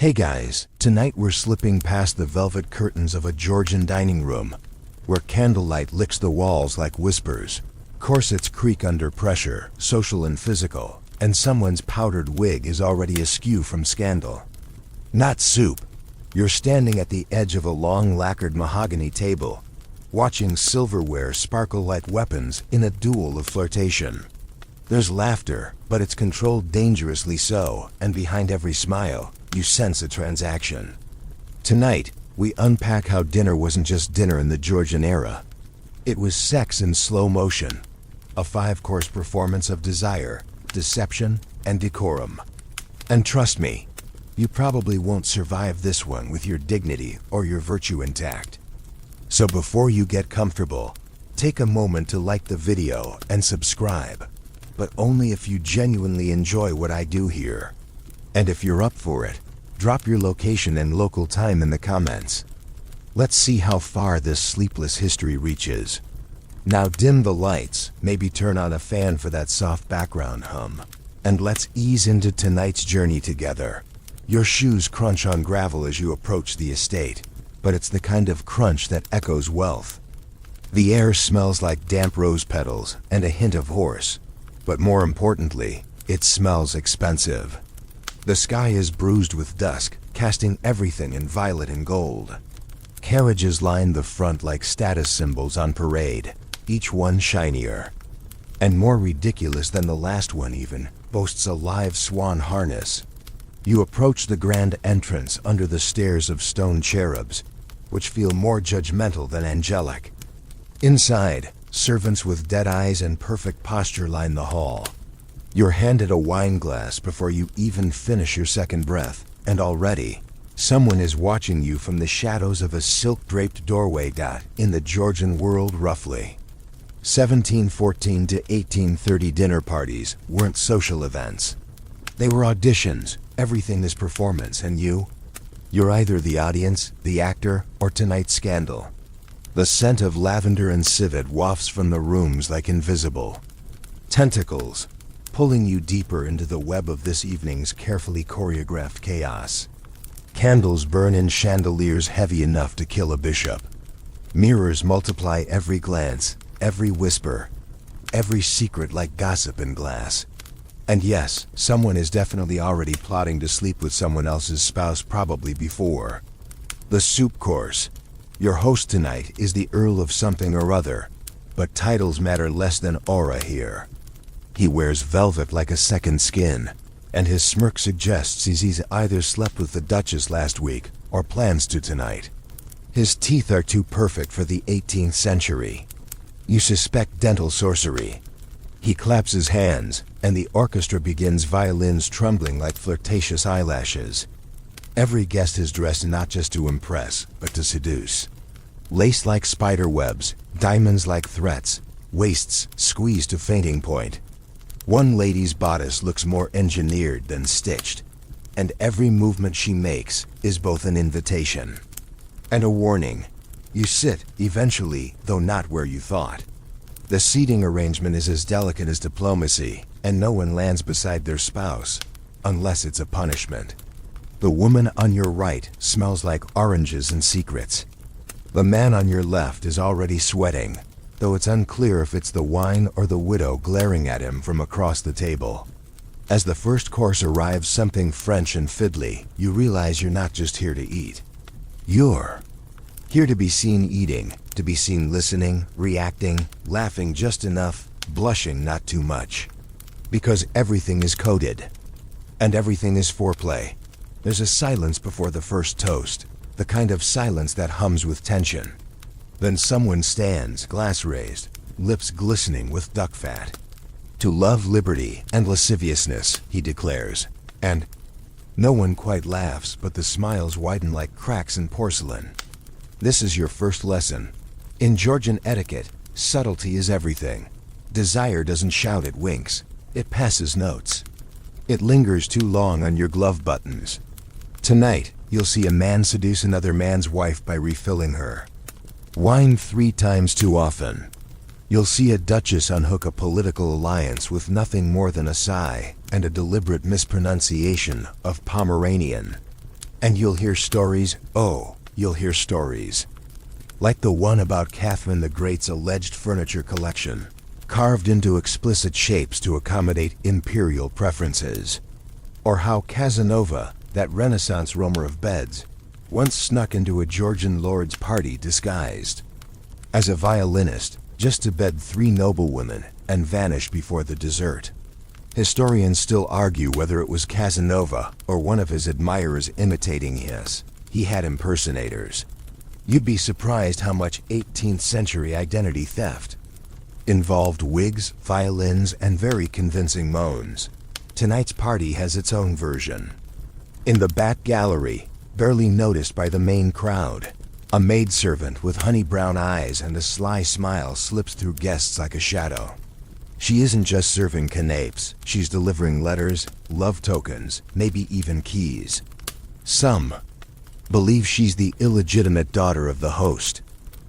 Hey guys, tonight we're slipping past the velvet curtains of a Georgian dining room, where candlelight licks the walls like whispers, corsets creak under pressure, social and physical, and someone's powdered wig is already askew from scandal. Not soup. You're standing at the edge of a long lacquered mahogany table, watching silverware sparkle like weapons in a duel of flirtation. There's laughter, but it's controlled dangerously so, and behind every smile, you sense a transaction. Tonight, we unpack how dinner wasn't just dinner in the Georgian era. It was sex in slow motion, a 5-course performance of desire, deception, and decorum. And trust me, you probably won't survive this one with your dignity or your virtue intact. So before you get comfortable, take a moment to like the video and subscribe, but only if you genuinely enjoy what I do here. And if you're up for it, drop your location and local time in the comments. Let's see how far this sleepless history reaches. Now dim the lights, maybe turn on a fan for that soft background hum, and let's ease into tonight's journey together. Your shoes crunch on gravel as you approach the estate, but it's the kind of crunch that echoes wealth. The air smells like damp rose petals and a hint of horse, but more importantly, it smells expensive. The sky is bruised with dusk, casting everything in violet and gold. Carriages line the front like status symbols on parade, each one shinier. And more ridiculous than the last one even, boasts a live swan harness. You approach the grand entrance under the stairs of stone cherubs, which feel more judgmental than angelic. Inside, servants with dead eyes and perfect posture line the hall. You're handed a wine glass before you even finish your second breath, and already, someone is watching you from the shadows of a silk-draped doorway. In the Georgian world, roughly 1714 to 1830 dinner parties weren't social events. They were auditions. Everything is performance, and you're either the audience, the actor, or tonight's scandal. The scent of lavender and civet wafts from the rooms like invisible tentacles, pulling you deeper into the web of this evening's carefully choreographed chaos. Candles burn in chandeliers heavy enough to kill a bishop. Mirrors multiply every glance, every whisper, every secret like gossip in glass. And yes, someone is definitely already plotting to sleep with someone else's spouse probably before. The soup course. Your host tonight is the Earl of something or other, but titles matter less than aura here. He wears velvet like a second skin, and his smirk suggests he's either slept with the Duchess last week or plans to tonight. His teeth are too perfect for the 18th century. You suspect dental sorcery. He claps his hands, and the orchestra begins, violins trembling like flirtatious eyelashes. Every guest is dressed not just to impress, but to seduce. Lace like spider webs, diamonds like threats, waists squeezed to fainting point. One lady's bodice looks more engineered than stitched, and every movement she makes is both an invitation and a warning. You sit, eventually, though not where you thought. The seating arrangement is as delicate as diplomacy, and no one lands beside their spouse, unless it's a punishment. The woman on your right smells like oranges and secrets. The man on your left is already sweating, though it's unclear if it's the wine or the widow glaring at him from across the table. As the first course arrives, something French and fiddly, you realize you're not just here to eat. You're here to be seen eating, to be seen listening, reacting, laughing just enough, blushing not too much. Because everything is coded, and everything is foreplay. There's a silence before the first toast, the kind of silence that hums with tension. Then someone stands, glass raised, lips glistening with duck fat. To love liberty and lasciviousness, he declares, and no one quite laughs, but the smiles widen like cracks in porcelain. This is your first lesson. In Georgian etiquette, subtlety is everything. Desire doesn't shout, it winks. It passes notes. It lingers too long on your glove buttons. Tonight, you'll see a man seduce another man's wife by refilling her. Wine 3 times too often. You'll see a duchess unhook a political alliance with nothing more than a sigh and a deliberate mispronunciation of Pomeranian. And you'll hear stories, oh, you'll hear stories. Like the one about Catherine the Great's alleged furniture collection, carved into explicit shapes to accommodate imperial preferences. Or how Casanova, that Renaissance roamer of beds, once snuck into a Georgian lord's party disguised as a violinist, just to bed 3 noblewomen and vanish before the dessert. Historians still argue whether it was Casanova or one of his admirers imitating his. He had impersonators. You'd be surprised how much 18th century identity theft involved wigs, violins, and very convincing moans. Tonight's party has its own version. In the back gallery, barely noticed by the main crowd, a maidservant with honey-brown eyes and a sly smile slips through guests like a shadow. She isn't just serving canapes, she's delivering letters, love tokens, maybe even keys. Some believe she's the illegitimate daughter of the host.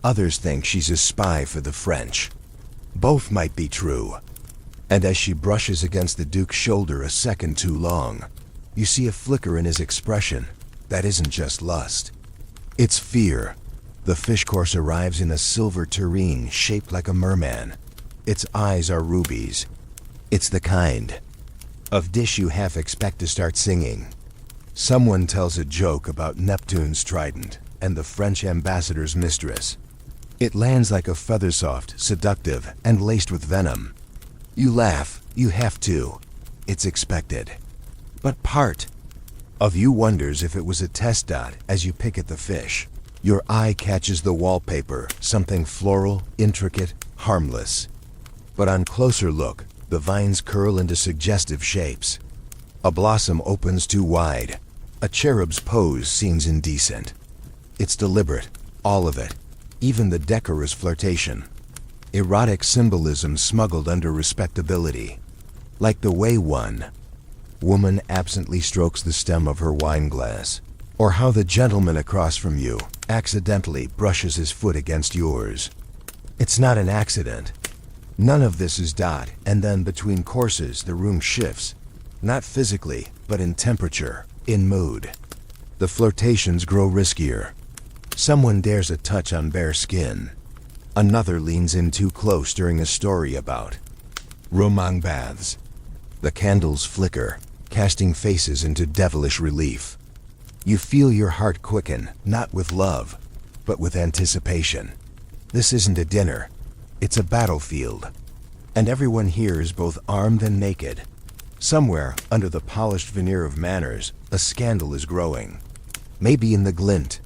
Others think she's a spy for the French. Both might be true. And as she brushes against the Duke's shoulder a second too long, you see a flicker in his expression that isn't just lust. It's fear. The fish course arrives in a silver tureen shaped like a merman. Its eyes are rubies. It's the kind of dish you half expect to start singing. Someone tells a joke about Neptune's trident and the French ambassador's mistress. It lands like a feather-soft, seductive, and laced with venom. You laugh, you have to. It's expected. But part of you wonders if it was a test dot as you pick at the fish. Your eye catches the wallpaper, something floral, intricate, harmless. But on closer look, the vines curl into suggestive shapes. A blossom opens too wide. A cherub's pose seems indecent. It's deliberate, all of it, even the decorous flirtation. Erotic symbolism smuggled under respectability. Like the way one woman absently strokes the stem of her wine glass, or how the gentleman across from you accidentally brushes his foot against yours. It's not an accident. None of this is dot, and then between courses the room shifts, not physically, but in temperature, in mood. The flirtations grow riskier. Someone dares a touch on bare skin. Another leans in too close during a story about romang baths. The candles flicker, casting faces into devilish relief. You feel your heart quicken, not with love, but with anticipation. This isn't a dinner. It's a battlefield. And everyone here is both armed and naked. Somewhere, under the polished veneer of manners, a scandal is growing. Maybe in the glint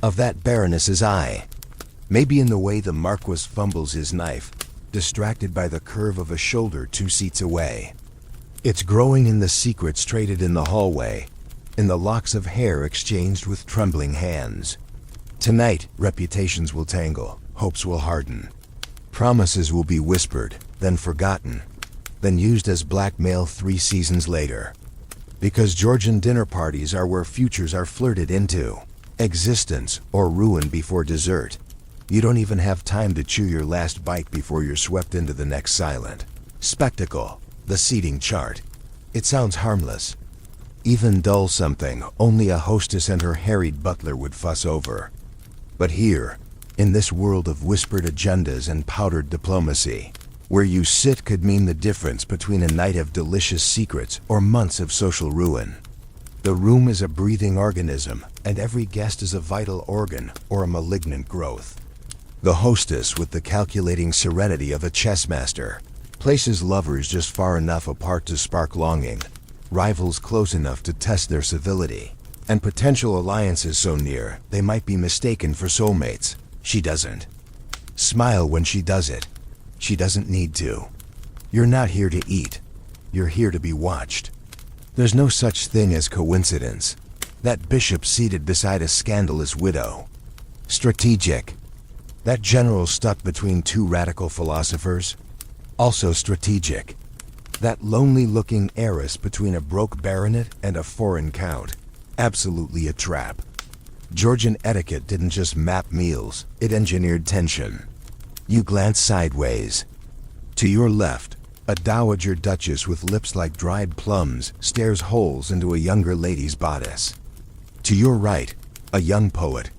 of that baroness's eye. Maybe in the way the marquis fumbles his knife, distracted by the curve of a shoulder 2 seats away. It's growing in the secrets traded in the hallway, in the locks of hair exchanged with trembling hands. Tonight, reputations will tangle, hopes will harden. Promises will be whispered, then forgotten, then used as blackmail 3 seasons later. Because Georgian dinner parties are where futures are flirted into, existence or ruin before dessert. You don't even have time to chew your last bite before you're swept into the next silent spectacle, the seating chart. It sounds harmless. Even dull something only a hostess and her harried butler would fuss over. But here, in this world of whispered agendas and powdered diplomacy, where you sit could mean the difference between a night of delicious secrets or months of social ruin. The room is a breathing organism, and every guest is a vital organ or a malignant growth. The hostess, with the calculating serenity of a chess master, places lovers just far enough apart to spark longing, rivals close enough to test their civility, and potential alliances so near they might be mistaken for soulmates. She doesn't smile when she does it. She doesn't need to. You're not here to eat. You're here to be watched. There's no such thing as coincidence. That bishop seated beside a scandalous widow. Strategic. That general stuck between 2 radical philosophers. Also strategic. That lonely-looking heiress between a broke baronet and a foreign count. Absolutely a trap. Georgian etiquette didn't just map meals, it engineered tension. You glance sideways. To your left, a dowager duchess with lips like dried plums stares holes into a younger lady's bodice. To your right, a young poet,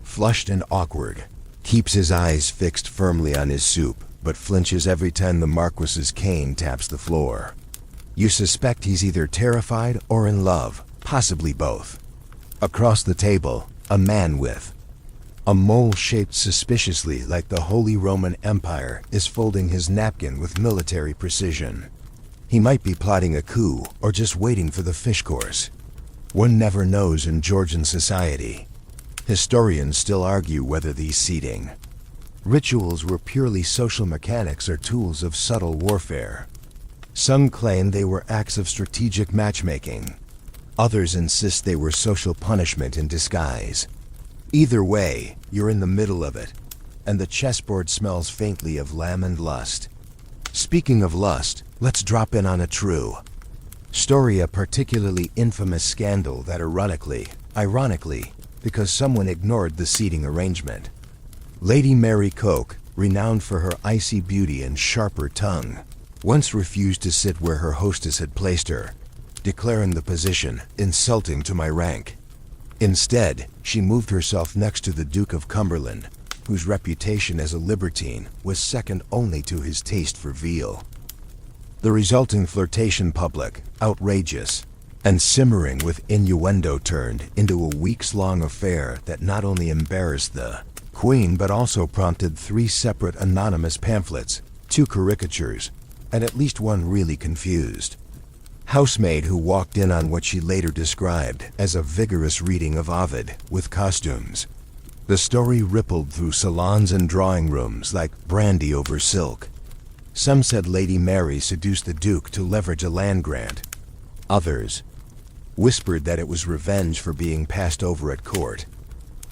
flushed and awkward, keeps his eyes fixed firmly on his soup, but flinches every time the Marquis's cane taps the floor. You suspect he's either terrified or in love, possibly both. Across the table, a man with a mole shaped suspiciously like the Holy Roman Empire is folding his napkin with military precision. He might be plotting a coup or just waiting for the fish course. One never knows in Georgian society. Historians still argue whether these seating rituals were purely social mechanics or tools of subtle warfare. Some claim they were acts of strategic matchmaking. Others insist they were social punishment in disguise. Either way, you're in the middle of it, and the chessboard smells faintly of lamb and lust. Speaking of lust, let's drop in on a true story, a particularly infamous scandal that ironically, because someone ignored the seating arrangement. Lady Mary Coke, renowned for her icy beauty and sharper tongue, once refused to sit where her hostess had placed her, declaring the position insulting to my rank. Instead, she moved herself next to the Duke of Cumberland, whose reputation as a libertine was second only to his taste for veal. The resulting flirtation, public, outrageous, and simmering with innuendo, turned into a weeks-long affair that not only embarrassed the Queen but also prompted 3 separate anonymous pamphlets, 2 caricatures, and at least one really confused housemaid who walked in on what she later described as a vigorous reading of Ovid with costumes. The story rippled through salons and drawing rooms like brandy over silk. Some said Lady Mary seduced the Duke to leverage a land grant. Others whispered that it was revenge for being passed over at court.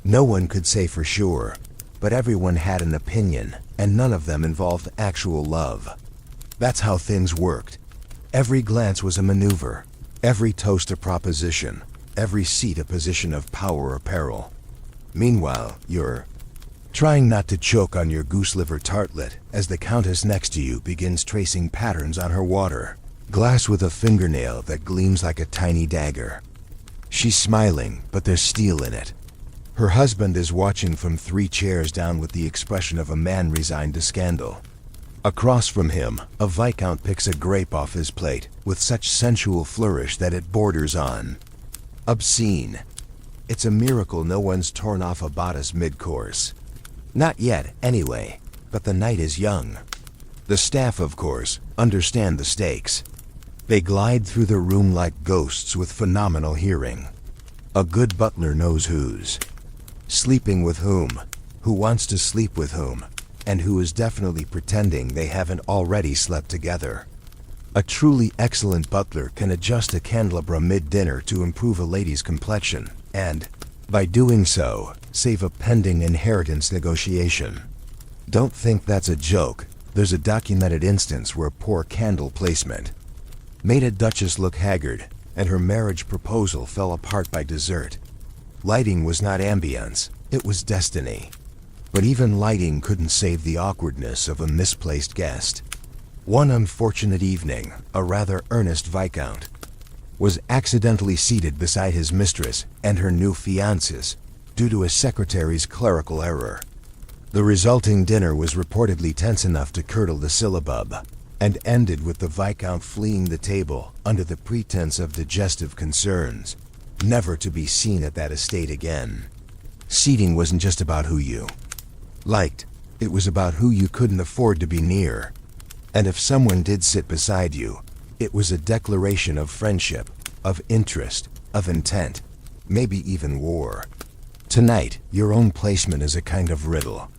No one could say for sure, but everyone had an opinion, and none of them involved actual love. That's how things worked. Every glance was a maneuver, every toast a proposition, every seat a position of power or peril. Meanwhile, you're trying not to choke on your goose liver tartlet as the countess next to you begins tracing patterns on her water glass with a fingernail that gleams like a tiny dagger. She's smiling, but there's steel in it. Her husband is watching from 3 chairs down with the expression of a man resigned to scandal. Across from him, a viscount picks a grape off his plate with such sensual flourish that it borders on obscene. It's a miracle no one's torn off a bodice mid-course. Not yet, anyway, but the night is young. The staff, of course, understand the stakes. They glide through the room like ghosts with phenomenal hearing. A good butler knows who's sleeping with whom, who wants to sleep with whom, and who is definitely pretending they haven't already slept together. A truly excellent butler can adjust a candelabra mid-dinner to improve a lady's complexion, and, by doing so, save a pending inheritance negotiation. Don't think that's a joke. There's a documented instance where poor candle placement made a duchess look haggard, and her marriage proposal fell apart by dessert. Lighting was not ambience, it was destiny. But even lighting couldn't save the awkwardness of a misplaced guest. One unfortunate evening, a rather earnest viscount was accidentally seated beside his mistress and her new fiancés due to a secretary's clerical error. The resulting dinner was reportedly tense enough to curdle the syllabub, and ended with the viscount fleeing the table under the pretense of digestive concerns, never to be seen at that estate again. Seating wasn't just about who you liked, it was about who you couldn't afford to be near. And if someone did sit beside you, it was a declaration of friendship, of interest, of intent, maybe even war. Tonight, your own placement is a kind of riddle.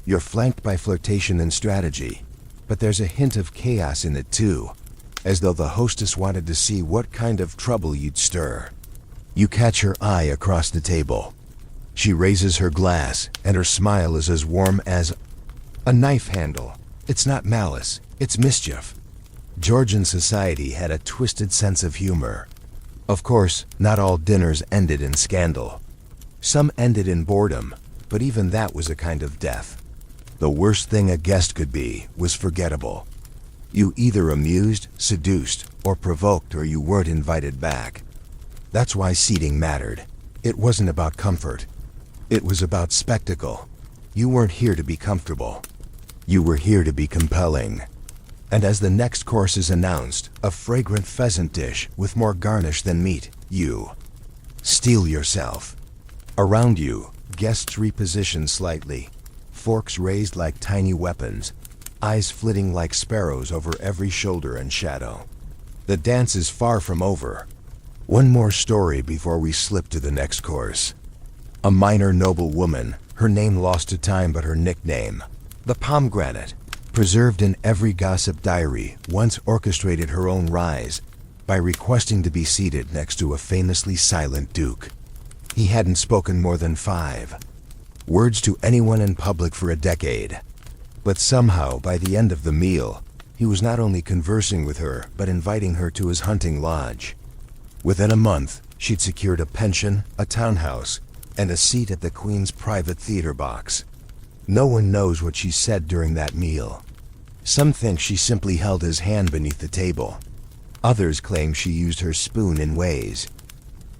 You're flanked by flirtation and strategy, but there's a hint of chaos in it too, as though the hostess wanted to see what kind of trouble you'd stir. You catch her eye across the table. She raises her glass, and her smile is as warm as a knife handle. It's not malice, it's mischief. Georgian society had a twisted sense of humor. Of course, not all dinners ended in scandal. Some ended in boredom, but even that was a kind of death. The worst thing a guest could be was forgettable. You either amused, seduced, or provoked, or you weren't invited back. That's why seating mattered. It wasn't about comfort. It was about spectacle. You weren't here to be comfortable. You were here to be compelling. And as the next course is announced, a fragrant pheasant dish with more garnish than meat, you steel yourself. Around you, guests reposition slightly, forks raised like tiny weapons, eyes flitting like sparrows over every shoulder and shadow. The dance is far from over. One more story before we slip to the next course. A minor noblewoman, her name lost to time but her nickname, the pomegranate, preserved in every gossip diary, once orchestrated her own rise by requesting to be seated next to a famously silent duke. He hadn't spoken more than 5 words to anyone in public for a decade. But somehow, by the end of the meal, he was not only conversing with her, but inviting her to his hunting lodge. Within a month, she'd secured a pension, a townhouse, and a seat at the Queen's private theater box. No one knows what she said during that meal. Some think she simply held his hand beneath the table. Others claim she used her spoon in ways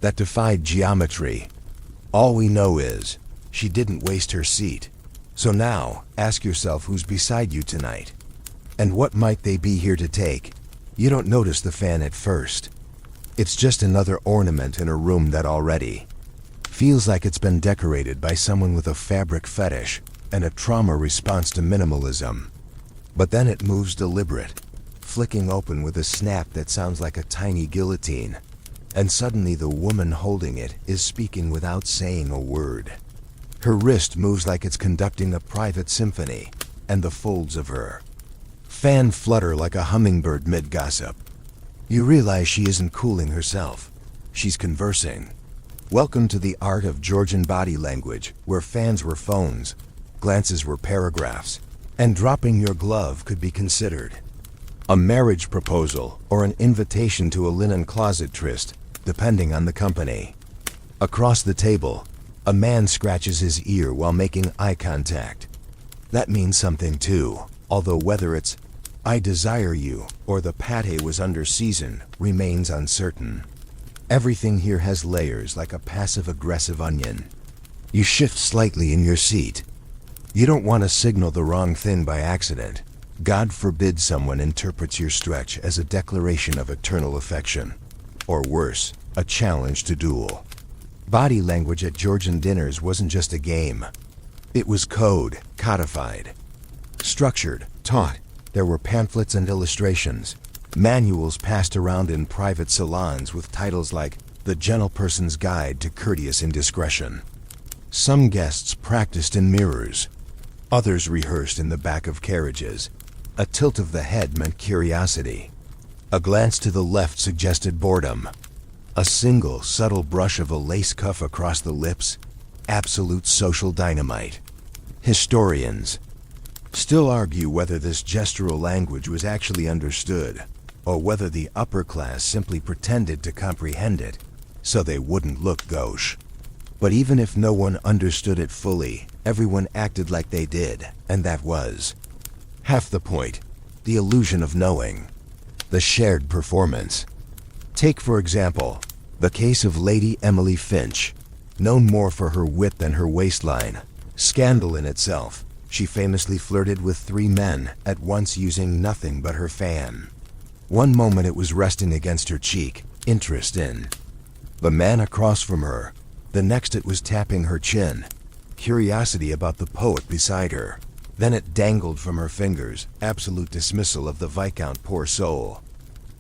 that defied geometry. All we know is, she didn't waste her seat. So now, ask yourself who's beside you tonight. And what might they be here to take? You don't notice the fan at first. It's just another ornament in a room that already feels like it's been decorated by someone with a fabric fetish and a trauma response to minimalism. But then it moves deliberate, flicking open with a snap that sounds like a tiny guillotine. And suddenly the woman holding it is speaking without saying a word. Her wrist moves like it's conducting a private symphony, and the folds of her fan flutter like a hummingbird mid-gossip. You realize she isn't cooling herself. She's conversing. Welcome to the art of Georgian body language, where fans were phones, glances were paragraphs, and dropping your glove could be considered a marriage proposal or an invitation to a linen closet tryst, depending on the company. Across the table, a man scratches his ear while making eye contact. That means something too, although whether it's "I desire you" or the pate was under season remains uncertain. Everything here has layers like a passive-aggressive onion. You shift slightly in your seat. You don't want to signal the wrong thing by accident. God forbid someone interprets your stretch as a declaration of eternal affection. Or worse, a challenge to duel. Body language at Georgian dinners wasn't just a game. It was code, codified, structured, taught. There were pamphlets and illustrations, manuals passed around in private salons with titles like The Gentle Person's Guide to Courteous Indiscretion. Some guests practiced in mirrors. Others rehearsed in the back of carriages. A tilt of the head meant curiosity. A glance to the left suggested boredom. A single, subtle brush of a lace cuff across the lips, absolute social dynamite. Historians still argue whether this gestural language was actually understood, or whether the upper class simply pretended to comprehend it, so they wouldn't look gauche. But even if no one understood it fully, everyone acted like they did, and that was half the point. The illusion of knowing. The shared performance. Take, for example, the case of Lady Emily Finch, known more for her wit than her waistline. Scandal in itself. She famously flirted with 3 men at once using nothing but her fan. One moment it was resting against her cheek, interest in the man across from her. The next it was tapping her chin, curiosity about the poet beside her. Then it dangled from her fingers, absolute dismissal of the Viscount, poor soul.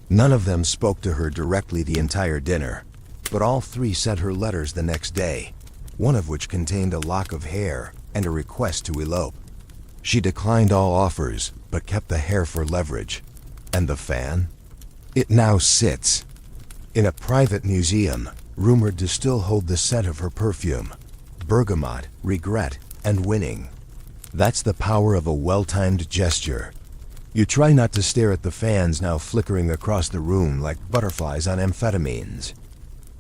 None of them spoke to her directly the entire dinner, but all 3 sent her letters the next day, one of which contained a lock of hair and a request to elope. She declined all offers, but kept the hair for leverage. And the fan? It now sits in a private museum, rumored to still hold the scent of her perfume. Bergamot, regret, and winning. That's the power of a well-timed gesture. You try not to stare at the fans now flickering across the room like butterflies on amphetamines.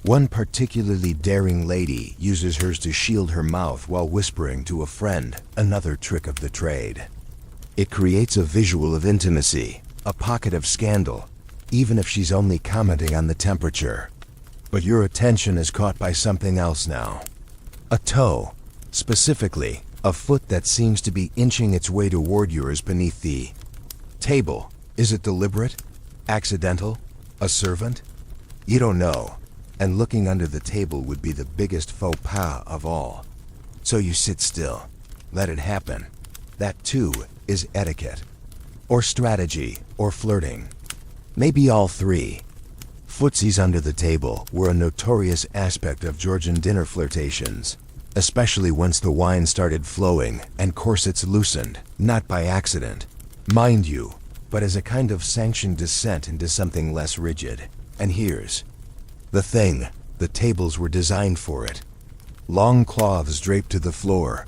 One particularly daring lady uses hers to shield her mouth while whispering to a friend, another trick of the trade. It creates a visual of intimacy, a pocket of scandal, even if she's only commenting on the temperature. But your attention is caught by something else now. A toe. Specifically, a foot that seems to be inching its way toward yours beneath the table. Is it deliberate? Accidental? A servant? You don't know. And looking under the table would be the biggest faux pas of all. So you sit still. Let it happen. That too is etiquette. Or strategy, or flirting. Maybe all three. Footsies under the table were a notorious aspect of Georgian dinner flirtations, especially once the wine started flowing and corsets loosened, not by accident, mind you, but as a kind of sanctioned descent into something less rigid. And here's the thing, the tables were designed for it. Long cloths draped to the floor,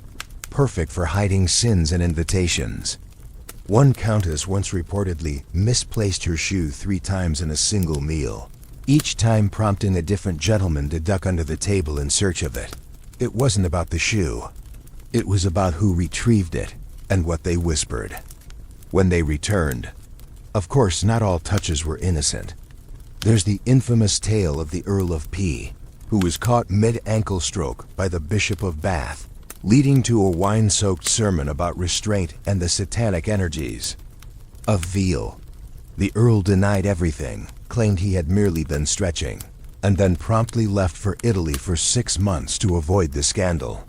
perfect for hiding sins and invitations. One countess once reportedly misplaced her shoe 3 times in a single meal, each time prompting a different gentleman to duck under the table in search of it. It wasn't about the shoe. It was about who retrieved it and what they whispered when they returned. Of course, not all touches were innocent. There's the infamous tale of the Earl of P, who was caught mid-ankle stroke by the Bishop of Bath, leading to a wine-soaked sermon about restraint and the satanic energies of veal. The Earl denied everything, claimed he had merely been stretching, and then promptly left for Italy for 6 months to avoid the scandal.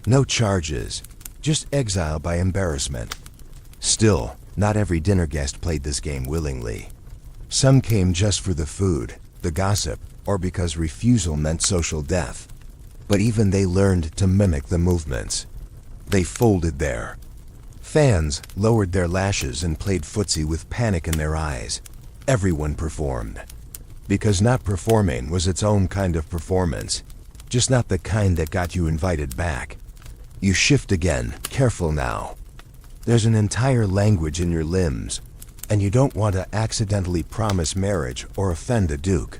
No charges, just exile by embarrassment. Still, not every dinner guest played this game willingly. Some came just for the food, the gossip, or because refusal meant social death. But even they learned to mimic the movements. They folded their fans, lowered their lashes, and played footsie with panic in their eyes. Everyone performed. Because not performing was its own kind of performance, just not the kind that got you invited back. You shift again, careful now. There's an entire language in your limbs, and you don't want to accidentally promise marriage or offend a duke.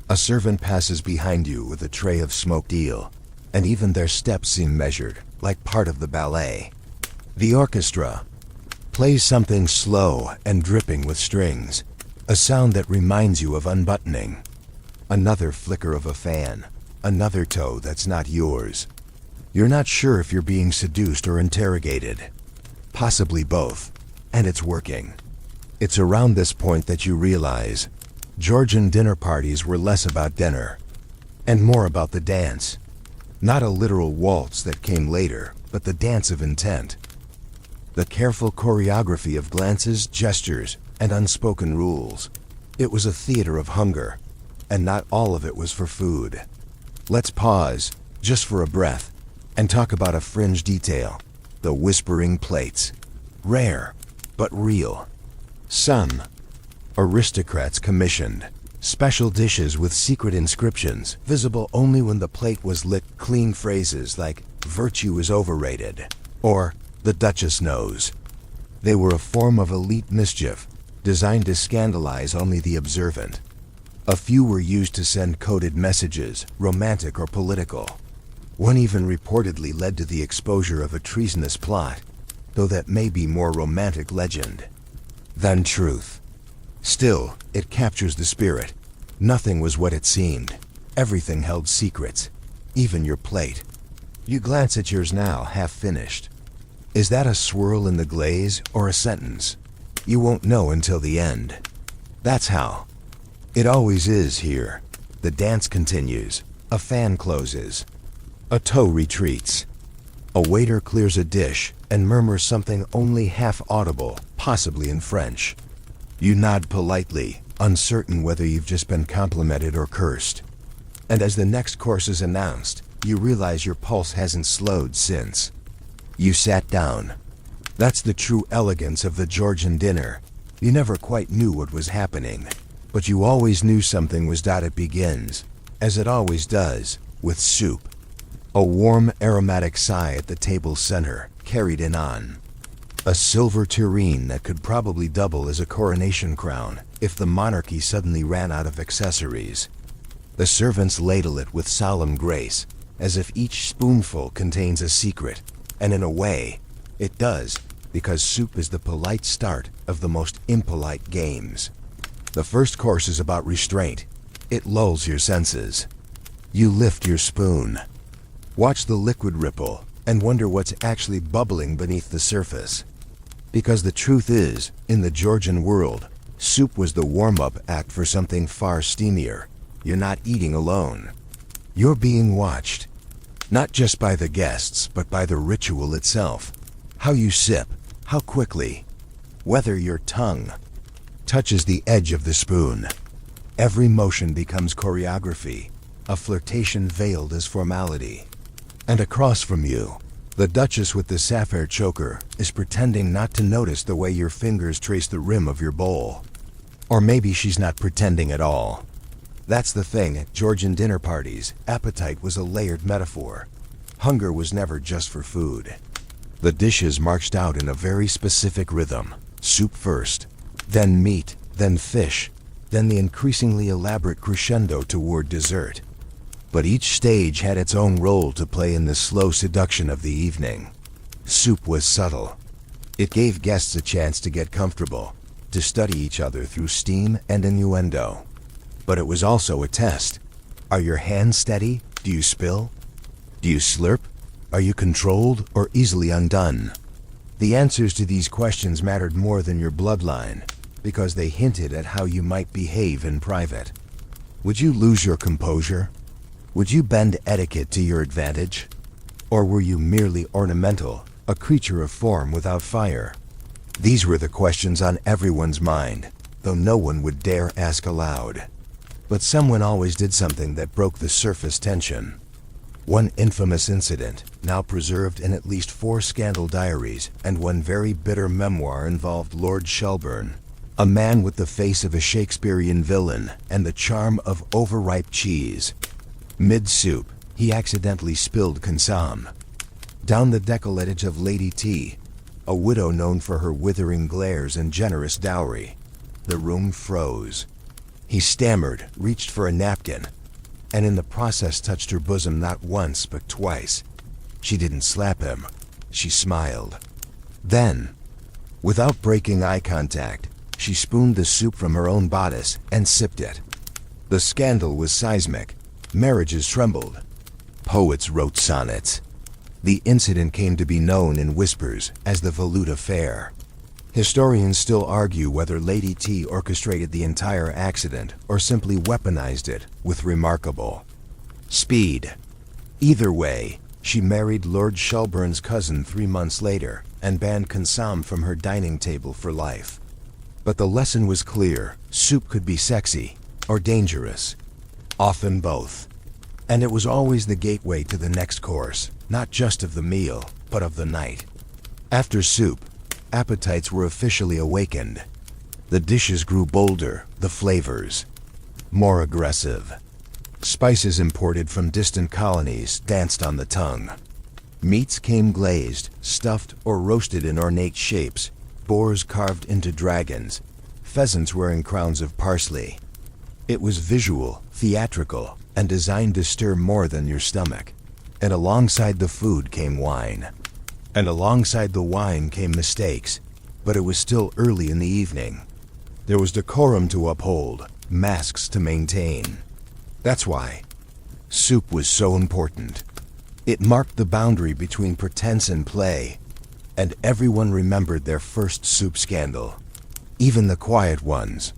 A servant passes behind you with a tray of smoked eel, and even their steps seem measured, like part of the ballet. The orchestra plays something slow and dripping with strings, a sound that reminds you of unbuttoning. Another flicker of a fan, another toe that's not yours. You're not sure if you're being seduced or interrogated. Possibly both, and it's working. It's around this point that you realize Georgian dinner parties were less about dinner and more about the dance. Not a literal waltz that came later, but the dance of intent. The careful choreography of glances, gestures, and unspoken rules. It was a theater of hunger, and not all of it was for food. Let's pause, just for a breath, and talk about a fringe detail. The whispering plates. Rare, but real. Some aristocrats commissioned special dishes with secret inscriptions, visible only when the plate was lit. Clean phrases like, "Virtue is overrated," or "The Duchess knows." They were a form of elite mischief, designed to scandalize only the observant. A few were used to send coded messages, romantic or political. One even reportedly led to the exposure of a treasonous plot, though that may be more romantic legend than truth. Still, it captures the spirit. Nothing was what it seemed. Everything held secrets, even your plate. You glance at yours now, half finished. Is that a swirl in the glaze or a sentence? You won't know until the end. That's how it always is here. The dance continues. A fan closes. A toe retreats. A waiter clears a dish and murmurs something only half audible, possibly in French. You nod politely, uncertain whether you've just been complimented or cursed. And as the next course is announced, you realize your pulse hasn't slowed since you sat down. That's the true elegance of the Georgian dinner. You never quite knew what was happening, but you always knew something was. It begins, as it always does, with soup. A warm, aromatic sigh at the table's center, carried in on a silver tureen that could probably double as a coronation crown if the monarchy suddenly ran out of accessories. The servants ladle it with solemn grace, as if each spoonful contains a secret, and in a way, it does, because soup is the polite start of the most impolite games. The first course is about restraint. It lulls your senses. You lift your spoon, watch the liquid ripple, and wonder what's actually bubbling beneath the surface. Because the truth is, in the Georgian world, soup was the warm-up act for something far steamier. You're not eating alone. You're being watched. Not just by the guests, but by the ritual itself. How you sip, how quickly, whether your tongue touches the edge of the spoon. Every motion becomes choreography, a flirtation veiled as formality. And across from you, the duchess with the sapphire choker is pretending not to notice the way your fingers trace the rim of your bowl. Or maybe she's not pretending at all. That's the thing, at Georgian dinner parties, appetite was a layered metaphor. Hunger was never just for food. The dishes marched out in a very specific rhythm. Soup first, then meat, then fish, then the increasingly elaborate crescendo toward dessert. But each stage had its own role to play in the slow seduction of the evening. Soup was subtle. It gave guests a chance to get comfortable, to study each other through steam and innuendo. But it was also a test. Are your hands steady? Do you spill? Do you slurp? Are you controlled or easily undone? The answers to these questions mattered more than your bloodline, because they hinted at how you might behave in private. Would you lose your composure? Would you bend etiquette to your advantage? Or were you merely ornamental, a creature of form without fire? These were the questions on everyone's mind, though no one would dare ask aloud. But someone always did something that broke the surface tension. One infamous incident, now preserved in at least 4 scandal diaries, and one very bitter memoir, involved Lord Shelburne, a man with the face of a Shakespearean villain and the charm of overripe cheese. Mid-soup, he accidentally spilled consomme down the décolletage of Lady T, a widow known for her withering glares and generous dowry. The room froze. He stammered, reached for a napkin, and in the process touched her bosom not once but twice. She didn't slap him. She smiled. Then, without breaking eye contact, she spooned the soup from her own bodice and sipped it. The scandal was seismic. Marriages trembled. Poets wrote sonnets. The incident came to be known in whispers as the Veloute Affair. Historians still argue whether Lady T orchestrated the entire accident or simply weaponized it with remarkable speed. Either way, she married Lord Shelburne's cousin 3 months later and banned consomme from her dining table for life. But the lesson was clear: soup could be sexy or dangerous. Often both. And it was always the gateway to the next course, not just of the meal, but of the night. After soup, appetites were officially awakened. The dishes grew bolder, the flavors more aggressive. Spices imported from distant colonies danced on the tongue. Meats came glazed, stuffed, or roasted in ornate shapes, boars carved into dragons, pheasants wearing crowns of parsley. It was visual, theatrical, and designed to stir more than your stomach. And alongside the food came wine. And alongside the wine came mistakes. But it was still early in the evening. There was decorum to uphold, masks to maintain. That's why soup was so important. It marked the boundary between pretense and play. And everyone remembered their first soup scandal. Even the quiet ones.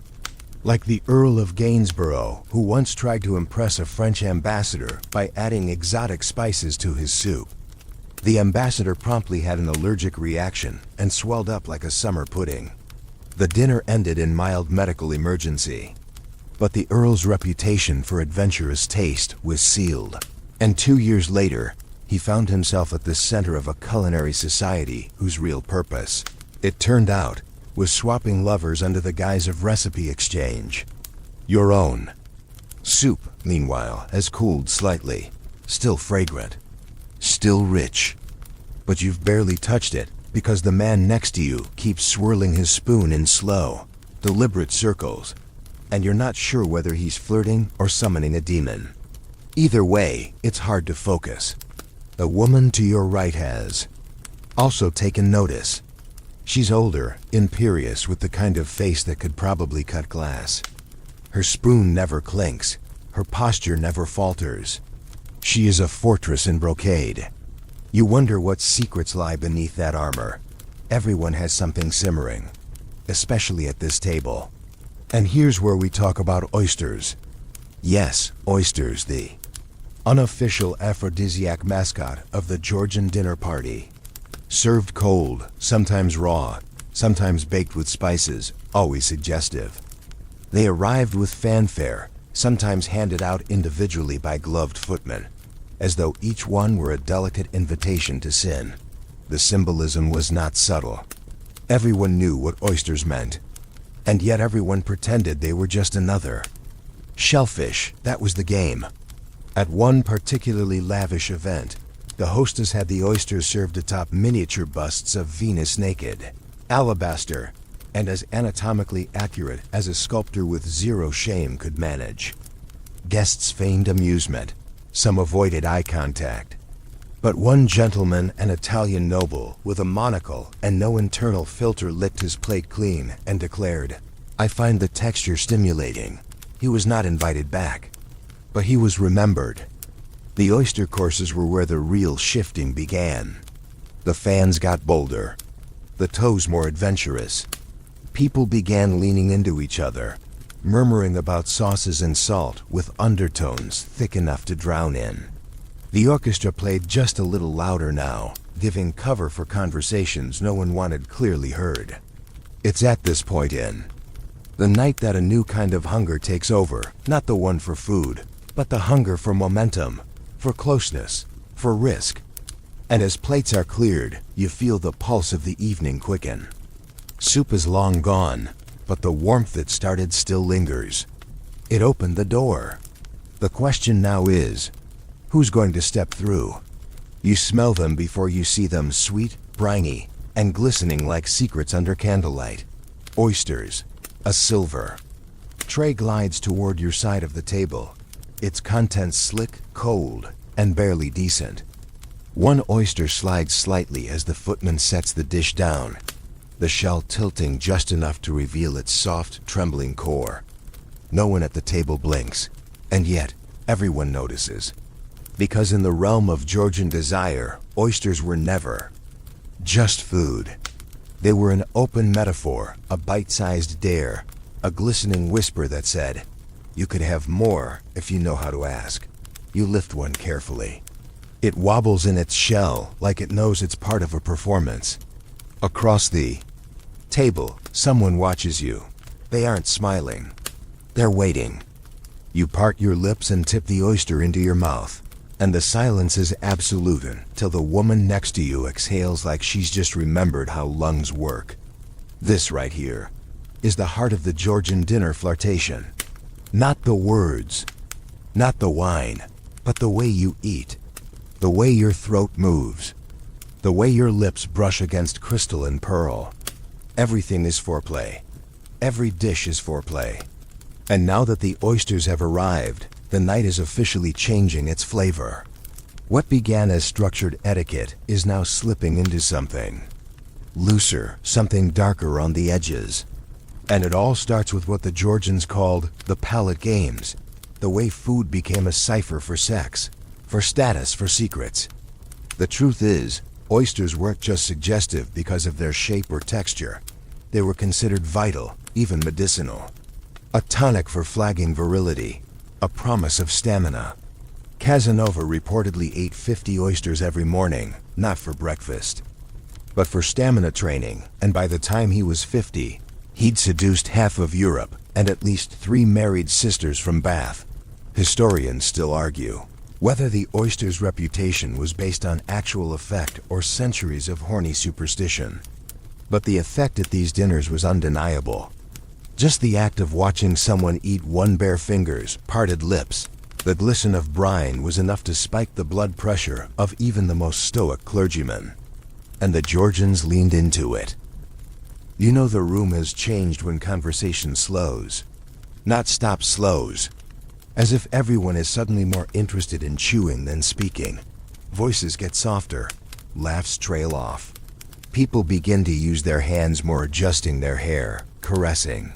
Like the Earl of Gainsborough, who once tried to impress a French ambassador by adding exotic spices to his soup. The ambassador promptly had an allergic reaction and swelled up like a summer pudding. The dinner ended in mild medical emergency. But the Earl's reputation for adventurous taste was sealed. And 2 years later, he found himself at the center of a culinary society whose real purpose, it turned out, was swapping lovers under the guise of recipe exchange. Your own. Soup, meanwhile, has cooled slightly. Still fragrant. Still rich. But you've barely touched it because the man next to you keeps swirling his spoon in slow, deliberate circles, and you're not sure whether he's flirting or summoning a demon. Either way, it's hard to focus. The woman to your right has also taken notice. She's older, imperious, with the kind of face that could probably cut glass. Her spoon never clinks, her posture never falters. She is a fortress in brocade. You wonder what secrets lie beneath that armor. Everyone has something simmering, especially at this table. And here's where we talk about oysters. Yes, oysters, the unofficial aphrodisiac mascot of the Georgian dinner party. Served cold, sometimes raw, sometimes baked with spices, always suggestive. They arrived with fanfare, sometimes handed out individually by gloved footmen, as though each one were a delicate invitation to sin. The symbolism was not subtle. Everyone knew what oysters meant, and yet everyone pretended they were just another shellfish. That was the game. At one particularly lavish event, the hostess had the oysters served atop miniature busts of Venus naked, alabaster, and as anatomically accurate as a sculptor with zero shame could manage. Guests feigned amusement. Some avoided eye contact. But one gentleman, an Italian noble with a monocle and no internal filter, licked his plate clean and declared, "I find the texture stimulating." He was not invited back, but he was remembered. The oyster courses were where the real shifting began. The fans got bolder, the toes more adventurous. People began leaning into each other, murmuring about sauces and salt with undertones thick enough to drown in. The orchestra played just a little louder now, giving cover for conversations no one wanted clearly heard. It's at this point in the night that a new kind of hunger takes over, not the one for food, but the hunger for momentum, for closeness, for risk. And as plates are cleared, you feel the pulse of the evening quicken. Soup is long gone, but the warmth that started still lingers. It opened the door. The question now is, who's going to step through? You smell them before you see them, sweet, briny, and glistening like secrets under candlelight. Oysters, a silver tray glides toward your side of the table, its contents slick, cold, and barely decent. One oyster slides slightly as the footman sets the dish down, the shell tilting just enough to reveal its soft, trembling core. No one at the table blinks, and yet everyone notices. Because in the realm of Georgian desire, oysters were never just food. They were an open metaphor, a bite-sized dare, a glistening whisper that said, "You could have more if you know how to ask." You lift one carefully. It wobbles in its shell like it knows it's part of a performance. Across the table, someone watches you. They aren't smiling. They're waiting. You part your lips and tip the oyster into your mouth, and the silence is absolute until the woman next to you exhales like she's just remembered how lungs work. This right here is the heart of the Georgian dinner flirtation. Not the words, not the wine, but the way you eat, the way your throat moves, the way your lips brush against crystal and pearl. Everything is foreplay. Every dish is foreplay. And now that the oysters have arrived, the night is officially changing its flavor. What began as structured etiquette is now slipping into something looser, something darker on the edges. And it all starts with what the Georgians called the palate games, the way food became a cipher for sex, for status, for secrets. The truth is, oysters weren't just suggestive because of their shape or texture. They were considered vital, even medicinal. A tonic for flagging virility, a promise of stamina. Casanova reportedly ate 50 oysters every morning, not for breakfast, but for stamina training, and by the time he was 50, he'd seduced half of Europe and at least 3 married sisters from Bath. Historians still argue whether the oyster's reputation was based on actual effect or centuries of horny superstition. But the effect at these dinners was undeniable. Just the act of watching someone eat one bare fingers, parted lips, the glisten of brine was enough to spike the blood pressure of even the most stoic clergyman. And the Georgians leaned into it. You know, the room has changed when conversation slows. Not stops, slows. As if everyone is suddenly more interested in chewing than speaking. Voices get softer. Laughs trail off. People begin to use their hands more, adjusting their hair, caressing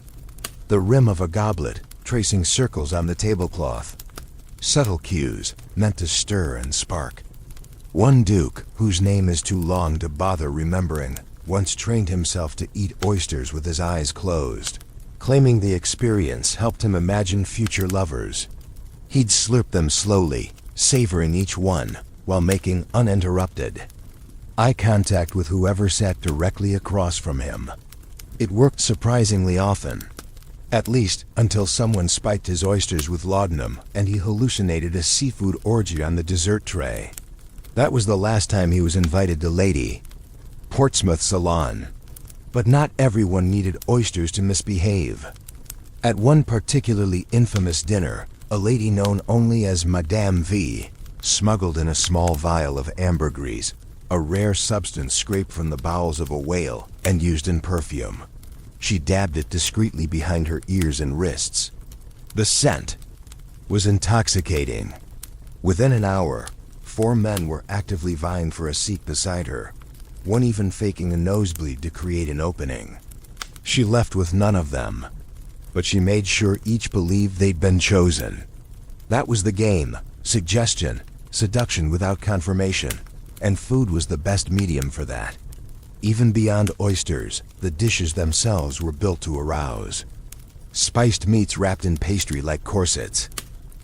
the rim of a goblet, tracing circles on the tablecloth. Subtle cues, meant to stir and spark. One duke, whose name is too long to bother remembering, once trained himself to eat oysters with his eyes closed, claiming the experience helped him imagine future lovers. He'd slurp them slowly, savoring each one, while making uninterrupted eye contact with whoever sat directly across from him. It worked surprisingly often. At least, until someone spiked his oysters with laudanum and he hallucinated a seafood orgy on the dessert tray. That was the last time he was invited to Lady Portsmouth's salon. But not everyone needed oysters to misbehave. At one particularly infamous dinner, a lady known only as Madame V smuggled in a small vial of ambergris, a rare substance scraped from the bowels of a whale and used in perfume. She dabbed it discreetly behind her ears and wrists. The scent was intoxicating. Within an hour, 4 men were actively vying for a seat beside her, one even faking a nosebleed to create an opening. She left with none of them, but she made sure each believed they'd been chosen. That was the game: suggestion, seduction without confirmation, and food was the best medium for that. Even beyond oysters, the dishes themselves were built to arouse. Spiced meats wrapped in pastry like corsets,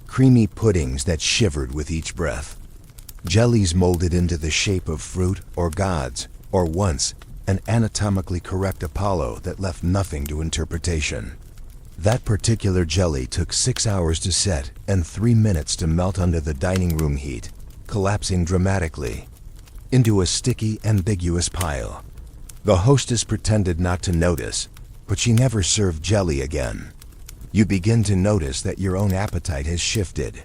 creamy puddings that shivered with each breath, jellies molded into the shape of fruit or gods, or once, an anatomically correct Apollo that left nothing to interpretation. That particular jelly took 6 hours to set and 3 minutes to melt under the dining room heat, collapsing dramatically into a sticky, ambiguous pile. The hostess pretended not to notice, but she never served jelly again. You begin to notice that your own appetite has shifted,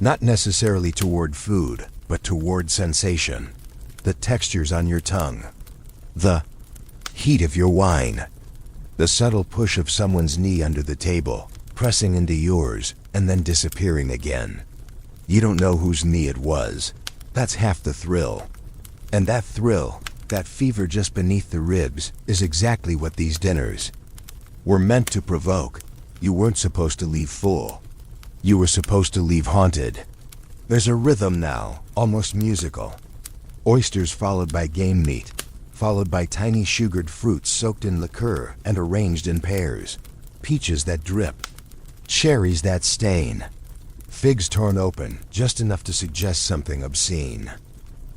not necessarily toward food, but toward sensation, the textures on your tongue, the heat of your wine, the subtle push of someone's knee under the table, pressing into yours and then disappearing again. You don't know whose knee it was. That's half the thrill. And that thrill, that fever just beneath the ribs, is exactly what these dinners were meant to provoke. You weren't supposed to leave full. You were supposed to leave haunted. There's a rhythm now, almost musical. Oysters followed by game meat, followed by tiny sugared fruits soaked in liqueur and arranged in pairs. Peaches that drip, cherries that stain, figs torn open, just enough to suggest something obscene.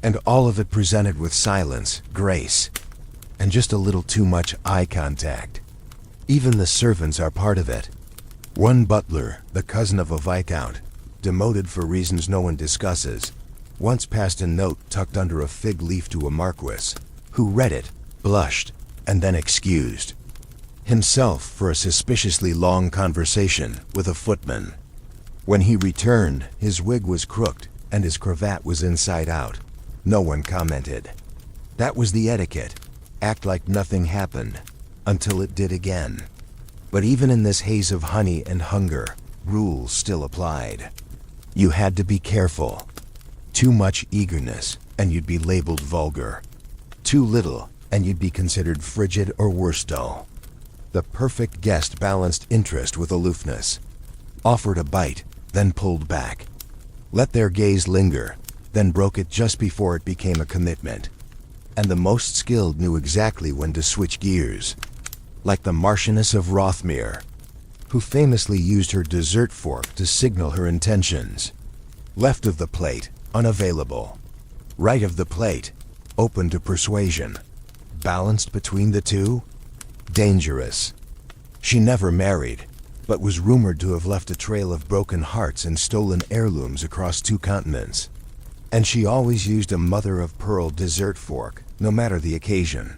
And all of it presented with silence, grace, and just a little too much eye contact. Even the servants are part of it. One butler, the cousin of a viscount, demoted for reasons no one discusses, once passed a note tucked under a fig leaf to a marquis, who read it, blushed, and then excused himself for a suspiciously long conversation with a footman. When he returned, his wig was crooked and his cravat was inside out. No one commented. That was the etiquette. Act like nothing happened, until it did again. But even in this haze of honey and hunger, rules still applied. You had to be careful. Too much eagerness, and you'd be labeled vulgar. Too little, and you'd be considered frigid or worse dull. The perfect guest balanced interest with aloofness. Offered a bite, then pulled back. Let their gaze linger, then broke it just before it became a commitment. And the most skilled knew exactly when to switch gears. Like the Marchioness of Rothmere, who famously used her dessert fork to signal her intentions. Left of the plate, unavailable. Right of the plate, open to persuasion. Balanced between the two? Dangerous. She never married, but was rumored to have left a trail of broken hearts and stolen heirlooms across 2 continents. And she always used a mother-of-pearl dessert fork, no matter the occasion.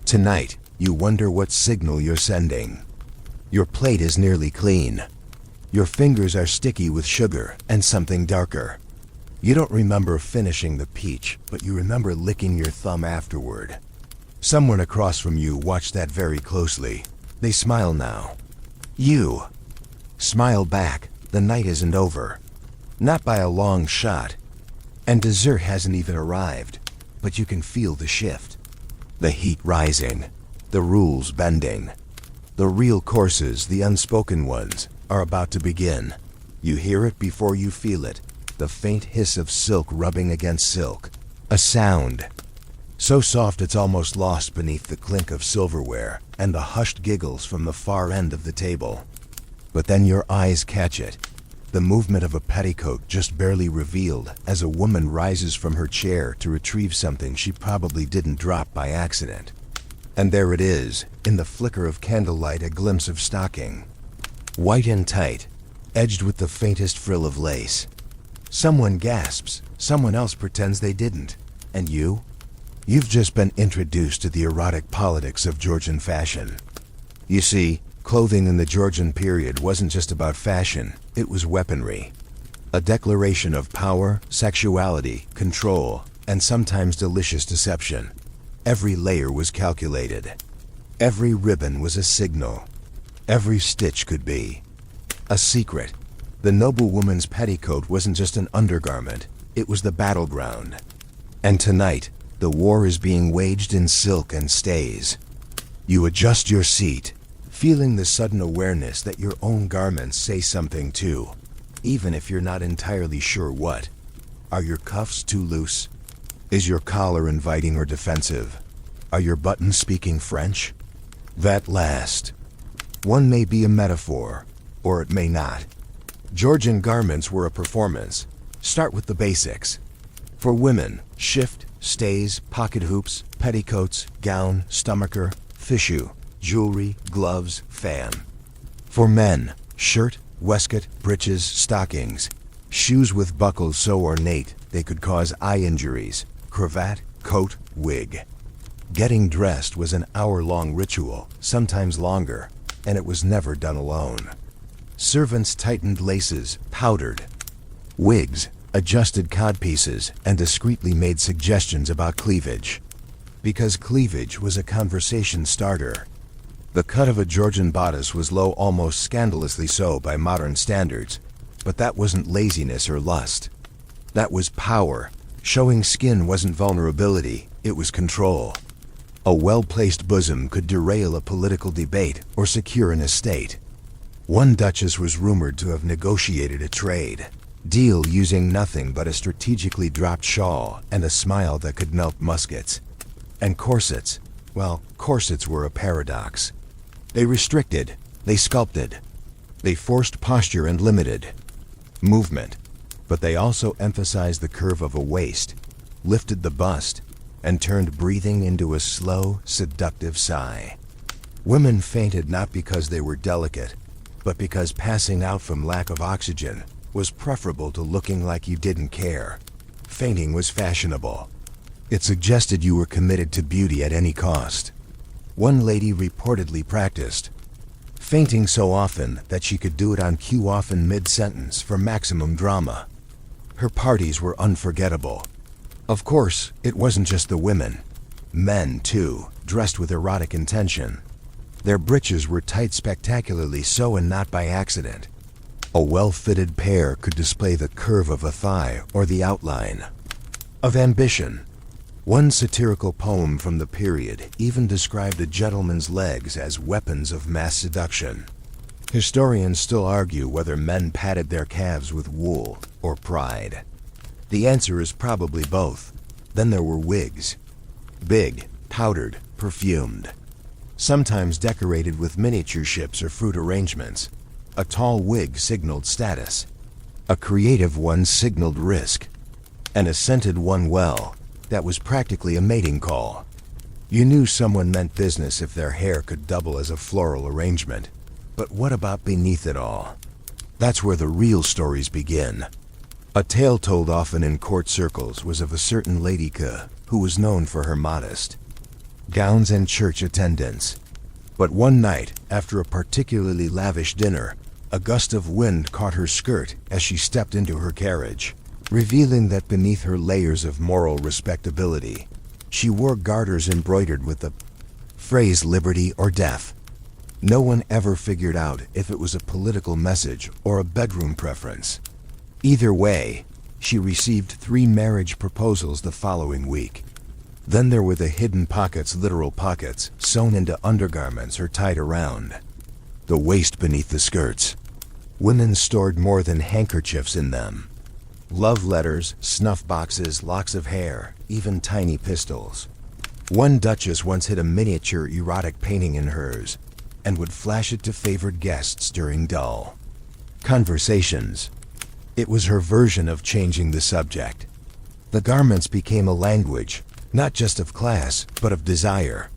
Tonight, you wonder what signal you're sending. Your plate is nearly clean. Your fingers are sticky with sugar and something darker. You don't remember finishing the peach, but you remember licking your thumb afterward. Someone across from you watched that very closely. They smile now. You smile back. The night isn't over. Not by a long shot. And dessert hasn't even arrived, but you can feel the shift. The heat rising, the rules bending. The real courses, the unspoken ones, are about to begin. You hear it before you feel it, the faint hiss of silk rubbing against silk. A sound so soft it's almost lost beneath the clink of silverware and the hushed giggles from the far end of the table. But then your eyes catch it. The movement of a petticoat just barely revealed as a woman rises from her chair to retrieve something she probably didn't drop by accident. And there it is, in the flicker of candlelight, a glimpse of stocking. White and tight, edged with the faintest frill of lace. Someone gasps, someone else pretends they didn't. And you? You've just been introduced to the erotic politics of Georgian fashion. You see, clothing in the Georgian period wasn't just about fashion, it was weaponry. A declaration of power, sexuality, control, and sometimes delicious deception. Every layer was calculated. Every ribbon was a signal. Every stitch could be a secret. The noblewoman's petticoat wasn't just an undergarment, it was the battleground. And tonight, the war is being waged in silk and stays. You adjust your seat, feeling the sudden awareness that your own garments say something too, even if you're not entirely sure what. Are your cuffs too loose? Is your collar inviting or defensive? Are your buttons speaking French? That last one may be a metaphor, or it may not. Georgian garments were a performance. Start with the basics. For women, shift, stays, pocket hoops, petticoats, gown, stomacher, fichu, jewelry, gloves, fan. For men, shirt, waistcoat, breeches, stockings, shoes with buckles so ornate they could cause eye injuries, cravat, coat, wig. Getting dressed was an hour-long ritual, sometimes longer, and it was never done alone. Servants tightened laces, powdered wigs, adjusted codpieces, and discreetly made suggestions about cleavage. Because cleavage was a conversation starter. The cut of a Georgian bodice was low, almost scandalously so by modern standards, but that wasn't laziness or lust. That was power. Showing skin wasn't vulnerability, it was control. A well-placed bosom could derail a political debate or secure an estate. One duchess was rumored to have negotiated a trade deal using nothing but a strategically dropped shawl and a smile that could melt muskets. And corsets, well, corsets were a paradox. They restricted, they sculpted, they forced posture and limited movement, but they also emphasized the curve of a waist, lifted the bust, and turned breathing into a slow, seductive sigh. Women fainted not because they were delicate, but because passing out from lack of oxygen was preferable to looking like you didn't care. Fainting was fashionable. It suggested you were committed to beauty at any cost. One lady reportedly practiced fainting so often that she could do it on cue, often mid-sentence, for maximum drama. Her parties were unforgettable. Of course, it wasn't just the women. Men, too, dressed with erotic intention. Their breeches were tight, spectacularly so, and not by accident. A well-fitted pair could display the curve of a thigh or the outline of ambition. One satirical poem from the period even described a gentleman's legs as weapons of mass seduction. Historians still argue whether men padded their calves with wool or pride. The answer is probably both. Then there were wigs. Big, powdered, perfumed. Sometimes decorated with miniature ships or fruit arrangements. A tall wig signaled status. A creative one signaled risk. And a scented one, well, that was practically a mating call. You knew someone meant business if their hair could double as a floral arrangement. But what about beneath it all? That's where the real stories begin. A tale told often in court circles was of a certain lady who was known for her modest gowns and church attendance. But one night, after a particularly lavish dinner, a gust of wind caught her skirt as she stepped into her carriage, revealing that beneath her layers of moral respectability, she wore garters embroidered with the phrase liberty or death. No one ever figured out if it was a political message or a bedroom preference. Either way, she received 3 marriage proposals the following week. Then there were the hidden pockets, literal pockets, sewn into undergarments or tied around the waist beneath the skirts. Women stored more than handkerchiefs in them. Love letters, snuff boxes, locks of hair, even tiny pistols. One duchess once hid a miniature erotic painting in hers, and would flash it to favored guests during dull conversations. It was her version of changing the subject. The garments became a language, not just of class, but of desire.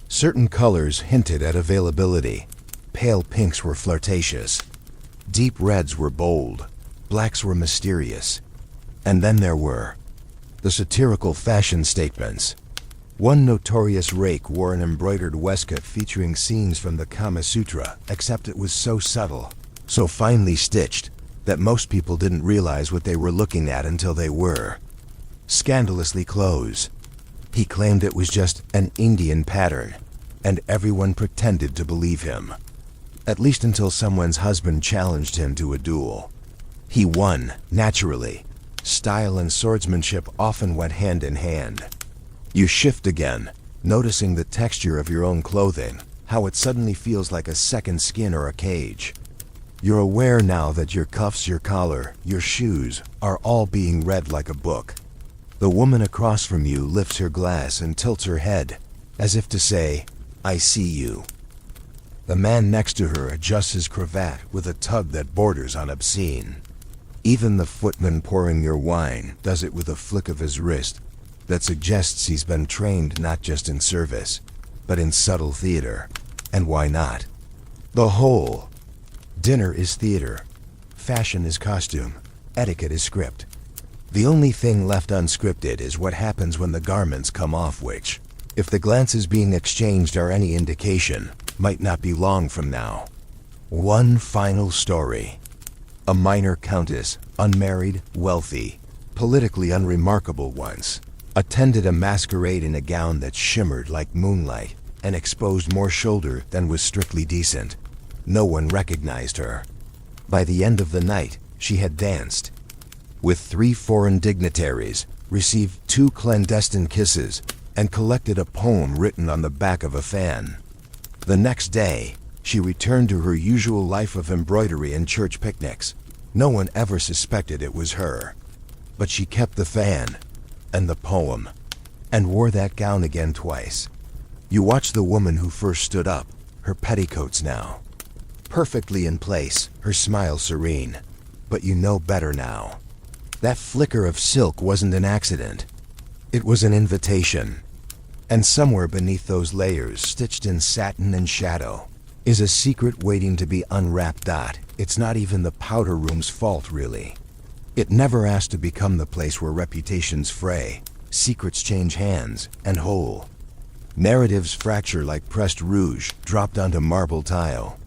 Certain colors hinted at availability. Pale pinks were flirtatious. Deep reds were bold. Blacks were mysterious. And then there were the satirical fashion statements. One notorious rake wore an embroidered waistcoat featuring scenes from the Kama Sutra, except it was so subtle, so finely stitched, that most people didn't realize what they were looking at until they were scandalously close. He claimed it was just an Indian pattern, and everyone pretended to believe him. At least until someone's husband challenged him to a duel. He won, naturally. Style and swordsmanship often went hand in hand. You shift again, noticing the texture of your own clothing, how it suddenly feels like a second skin or a cage. You're aware now that your cuffs, your collar, your shoes are all being read like a book. The woman across from you lifts her glass and tilts her head, as if to say, "I see you." The man next to her adjusts his cravat with a tug that borders on obscene. Even the footman pouring your wine does it with a flick of his wrist that suggests he's been trained not just in service, but in subtle theater. And why not? The whole dinner is theater. Fashion is costume. Etiquette is script. The only thing left unscripted is what happens when the garments come off, which, if the glances being exchanged are any indication, might not be long from now. One final story. A minor countess, unmarried, wealthy, politically unremarkable once, attended a masquerade in a gown that shimmered like moonlight and exposed more shoulder than was strictly decent. No one recognized her. By the end of the night, she had danced with 3 foreign dignitaries, received 2 clandestine kisses, and collected a poem written on the back of a fan. The next day, she returned to her usual life of embroidery and church picnics. No one ever suspected it was her. But she kept the fan, and the poem, and wore that gown again twice. You watch the woman who first stood up, her petticoats now perfectly in place, her smile serene. But you know better now. That flicker of silk wasn't an accident. It was an invitation. And somewhere beneath those layers, stitched in satin and shadow, is a secret waiting to be unwrapped. It's not even the powder room's fault, really. It never asked to become the place where reputations fray, secrets change hands, and whole narratives fracture like pressed rouge dropped onto marble tile.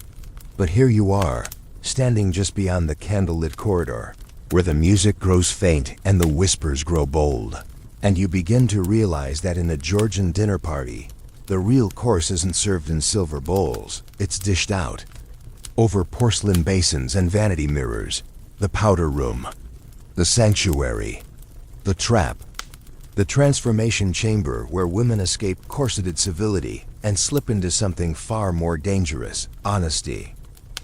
But here you are, standing just beyond the candlelit corridor, where the music grows faint and the whispers grow bold. And you begin to realize that in a Georgian dinner party, the real course isn't served in silver bowls, it's dished out over porcelain basins and vanity mirrors. The powder room, the sanctuary, the trap, the transformation chamber where women escape corseted civility and slip into something far more dangerous, honesty.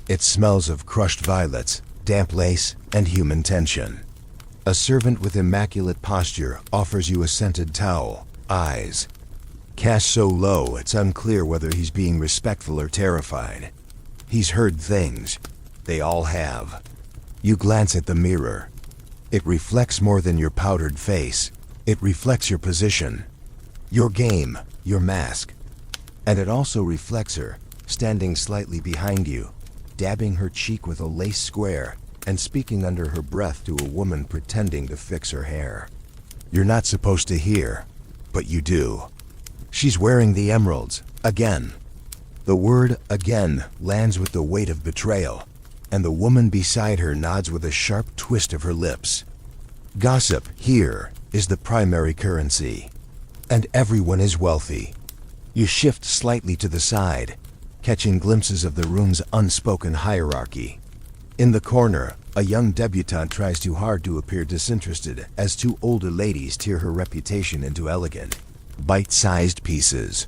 It smells of crushed violets, damp lace, and human tension. A servant with immaculate posture offers you a scented towel, eyes cast so low it's unclear whether he's being respectful or terrified. He's heard things. They all have. You glance at the mirror. It reflects more than your powdered face. It reflects your position, your game, your mask. And it also reflects her, standing slightly behind you, dabbing her cheek with a lace square, and speaking under her breath to a woman pretending to fix her hair. You're not supposed to hear, but you do. She's wearing the emeralds, again. The word again lands with the weight of betrayal, and the woman beside her nods with a sharp twist of her lips. Gossip, here, is the primary currency. And everyone is wealthy. You shift slightly to the side, catching glimpses of the room's unspoken hierarchy. In the corner, a young debutante tries too hard to appear disinterested as 2 older ladies tear her reputation into elegant, bite-sized pieces.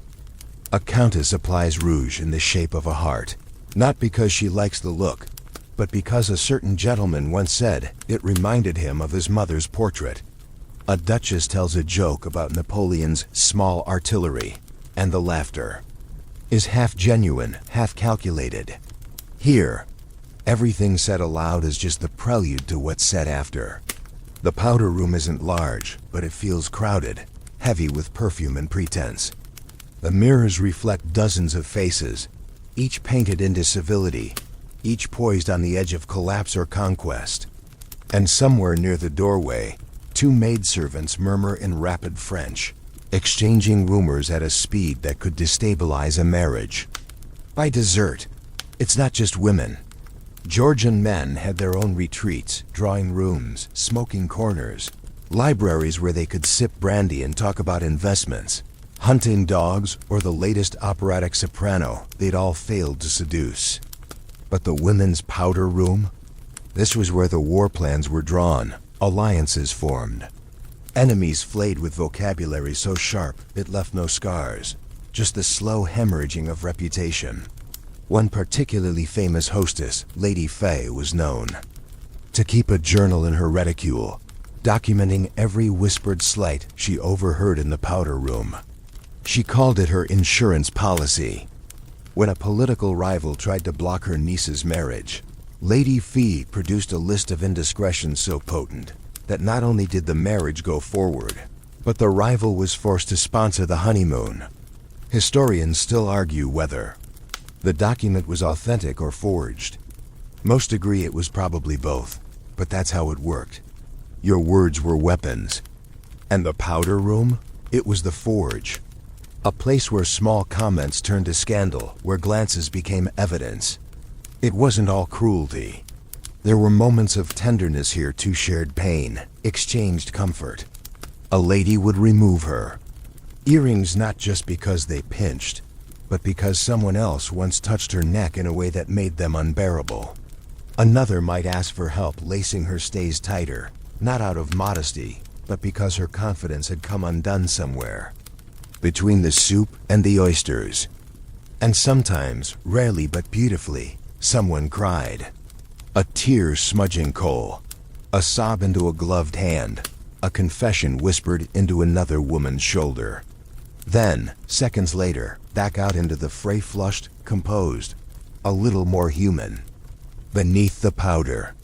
A countess applies rouge in the shape of a heart, not because she likes the look, but because a certain gentleman once said it reminded him of his mother's portrait. A duchess tells a joke about Napoleon's small artillery, and the laughter is half genuine, half calculated. Here, everything said aloud is just the prelude to what's said after. The powder room isn't large, but it feels crowded, heavy with perfume and pretense. The mirrors reflect dozens of faces, each painted into civility, each poised on the edge of collapse or conquest. And somewhere near the doorway, two maidservants murmur in rapid French, exchanging rumors at a speed that could destabilize a marriage. By dessert, it's not just women. Georgian men had their own retreats, drawing rooms, smoking corners, libraries where they could sip brandy and talk about investments, hunting dogs, or the latest operatic soprano they'd all failed to seduce. But the women's powder room? This was where the war plans were drawn, alliances formed. Enemies flayed with vocabulary so sharp it left no scars, just the slow hemorrhaging of reputation. One particularly famous hostess, Lady Fay, was known to keep a journal in her reticule, documenting every whispered slight she overheard in the powder room. She called it her insurance policy. When a political rival tried to block her niece's marriage, Lady Fay produced a list of indiscretions so potent that not only did the marriage go forward, but the rival was forced to sponsor the honeymoon. Historians still argue whether the document was authentic or forged. Most agree it was probably both, but that's how it worked. Your words were weapons. And the powder room? It was the forge. A place where small comments turned to scandal, where glances became evidence. It wasn't all cruelty. There were moments of tenderness here too, shared pain, exchanged comfort. A lady would remove her earrings not just because they pinched, but because someone else once touched her neck in a way that made them unbearable. Another might ask for help lacing her stays tighter, not out of modesty, but because her confidence had come undone somewhere, between the soup and the oysters. And sometimes, rarely but beautifully, someone cried. A tear smudging coal, a sob into a gloved hand, a confession whispered into another woman's shoulder. Then, seconds later, back out into the fray, flushed, composed, a little more human. Beneath the powder,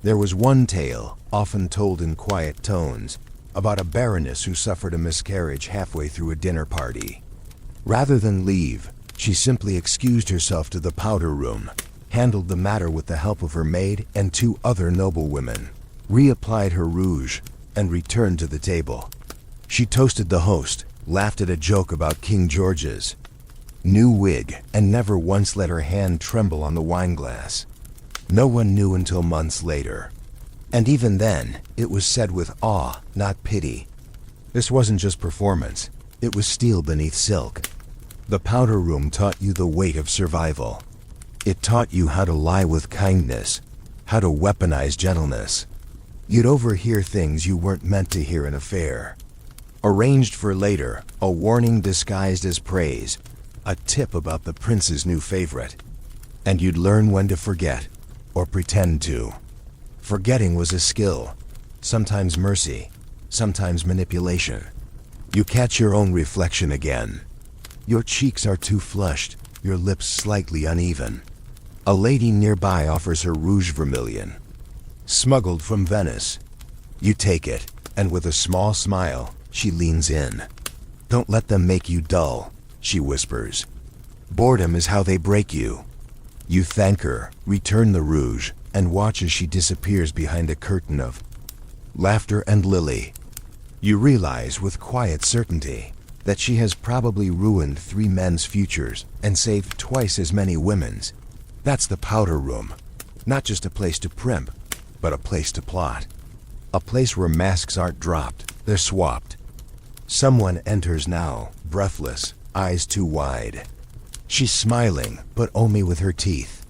there was one tale, often told in quiet tones, about a baroness who suffered a miscarriage halfway through a dinner party. Rather than leave, she simply excused herself to the powder room, handled the matter with the help of her maid and two other noblewomen, reapplied her rouge, and returned to the table. She toasted the host, laughed at a joke about King George's new wig, and never once let her hand tremble on the wineglass. No one knew until months later. And even then, it was said with awe, not pity. This wasn't just performance, it was steel beneath silk. The powder room taught you the weight of survival. It taught you how to lie with kindness, how to weaponize gentleness. You'd overhear things you weren't meant to hear in a fair. Arranged for later, a warning disguised as praise, a tip about the prince's new favorite. And you'd learn when to forget, or pretend to. Forgetting was a skill, sometimes mercy, sometimes manipulation. You catch your own reflection again. Your cheeks are too flushed, your lips slightly uneven. A lady nearby offers her rouge vermilion, smuggled from Venice. You take it, and with a small smile, she leans in. Don't let them make you dull, she whispers. Boredom is how they break you. You thank her, return the rouge, and watch as she disappears behind a curtain of laughter and lily. You realize with quiet certainty that she has probably ruined 3 men's futures and saved twice as many women's. That's the powder room. Not just a place to primp, but a place to plot. A place where masks aren't dropped, they're swapped. Someone enters now, breathless, eyes too wide. She's smiling, but only with her teeth.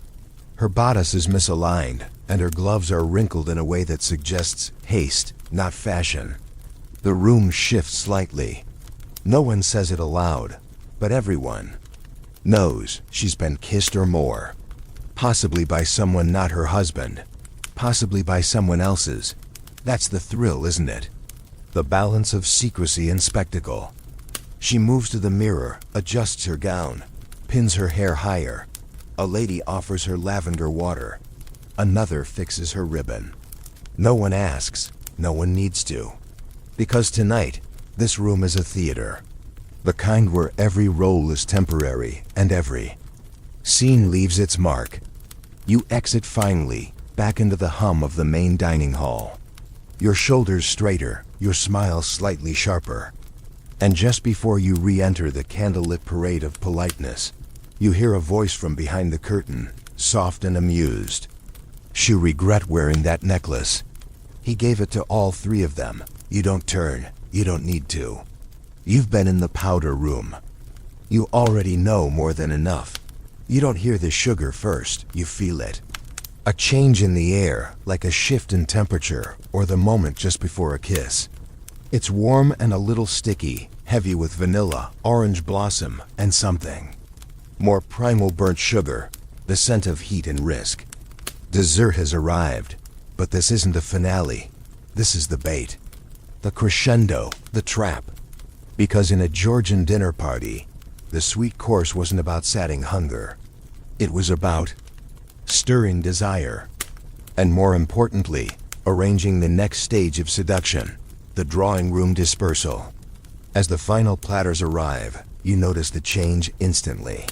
Her bodice is misaligned, and her gloves are wrinkled in a way that suggests haste, not fashion. The room shifts slightly. No one says it aloud, but everyone knows she's been kissed or more. Possibly by someone not her husband. Possibly by someone else's. That's the thrill, isn't it? The balance of secrecy and spectacle. She moves to the mirror, adjusts her gown, pins her hair higher. A lady offers her lavender water. Another fixes her ribbon. No one asks. No one needs to. Because tonight, this room is a theater. The kind where every role is temporary and every scene leaves its mark. You exit finally, back into the hum of the main dining hall. Your shoulders straighter, your smile slightly sharper. And just before you re-enter the candlelit parade of politeness, you hear a voice from behind the curtain, soft and amused. "You regret wearing that necklace. He gave it to all three of them. You don't turn. You don't need to. You've been in the powder room. You already know more than enough. You don't hear the sugar first, you feel it. A change in the air, like a shift in temperature, or the moment just before a kiss. It's warm and a little sticky, heavy with vanilla, orange blossom, and something more primal, burnt sugar, the scent of heat and risk. Dessert has arrived, but this isn't the finale. This is the bait. The crescendo, the trap. Because in a Georgian dinner party, the sweet course wasn't about sating hunger. It was about stirring desire. And more importantly, arranging the next stage of seduction, the drawing room dispersal. As the final platters arrive, you notice the change instantly.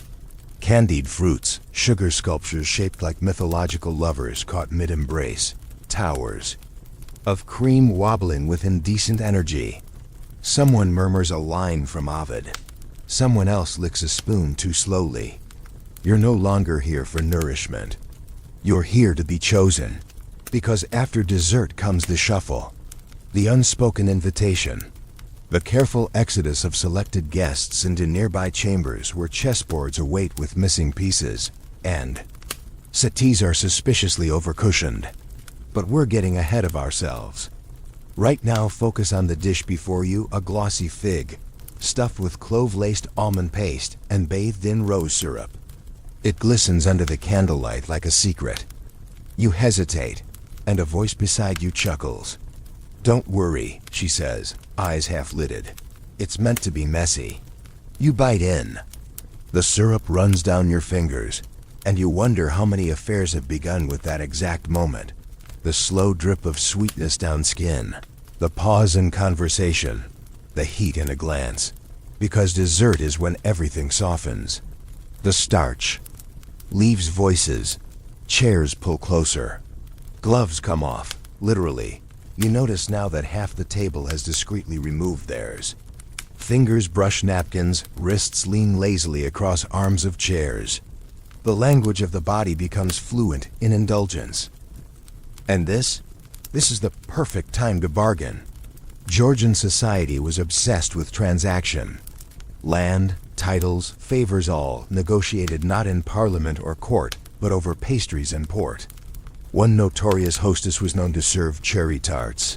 Candied fruits, sugar sculptures shaped like mythological lovers caught mid-embrace, towers of cream wobbling with indecent energy. Someone murmurs a line from Ovid. Someone else licks a spoon too slowly. You're no longer here for nourishment. You're here to be chosen. Because after dessert comes the shuffle, the unspoken invitation, the careful exodus of selected guests into nearby chambers where chessboards await with missing pieces, and settees are suspiciously overcushioned. But we're getting ahead of ourselves. Right now, focus on the dish before you, a glossy fig, stuffed with clove-laced almond paste and bathed in rose syrup. It glistens under the candlelight like a secret. You hesitate, and a voice beside you chuckles. "Don't worry," she says, eyes half-lidded. "It's meant to be messy." You bite in. The syrup runs down your fingers, and you wonder how many affairs have begun with that exact moment. The slow drip of sweetness down skin, the pause in conversation, the heat in a glance. Because dessert is when everything softens. The starch leaves voices, chairs pull closer, gloves come off, literally. You notice now that half the table has discreetly removed theirs. Fingers brush napkins, wrists lean lazily across arms of chairs. The language of the body becomes fluent in indulgence. And this is the perfect time to bargain. Georgian society was obsessed with transaction. Land, titles, favors all negotiated not in parliament or court, but over pastries and port. One notorious hostess was known to serve cherry tarts.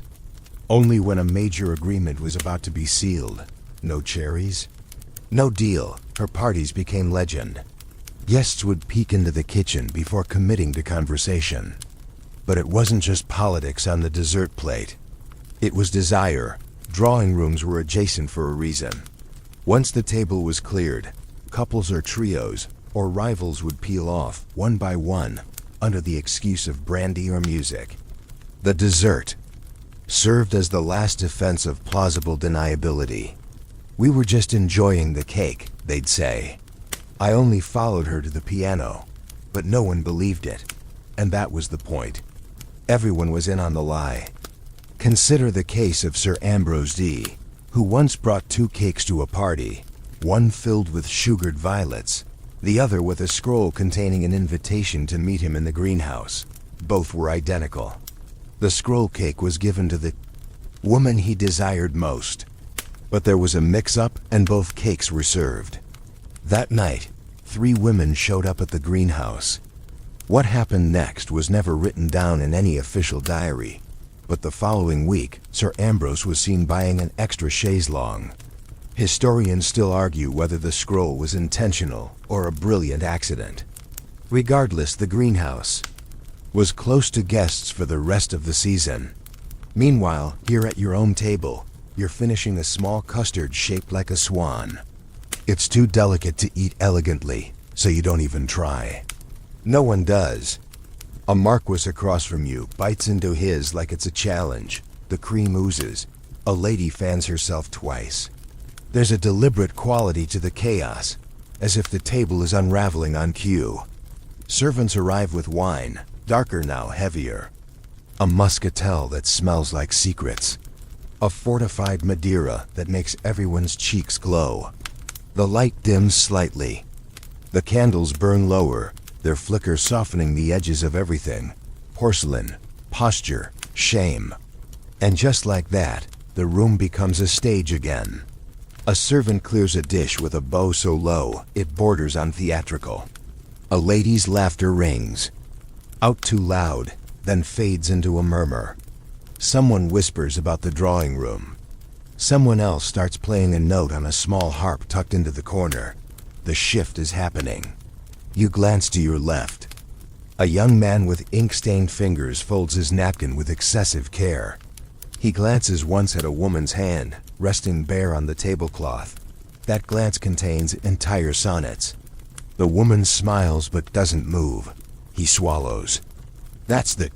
Only when a major agreement was about to be sealed. No cherries? No deal. Her parties became legend. Guests would peek into the kitchen before committing to conversation. But it wasn't just politics on the dessert plate. It was desire. Drawing rooms were adjacent for a reason. Once the table was cleared, couples or trios, or rivals would peel off, one by one, under the excuse of brandy or music. The dessert served as the last defense of plausible deniability. "We were just enjoying the cake," they'd say. I only followed her to the piano, but no one believed it. And that was the point. Everyone was in on the lie. Consider the case of Sir Ambrose D., who once brought 2 cakes to a party, one filled with sugared violets, the other with a scroll containing an invitation to meet him in the greenhouse. Both were identical. The scroll cake was given to the woman he desired most. But there was a mix-up, and both cakes were served. That night, 3 women showed up at the greenhouse. What happened next was never written down in any official diary, but the following week, Sir Ambrose was seen buying an extra chaise longue. Historians still argue whether the scroll was intentional or a brilliant accident. Regardless, the greenhouse was close to guests for the rest of the season. Meanwhile, here at your own table, you're finishing a small custard shaped like a swan. It's too delicate to eat elegantly, so you don't even try. No one does. A marquis across from you bites into his like it's a challenge. The cream oozes. A lady fans herself twice. There's a deliberate quality to the chaos, as if the table is unraveling on cue. Servants arrive with wine, darker now, heavier. A muscatel that smells like secrets. A fortified Madeira that makes everyone's cheeks glow. The light dims slightly. The candles burn lower, their flicker softening the edges of everything. Porcelain, posture, shame. And just like that, the room becomes a stage again. A servant clears a dish with a bow so low, it borders on theatrical. A lady's laughter rings. Out too loud, then fades into a murmur. Someone whispers about the drawing room. Someone else starts playing a note on a small harp tucked into the corner. The shift is happening. You glance to your left. A young man with ink-stained fingers folds his napkin with excessive care. He glances once at a woman's hand, resting bare on the tablecloth. That glance contains entire sonnets. The woman smiles but doesn't move. He swallows. That's the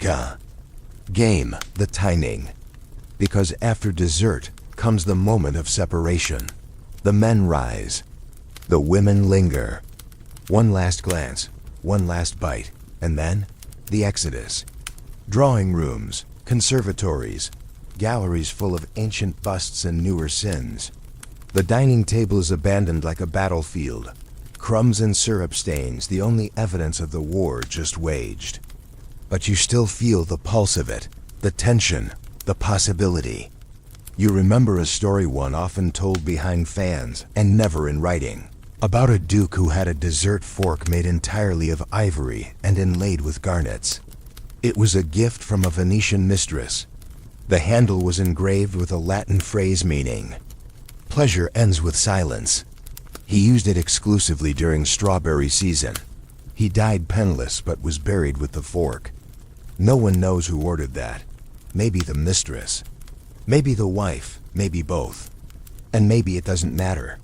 game, the timing. Because after dessert comes the moment of separation. The men rise. The women linger. One last glance, one last bite, and then the exodus. Drawing rooms, conservatories, galleries full of ancient busts and newer sins. The dining table is abandoned like a battlefield. Crumbs and syrup stains, the only evidence of the war just waged. But you still feel the pulse of it, the tension, the possibility. You remember a story one often told behind fans and never in writing, about a duke who had a dessert fork made entirely of ivory and inlaid with garnets. It was a gift from a Venetian mistress. The handle was engraved with a Latin phrase meaning, "Pleasure ends with silence." He used it exclusively during strawberry season. He died penniless but was buried with the fork. No one knows who ordered that. Maybe the mistress. Maybe the wife. Maybe both. And maybe it doesn't matter.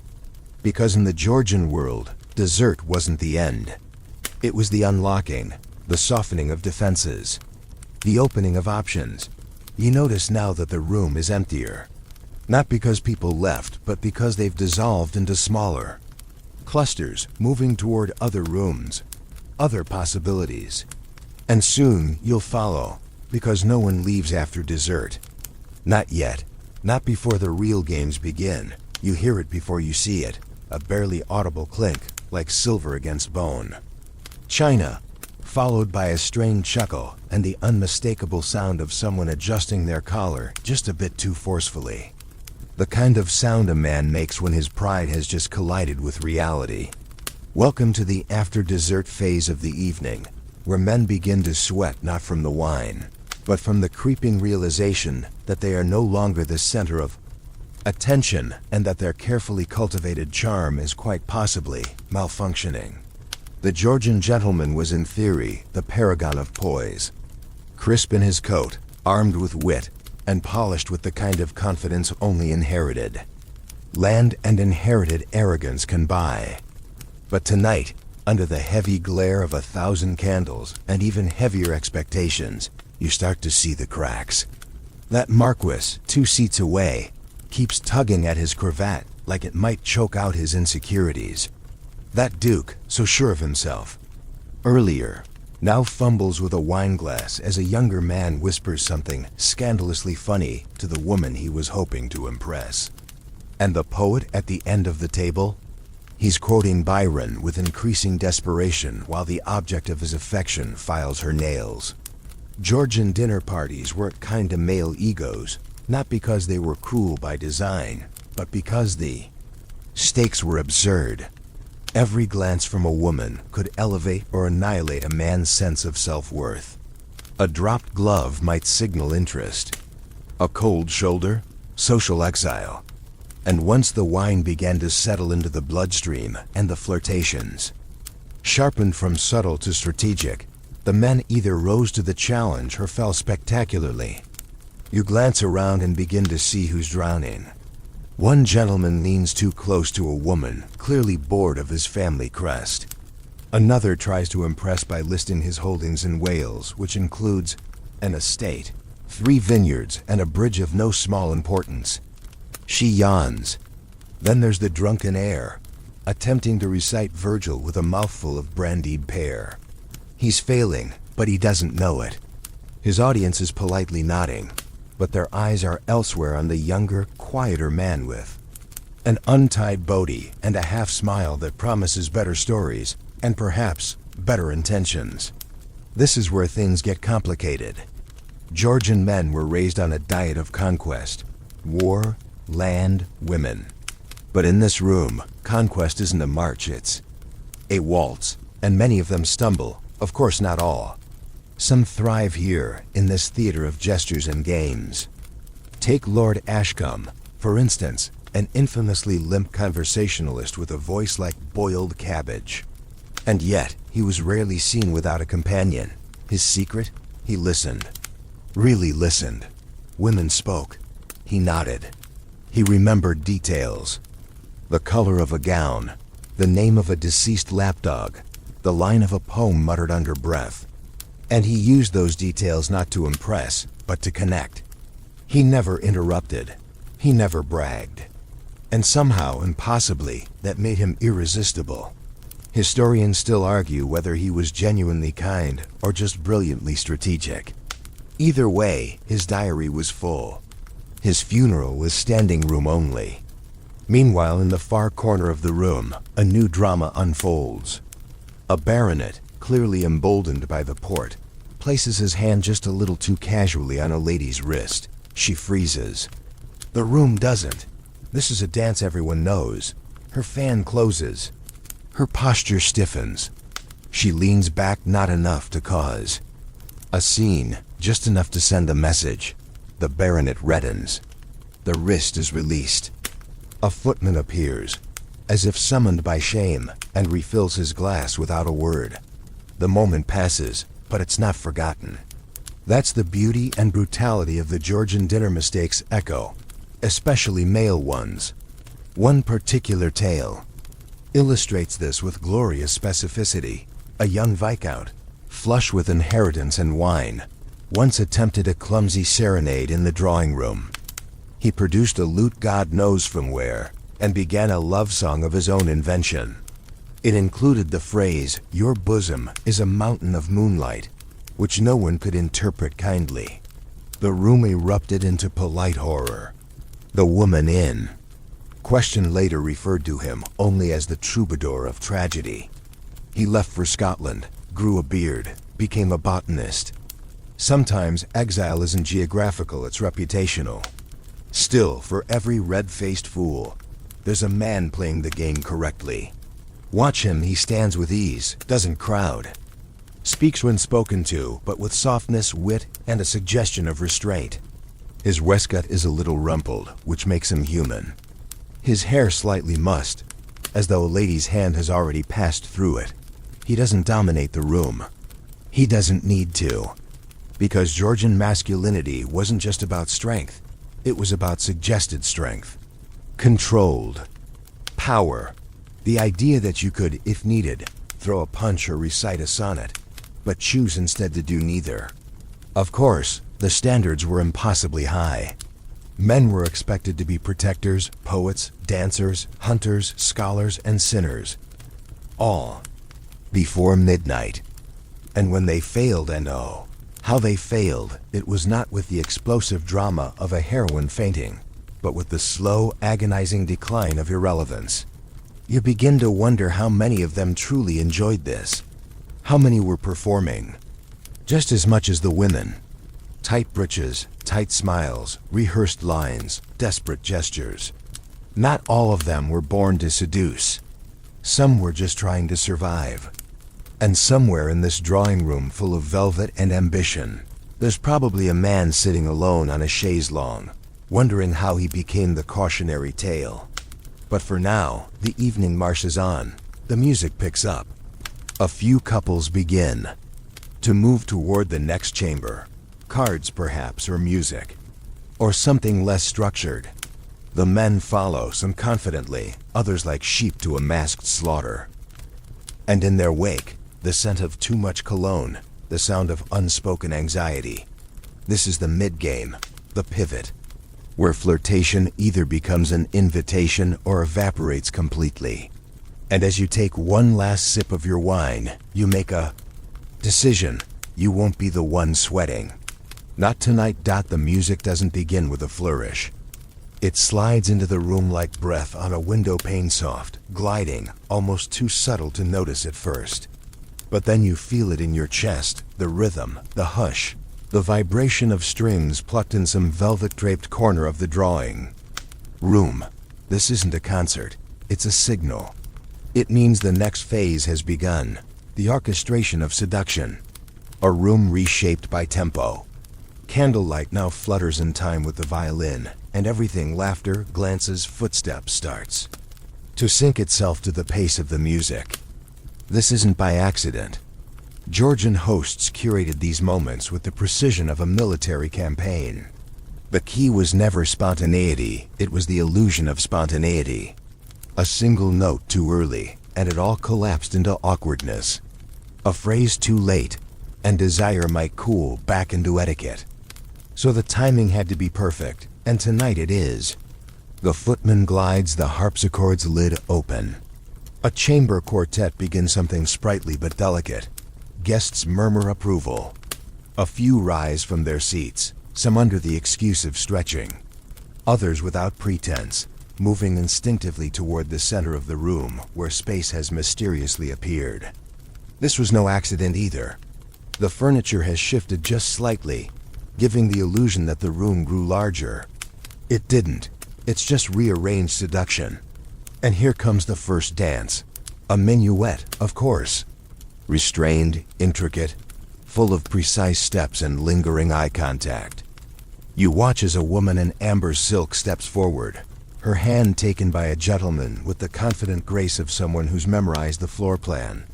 Because in the Georgian world, dessert wasn't the end. It was the unlocking, the softening of defenses, the opening of options. You notice now that the room is emptier. Not because people left, but because they've dissolved into smaller clusters, moving toward other rooms, other possibilities. And soon you'll follow, because no one leaves after dessert. Not yet. Not before the real games begin. You hear it before you see it, a barely audible clink, like silver against bone. China, followed by a strained chuckle and the unmistakable sound of someone adjusting their collar just a bit too forcefully. The kind of sound a man makes when his pride has just collided with reality. Welcome to the after-dessert phase of the evening, where men begin to sweat not from the wine, but from the creeping realization that they are no longer the center of attention and that their carefully cultivated charm is quite possibly malfunctioning. The Georgian gentleman was in theory the paragon of poise. Crisp in his coat, armed with wit, and polished with the kind of confidence only inherited. Land and inherited arrogance can buy. But tonight, under the heavy glare of 1,000 candles and even heavier expectations, you start to see the cracks. That marquis, 2 seats away, keeps tugging at his cravat like it might choke out his insecurities. That duke, so sure of himself, earlier, now fumbles with a wineglass as a younger man whispers something scandalously funny to the woman he was hoping to impress. And the poet at the end of the table? He's quoting Byron with increasing desperation while the object of his affection files her nails. Georgian dinner parties work kinda male egos, not because they were cruel by design, but because the stakes were absurd. Every glance from a woman could elevate or annihilate a man's sense of self-worth. A dropped glove might signal interest. A cold shoulder, social exile. And once the wine began to settle into the bloodstream and the flirtations, Sharpened from subtle to strategic, the men either rose to the challenge or fell spectacularly. You glance around and begin to see who's drowning. One gentleman leans too close to a woman, clearly bored of his family crest. Another tries to impress by listing his holdings in Wales, which includes an estate, 3 vineyards, and a bridge of no small importance. She yawns. Then there's the drunken heir, attempting to recite Virgil with a mouthful of brandied pear. He's failing, but he doesn't know it. His audience is politely nodding, but their eyes are elsewhere on the younger, quieter man with an untied bodie and a half-smile that promises better stories and perhaps better intentions. This is where things get complicated. Georgian men were raised on a diet of conquest, war, land, women. But in this room, conquest isn't a march, it's a waltz, and many of them stumble, of course not all. Some thrive here, in this theater of gestures and games. Take Lord Ashcombe, for instance, an infamously limp conversationalist with a voice like boiled cabbage. And yet, he was rarely seen without a companion. His secret? He listened. Really listened. Women spoke. He nodded. He remembered details. The color of a gown, the name of a deceased lapdog, the line of a poem muttered under breath. And he used those details not to impress, but to connect. He never interrupted. He never bragged. And somehow, impossibly, that made him irresistible. Historians still argue whether he was genuinely kind or just brilliantly strategic. Either way, his diary was full. His funeral was standing room only. Meanwhile, in the far corner of the room, a new drama unfolds. A baronet, clearly emboldened by the port, places his hand just a little too casually on a lady's wrist. She freezes. The room doesn't. This is a dance everyone knows. Her fan closes. Her posture stiffens. She leans back not enough to cause a scene, just enough to send a message. The baronet reddens. The wrist is released. A footman appears, as if summoned by shame, and refills his glass without a word. The moment passes, but it's not forgotten. That's the beauty and brutality of the Georgian dinner mistakes echo, especially male ones. One particular tale illustrates this with glorious specificity. A young viscount, flush with inheritance and wine, once attempted a clumsy serenade in the drawing room. He produced a lute God knows from where, and began a love song of his own invention. It included the phrase, "Your bosom is a mountain of moonlight," which no one could interpret kindly. The room erupted into polite horror. The woman in question later referred to him only as the troubadour of tragedy. He left for Scotland, grew a beard, became a botanist. Sometimes exile isn't geographical, it's reputational. Still, for every red-faced fool, there's a man playing the game correctly. Watch him, he stands with ease, doesn't crowd. Speaks when spoken to, but with softness, wit, and a suggestion of restraint. His waistcoat is a little rumpled, which makes him human. His hair slightly mussed, as though a lady's hand has already passed through it. He doesn't dominate the room. He doesn't need to. Because Georgian masculinity wasn't just about strength. It was about suggested strength. Controlled. Power. The idea that you could, if needed, throw a punch or recite a sonnet, but choose instead to do neither. Of course, the standards were impossibly high. Men were expected to be protectors, poets, dancers, hunters, scholars, and sinners. All before midnight. And when they failed, and oh, how they failed, it was not with the explosive drama of a heroine fainting, but with the slow, agonizing decline of irrelevance. You begin to wonder how many of them truly enjoyed this. How many were performing? Just as much as the women. Tight breeches, tight smiles, rehearsed lines, desperate gestures. Not all of them were born to seduce. Some were just trying to survive. And somewhere in this drawing room full of velvet and ambition, there's probably a man sitting alone on a chaise longue, wondering how he became the cautionary tale. But for now, the evening marches on. The music picks up. A few couples begin to move toward the next chamber. Cards perhaps, or music, or something less structured. The men follow, some confidently, others like sheep to a masked slaughter. And in their wake, the scent of too much cologne, the sound of unspoken anxiety. This is the mid-game, the pivot, where flirtation either becomes an invitation or evaporates completely. And as you take one last sip of your wine, you make a decision. You won't be the one sweating. Not tonight. The music doesn't begin with a flourish. It slides into the room like breath on a window pane, soft, gliding, almost too subtle to notice at first. But then you feel it in your chest, the rhythm, the hush, the vibration of strings plucked in some velvet-draped corner of the drawing room. This isn't a concert, it's a signal. It means the next phase has begun, the orchestration of seduction. A room reshaped by tempo. Candlelight now flutters in time with the violin, and everything, laughter, glances, footsteps, starts to sync itself to the pace of the music. This isn't by accident. Georgian hosts curated these moments with the precision of a military campaign. The key was never spontaneity, it was the illusion of spontaneity. A single note too early, and it all collapsed into awkwardness. A phrase too late, and desire might cool back into etiquette. So the timing had to be perfect, and tonight it is. The footman glides, the harpsichord's lid open. A chamber quartet begins something sprightly but delicate. Guests murmur approval. A few rise from their seats, some under the excuse of stretching. Others without pretense, moving instinctively toward the center of the room where space has mysteriously appeared. This was no accident either. The furniture has shifted just slightly, giving the illusion that the room grew larger. It didn't. It's just rearranged seduction. And here comes the first dance. A minuet, of course. Restrained, intricate, full of precise steps and lingering eye contact. You watch as a woman in amber silk steps forward, her hand taken by a gentleman with the confident grace of someone who's memorized the floor plan.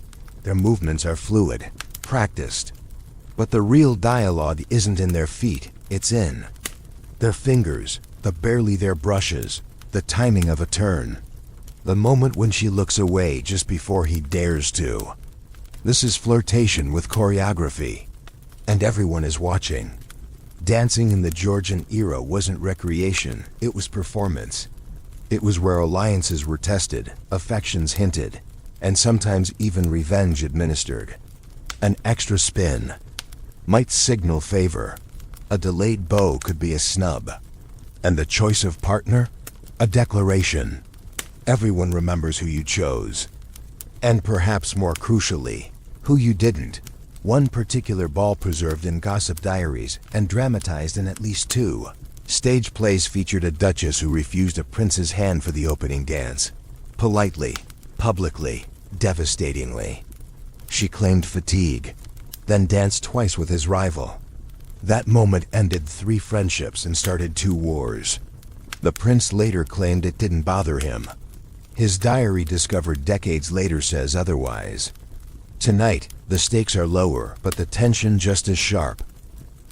Their movements are fluid, practiced. But the real dialogue isn't in their feet, it's in their fingers, the barely their brushes, the timing of a turn. The moment when she looks away just before he dares to. This is flirtation with choreography. And everyone is watching. Dancing in the Georgian era wasn't recreation, it was performance. It was where alliances were tested, affections hinted, and sometimes even revenge administered. An extra spin might signal favor. A delayed bow could be a snub. And the choice of partner? A declaration. Everyone remembers who you chose. And perhaps more crucially, who you didn't. One particular ball preserved in gossip diaries and dramatized in at least 2 stage plays featured a duchess who refused a prince's hand for the opening dance. Politely, publicly, devastatingly. She claimed fatigue, then danced twice with his rival. That moment ended 3 friendships and started 2 wars. The prince later claimed it didn't bother him. His diary discovered decades later says otherwise. Tonight, the stakes are lower, but the tension just as sharp.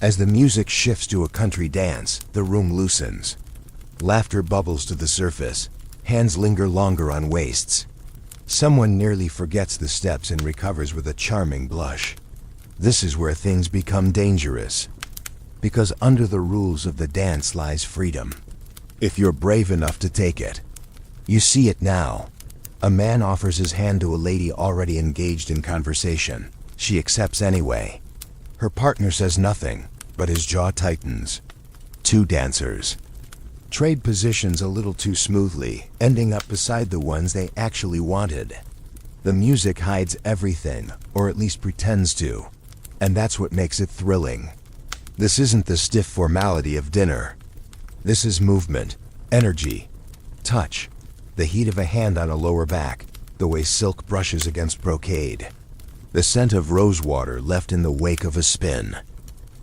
As the music shifts to a country dance, the room loosens. Laughter bubbles to the surface. Hands linger longer on waists. Someone nearly forgets the steps and recovers with a charming blush. This is where things become dangerous. Because under the rules of the dance lies freedom. If you're brave enough to take it. You see it now. A man offers his hand to a lady already engaged in conversation. She accepts anyway. Her partner says nothing, but his jaw tightens. 2 dancers trade positions a little too smoothly, ending up beside the ones they actually wanted. The music hides everything, or at least pretends to. And that's what makes it thrilling. This isn't the stiff formality of dinner. This is movement, energy, touch. The heat of a hand on a lower back, the way silk brushes against brocade. The scent of rosewater left in the wake of a spin.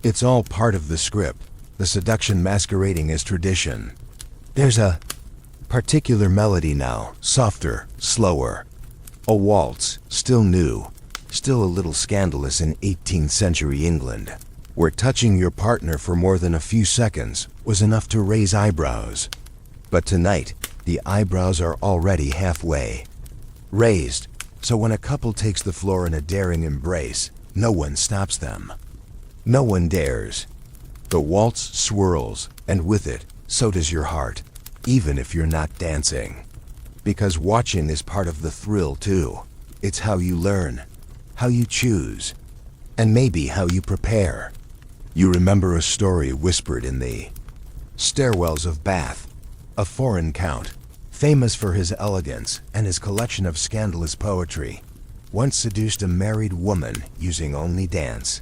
It's all part of the script, the seduction masquerading as tradition. There's a particular melody now, softer, slower. A waltz, still new, still a little scandalous in 18th century England, where touching your partner for more than a few seconds was enough to raise eyebrows. But tonight, the eyebrows are already halfway raised, so when a couple takes the floor in a daring embrace, no one stops them. No one dares. The waltz swirls, and with it, so does your heart, even if you're not dancing. Because watching is part of the thrill too. It's how you learn, how you choose, and maybe how you prepare. You remember a story whispered in the stairwells of Bath. A foreign count, famous for his elegance and his collection of scandalous poetry, once seduced a married woman using only dance.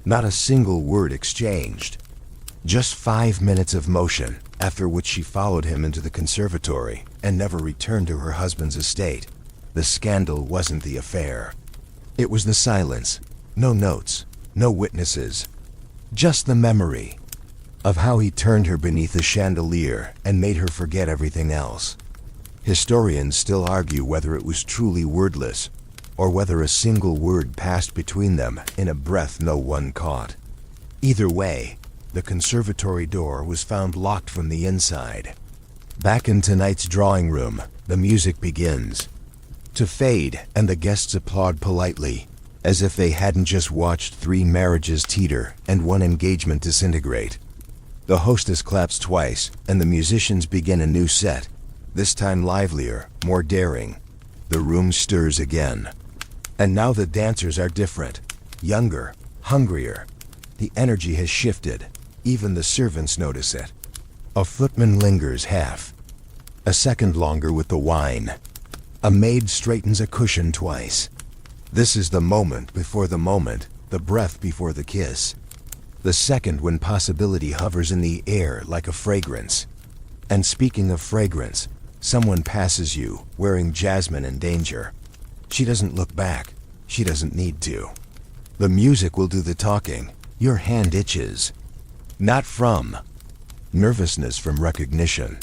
Not a single word exchanged. Just 5 minutes of motion, after which she followed him into the conservatory and never returned to her husband's estate. The scandal wasn't the affair. It was the silence. No notes, no witnesses. Just the memory of how he turned her beneath a chandelier and made her forget everything else. Historians still argue whether it was truly wordless, or whether a single word passed between them in a breath no one caught. Either way, the conservatory door was found locked from the inside. Back in tonight's drawing room, the music begins to fade, and the guests applaud politely, as if they hadn't just watched 3 marriages teeter and 1 engagement disintegrate. The hostess claps twice, and the musicians begin a new set, this time livelier, more daring. The room stirs again. And now the dancers are different, younger, hungrier. The energy has shifted. Even the servants notice it. A footman lingers half a second longer with the wine. A maid straightens a cushion twice. This is the moment before the moment, the breath before the kiss. The second when possibility hovers in the air like a fragrance. And speaking of fragrance, someone passes you, wearing jasmine and danger. She doesn't look back. She doesn't need to. The music will do the talking. Your hand itches. Not from nervousness, from recognition.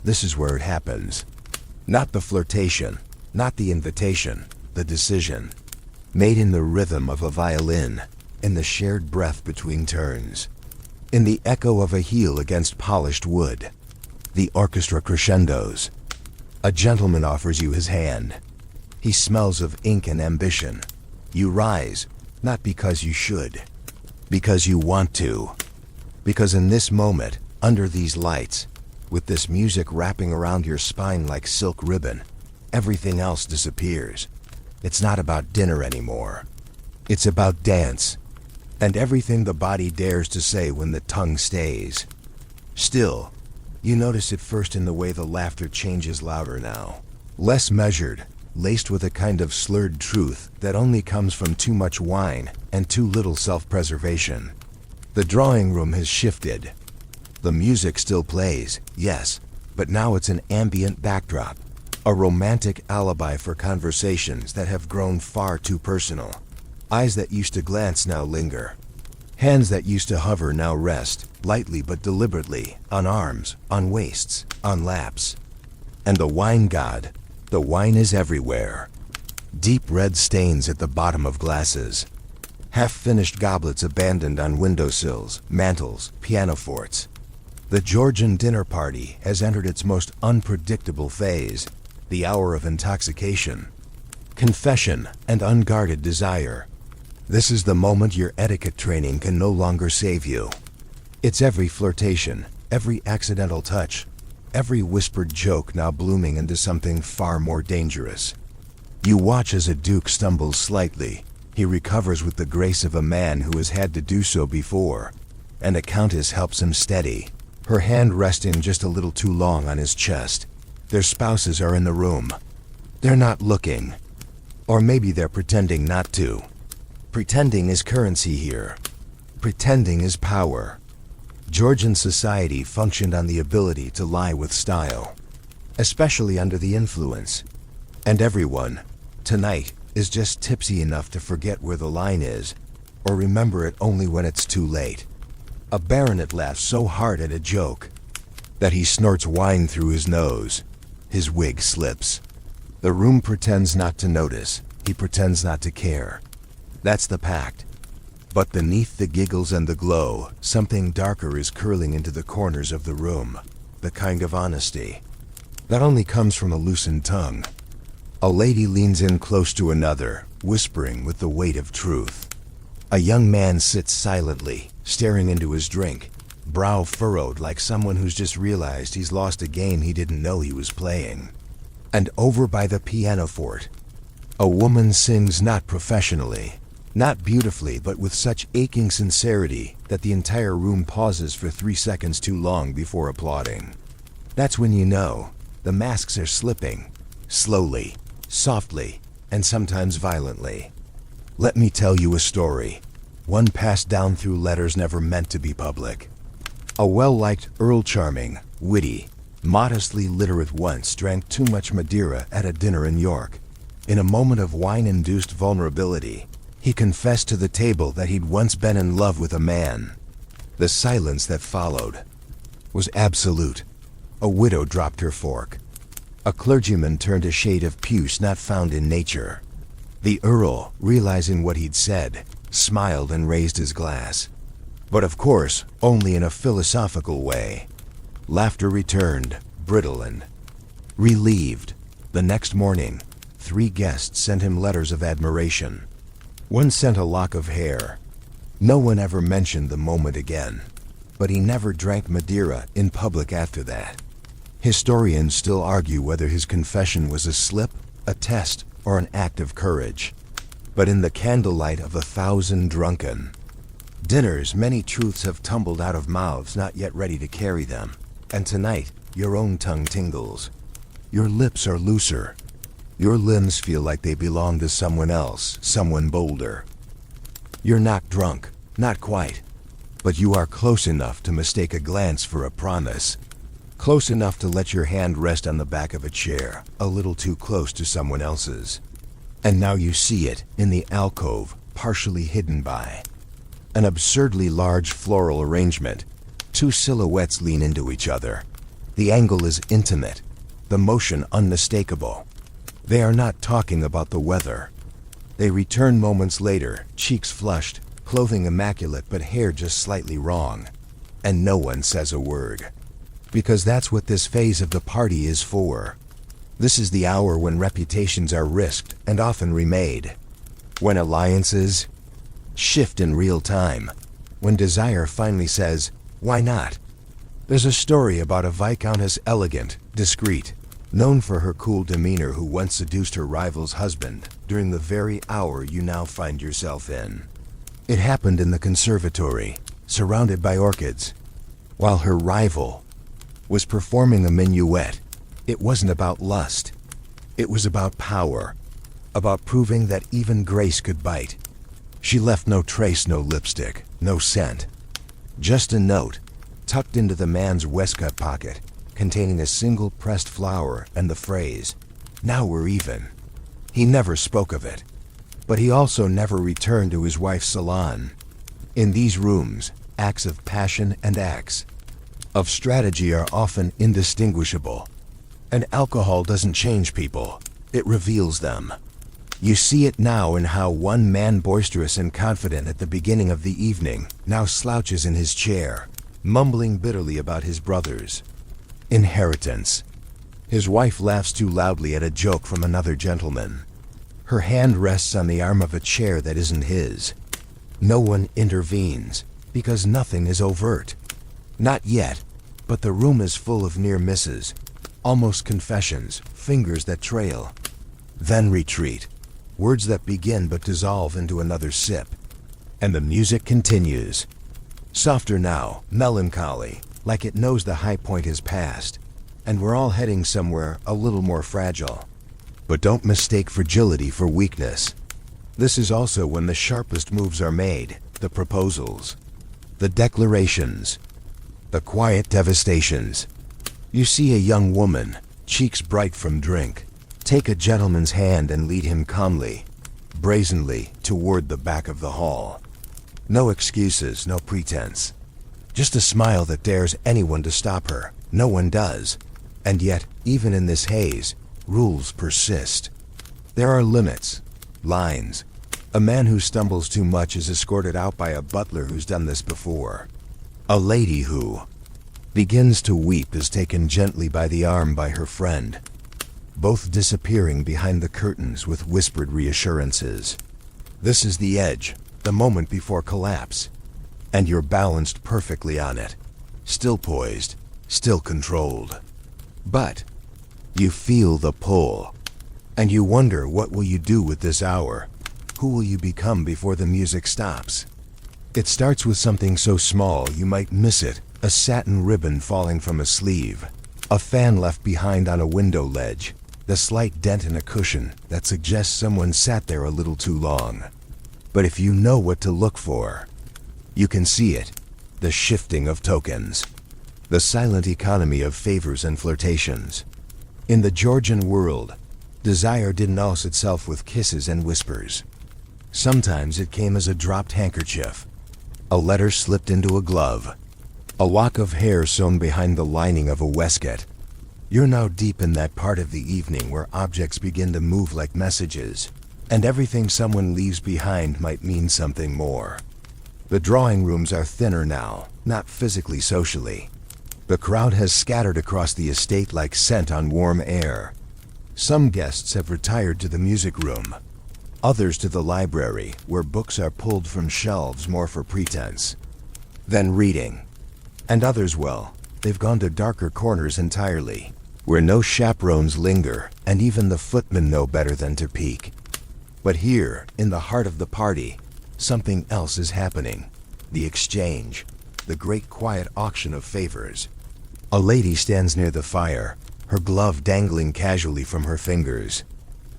This is where it happens. Not the flirtation, not the invitation, the decision. Made in the rhythm of a violin, in the shared breath between turns, in the echo of a heel against polished wood. The orchestra crescendos. A gentleman offers you his hand. He smells of ink and ambition. You rise, not because you should, because you want to. Because in this moment, under these lights, with this music wrapping around your spine like silk ribbon, everything else disappears. It's not about dinner anymore. It's about dance, and everything the body dares to say when the tongue stays. Still, you notice it first in the way the laughter changes louder now. Less measured, laced with a kind of slurred truth that only comes from too much wine and too little self-preservation. The drawing room has shifted. The music still plays, yes, but now it's an ambient backdrop, a romantic alibi for conversations that have grown far too personal. Eyes that used to glance now linger. Hands that used to hover now rest, lightly but deliberately, on arms, on waists, on laps. And the wine god, the wine is everywhere. Deep red stains at the bottom of glasses. Half-finished goblets abandoned on windowsills, mantels, pianofortes. The Georgian dinner party has entered its most unpredictable phase, the hour of intoxication, confession, and unguarded desire. This is the moment your etiquette training can no longer save you. It's every flirtation, every accidental touch, every whispered joke now blooming into something far more dangerous. You watch as a duke stumbles slightly. He recovers with the grace of a man who has had to do so before, and a countess helps him steady, her hand resting just a little too long on his chest. Their spouses are in the room. They're not looking. Or maybe they're pretending not to. Pretending is currency here. Pretending is power. Georgian society functioned on the ability to lie with style, especially under the influence. And everyone, tonight, is just tipsy enough to forget where the line is, or remember it only when it's too late. A baronet laughs so hard at a joke that he snorts wine through his nose. His wig slips. The room pretends not to notice. he pretends not to care. That's the pact. But beneath the giggles and the glow, something darker is curling into the corners of the room. The kind of honesty that only comes from a loosened tongue. A lady leans in close to another, whispering with the weight of truth. A young man sits silently, staring into his drink, brow furrowed like someone who's just realized he's lost a game he didn't know he was playing. And over by the pianoforte, a woman sings not professionally, not beautifully, but with such aching sincerity that the entire room pauses for 3 seconds too long before applauding. That's when you know the masks are slipping, slowly, softly, and sometimes violently. Let me tell you a story, one passed down through letters never meant to be public. A well-liked Earl Charming, witty, modestly literate once drank too much Madeira at a dinner in York. In a moment of wine-induced vulnerability, he confessed to the table that he'd once been in love with a man. The silence that followed was absolute. A widow dropped her fork. A clergyman turned a shade of puce not found in nature. The Earl, realizing what he'd said, smiled and raised his glass. But of course, only in a philosophical way. Laughter returned, brittle and relieved. The next morning, 3 guests sent him letters of admiration. One sent a lock of hair. No one ever mentioned the moment again. But he never drank Madeira in public after that. Historians still argue whether his confession was a slip, a test, or an act of courage. But in the candlelight of 1,000 drunken dinners, many truths have tumbled out of mouths not yet ready to carry them. And tonight, your own tongue tingles. Your lips are looser. Your limbs feel like they belong to someone else, someone bolder. You're not drunk, not quite. But you are close enough to mistake a glance for a promise. Close enough to let your hand rest on the back of a chair, a little too close to someone else's. And now you see it in the alcove, partially hidden by an absurdly large floral arrangement. 2 silhouettes lean into each other. The angle is intimate, the motion unmistakable. They are not talking about the weather. They return moments later, cheeks flushed, clothing immaculate but hair just slightly wrong. And no one says a word. Because that's what this phase of the party is for. This is the hour when reputations are risked and often remade. When alliances shift in real time. When desire finally says, why not? There's a story about a viscountess, elegant, discreet, known for her cool demeanor, who once seduced her rival's husband during the very hour you now find yourself in. It happened in the conservatory, surrounded by orchids. While her rival was performing a minuet, it wasn't about lust. It was about power, about proving that even grace could bite. She left no trace, no lipstick, no scent. Just a note, tucked into the man's waistcoat pocket, containing a single pressed flower and the phrase, "Now we're even." He never spoke of it, but he also never returned to his wife's salon. In these rooms, acts of passion and acts of strategy are often indistinguishable. And alcohol doesn't change people, it reveals them. You see it now in how one man, boisterous and confident at the beginning of the evening, now slouches in his chair, mumbling bitterly about his brother's inheritance. His wife laughs too loudly at a joke from another gentleman. Her hand rests on the arm of a chair that isn't his. No one intervenes, because nothing is overt. Not yet, but the room is full of near misses, almost confessions, fingers that trail, then retreat, words that begin but dissolve into another sip. And the music continues. Softer now, melancholy, like it knows the high point has passed, and we're all heading somewhere a little more fragile. But don't mistake fragility for weakness. This is also when the sharpest moves are made, the proposals, the declarations, the quiet devastations. You see a young woman, cheeks bright from drink, take a gentleman's hand and lead him calmly, brazenly, toward the back of the hall. No excuses, no pretense. Just a smile that dares anyone to stop her. No one does. And yet, even in this haze, rules persist. There are limits. Lines. A man who stumbles too much is escorted out by a butler who's done this before. A lady who begins to weep is taken gently by the arm by her friend, both disappearing behind the curtains with whispered reassurances. This is the edge, the moment before collapse, and you're balanced perfectly on it, still poised, still controlled. But you feel the pull, and you wonder, what will you do with this hour? Who will you become before the music stops? It starts with something so small you might miss it, a satin ribbon falling from a sleeve, a fan left behind on a window ledge, the slight dent in a cushion that suggests someone sat there a little too long. But if you know what to look for, you can see it, the shifting of tokens, the silent economy of favors and flirtations. In the Georgian world, desire didn't douse itself with kisses and whispers. Sometimes it came as a dropped handkerchief, a letter slipped into a glove, a lock of hair sewn behind the lining of a waistcoat. You're now deep in that part of the evening where objects begin to move like messages, and everything someone leaves behind might mean something more. The drawing rooms are thinner now, not physically, socially. The crowd has scattered across the estate like scent on warm air. Some guests have retired to the music room, others to the library, where books are pulled from shelves more for pretense than reading. And others, well, they've gone to darker corners entirely, where no chaperones linger, and even the footmen know better than to peek. But here, in the heart of the party, something else is happening. The exchange, the great quiet auction of favors. A lady stands near the fire, her glove dangling casually from her fingers.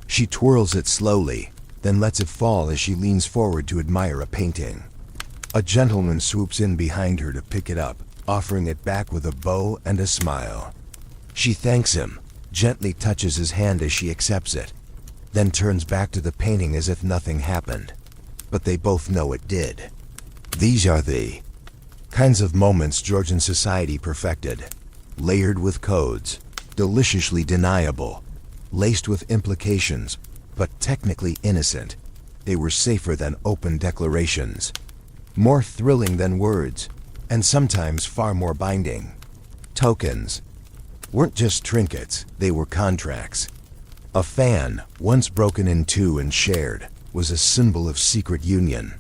She twirls it slowly, then lets it fall as she leans forward to admire a painting. A gentleman swoops in behind her to pick it up, offering it back with a bow and a smile. She thanks him, gently touches his hand as she accepts it, then turns back to the painting as if nothing happened. But they both know it did. These are the kinds of moments Georgian society perfected, layered with codes, deliciously deniable, laced with implications, but technically innocent. They were safer than open declarations, more thrilling than words, and sometimes far more binding. Tokens weren't just trinkets, they were contracts. A fan, once broken in two and shared, was a symbol of secret union.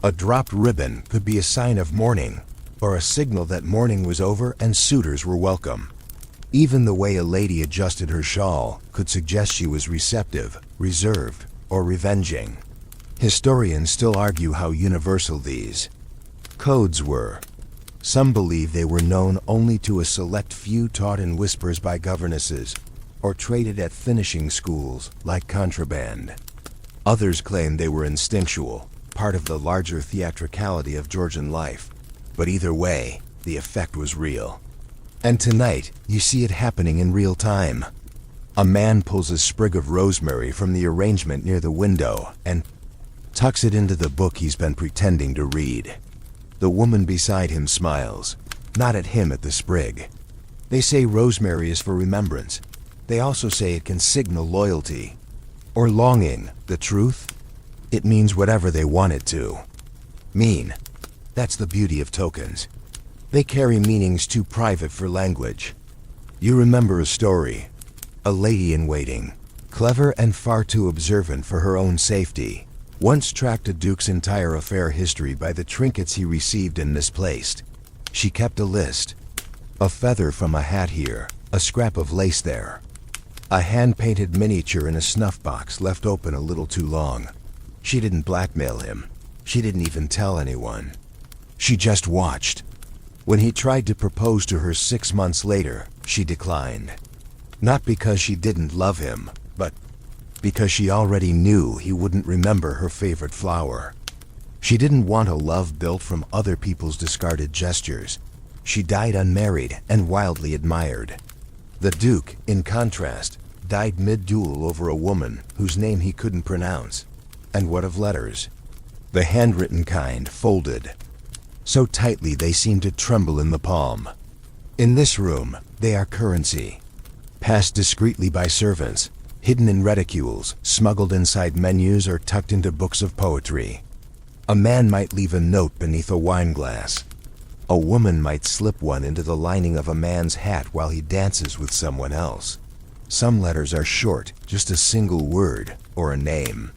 A dropped ribbon could be a sign of mourning, or a signal that mourning was over and suitors were welcome. Even the way a lady adjusted her shawl could suggest she was receptive, reserved, or revenging. Historians still argue how universal these codes were. Some believe they were known only to a select few, taught in whispers by governesses, or traded at finishing schools like contraband. Others claim they were instinctual, part of the larger theatricality of Georgian life. But either way, the effect was real. And tonight, you see it happening in real time. A man pulls a sprig of rosemary from the arrangement near the window and tucks it into the book he's been pretending to read. The woman beside him smiles, not at him, at the sprig. They say rosemary is for remembrance. They also say it can signal loyalty or longing. The truth? It means whatever they want it to mean. That's the beauty of tokens. They carry meanings too private for language. You remember a story. A lady in waiting, clever and far too observant for her own safety, once tracked a duke's entire affair history by the trinkets he received and misplaced. She kept a list. A feather from a hat here, a scrap of lace there, a hand-painted miniature in a snuff box left open a little too long. She didn't blackmail him. She didn't even tell anyone. She just watched. When he tried to propose to her 6 months later, she declined. Not because she didn't love him, but because she already knew he wouldn't remember her favorite flower. She didn't want a love built from other people's discarded gestures. She died unmarried and wildly admired. The Duke, in contrast, died mid-duel over a woman whose name he couldn't pronounce. And what of letters? The handwritten kind, folded so tightly they seemed to tremble in the palm. In this room, they are currency, passed discreetly by servants, hidden in reticules, smuggled inside menus, or tucked into books of poetry. A man might leave a note beneath a wine glass. A woman might slip one into the lining of a man's hat while he dances with someone else. Some letters are short, just a single word or a name.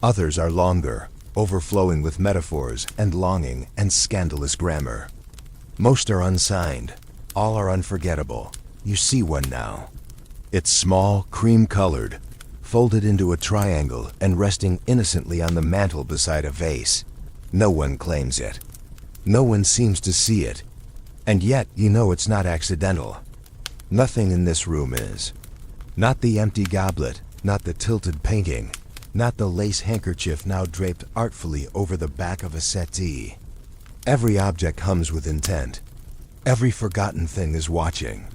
Others are longer, overflowing with metaphors and longing and scandalous grammar. Most are unsigned. All are unforgettable. You see one now. It's small, cream-colored, folded into a triangle and resting innocently on the mantel beside a vase. No one claims it. No one seems to see it. And yet, you know it's not accidental. Nothing in this room is. Not the empty goblet, not the tilted painting, not the lace handkerchief now draped artfully over the back of a settee. Every object hums with intent. Every forgotten thing is watching.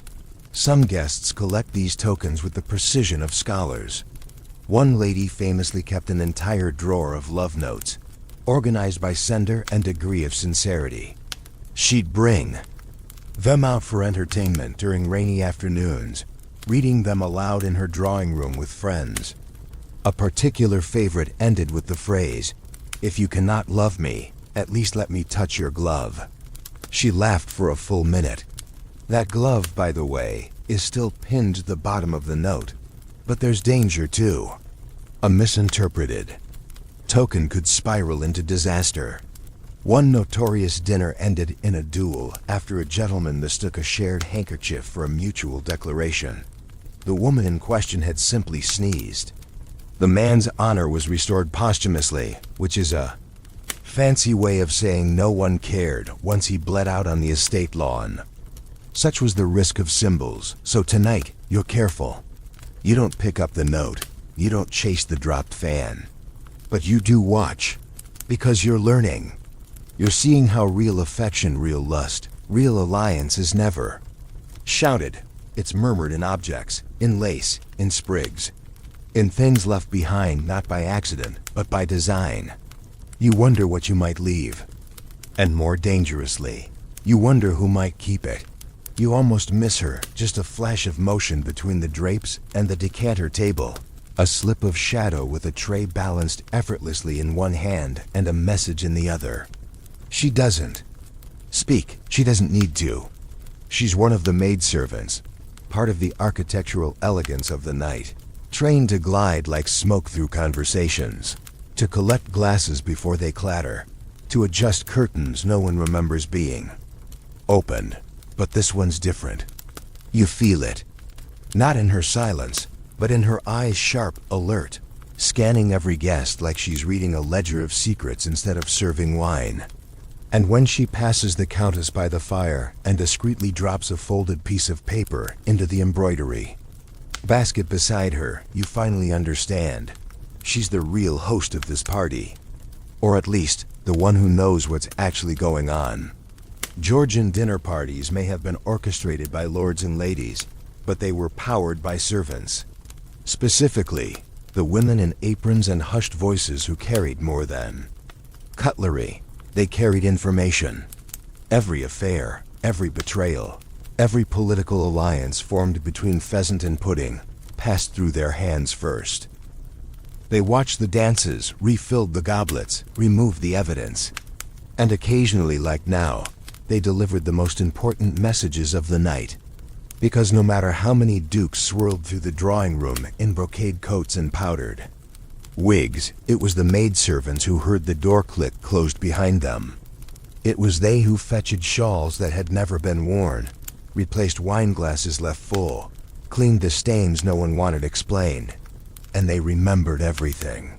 Some guests collect these tokens with the precision of scholars. One lady famously kept an entire drawer of love notes, organized by sender and degree of sincerity. She'd bring them out for entertainment during rainy afternoons, reading them aloud in her drawing room with friends. A particular favorite ended with the phrase, "If you cannot love me, at least let me touch your glove." She laughed for a full minute. That glove, by the way, is still pinned to the bottom of the note. But there's danger too. A misinterpreted token could spiral into disaster. One notorious dinner ended in a duel after a gentleman mistook a shared handkerchief for a mutual declaration. The woman in question had simply sneezed. The man's honor was restored posthumously, which is a fancy way of saying no one cared once he bled out on the estate lawn. Such was the risk of symbols, so tonight, you're careful. You don't pick up the note, you don't chase the dropped fan. But you do watch, because you're learning. You're seeing how real affection, real lust, real alliance is never shouted. It's murmured in objects, in lace, in sprigs, in things left behind not by accident, but by design. You wonder what you might leave. And more dangerously, you wonder who might keep it. You almost miss her, just a flash of motion between the drapes and the decanter table. A slip of shadow with a tray balanced effortlessly in one hand and a message in the other. She doesn't speak. She doesn't need to. She's one of the maidservants, part of the architectural elegance of the night, trained to glide like smoke through conversations, to collect glasses before they clatter, to adjust curtains no one remembers being opened. But this one's different. You feel it. Not in her silence, but in her eyes, sharp, alert, scanning every guest like she's reading a ledger of secrets instead of serving wine. And when she passes the countess by the fire and discreetly drops a folded piece of paper into the embroidery basket beside her, you finally understand. She's the real host of this party. Or at least, the one who knows what's actually going on. Georgian dinner parties may have been orchestrated by lords and ladies, but they were powered by servants. Specifically, the women in aprons and hushed voices who carried more than cutlery. They carried information. Every affair, every betrayal, every political alliance formed between pheasant and pudding passed through their hands first. They watched the dances, refilled the goblets, removed the evidence. And occasionally, like now, they delivered the most important messages of the night. Because no matter how many dukes swirled through the drawing room in brocade coats and powdered wigs, it was the maidservants who heard the door click closed behind them. It was they who fetched shawls that had never been worn, replaced wine glasses left full, cleaned the stains no one wanted explained. And they remembered everything.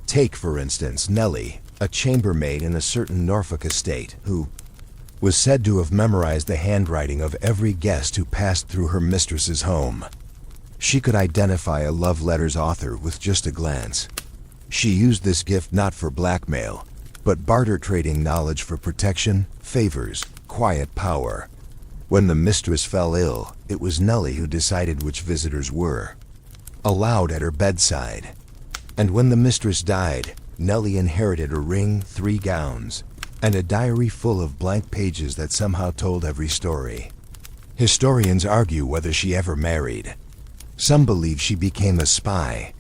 Take, for instance, Nellie, a chambermaid in a certain Norfolk estate, who was said to have memorized the handwriting of every guest who passed through her mistress's home. She could identify a love letter's author with just a glance. She used this gift not for blackmail, but barter trading knowledge for protection, favors, quiet power. When the mistress fell ill, it was Nellie who decided which visitors were allowed at her bedside. And when the mistress died, Nellie inherited a ring, 3 gowns, and a diary full of blank pages that somehow told every story. Historians argue whether she ever married. Some believe she became a spy.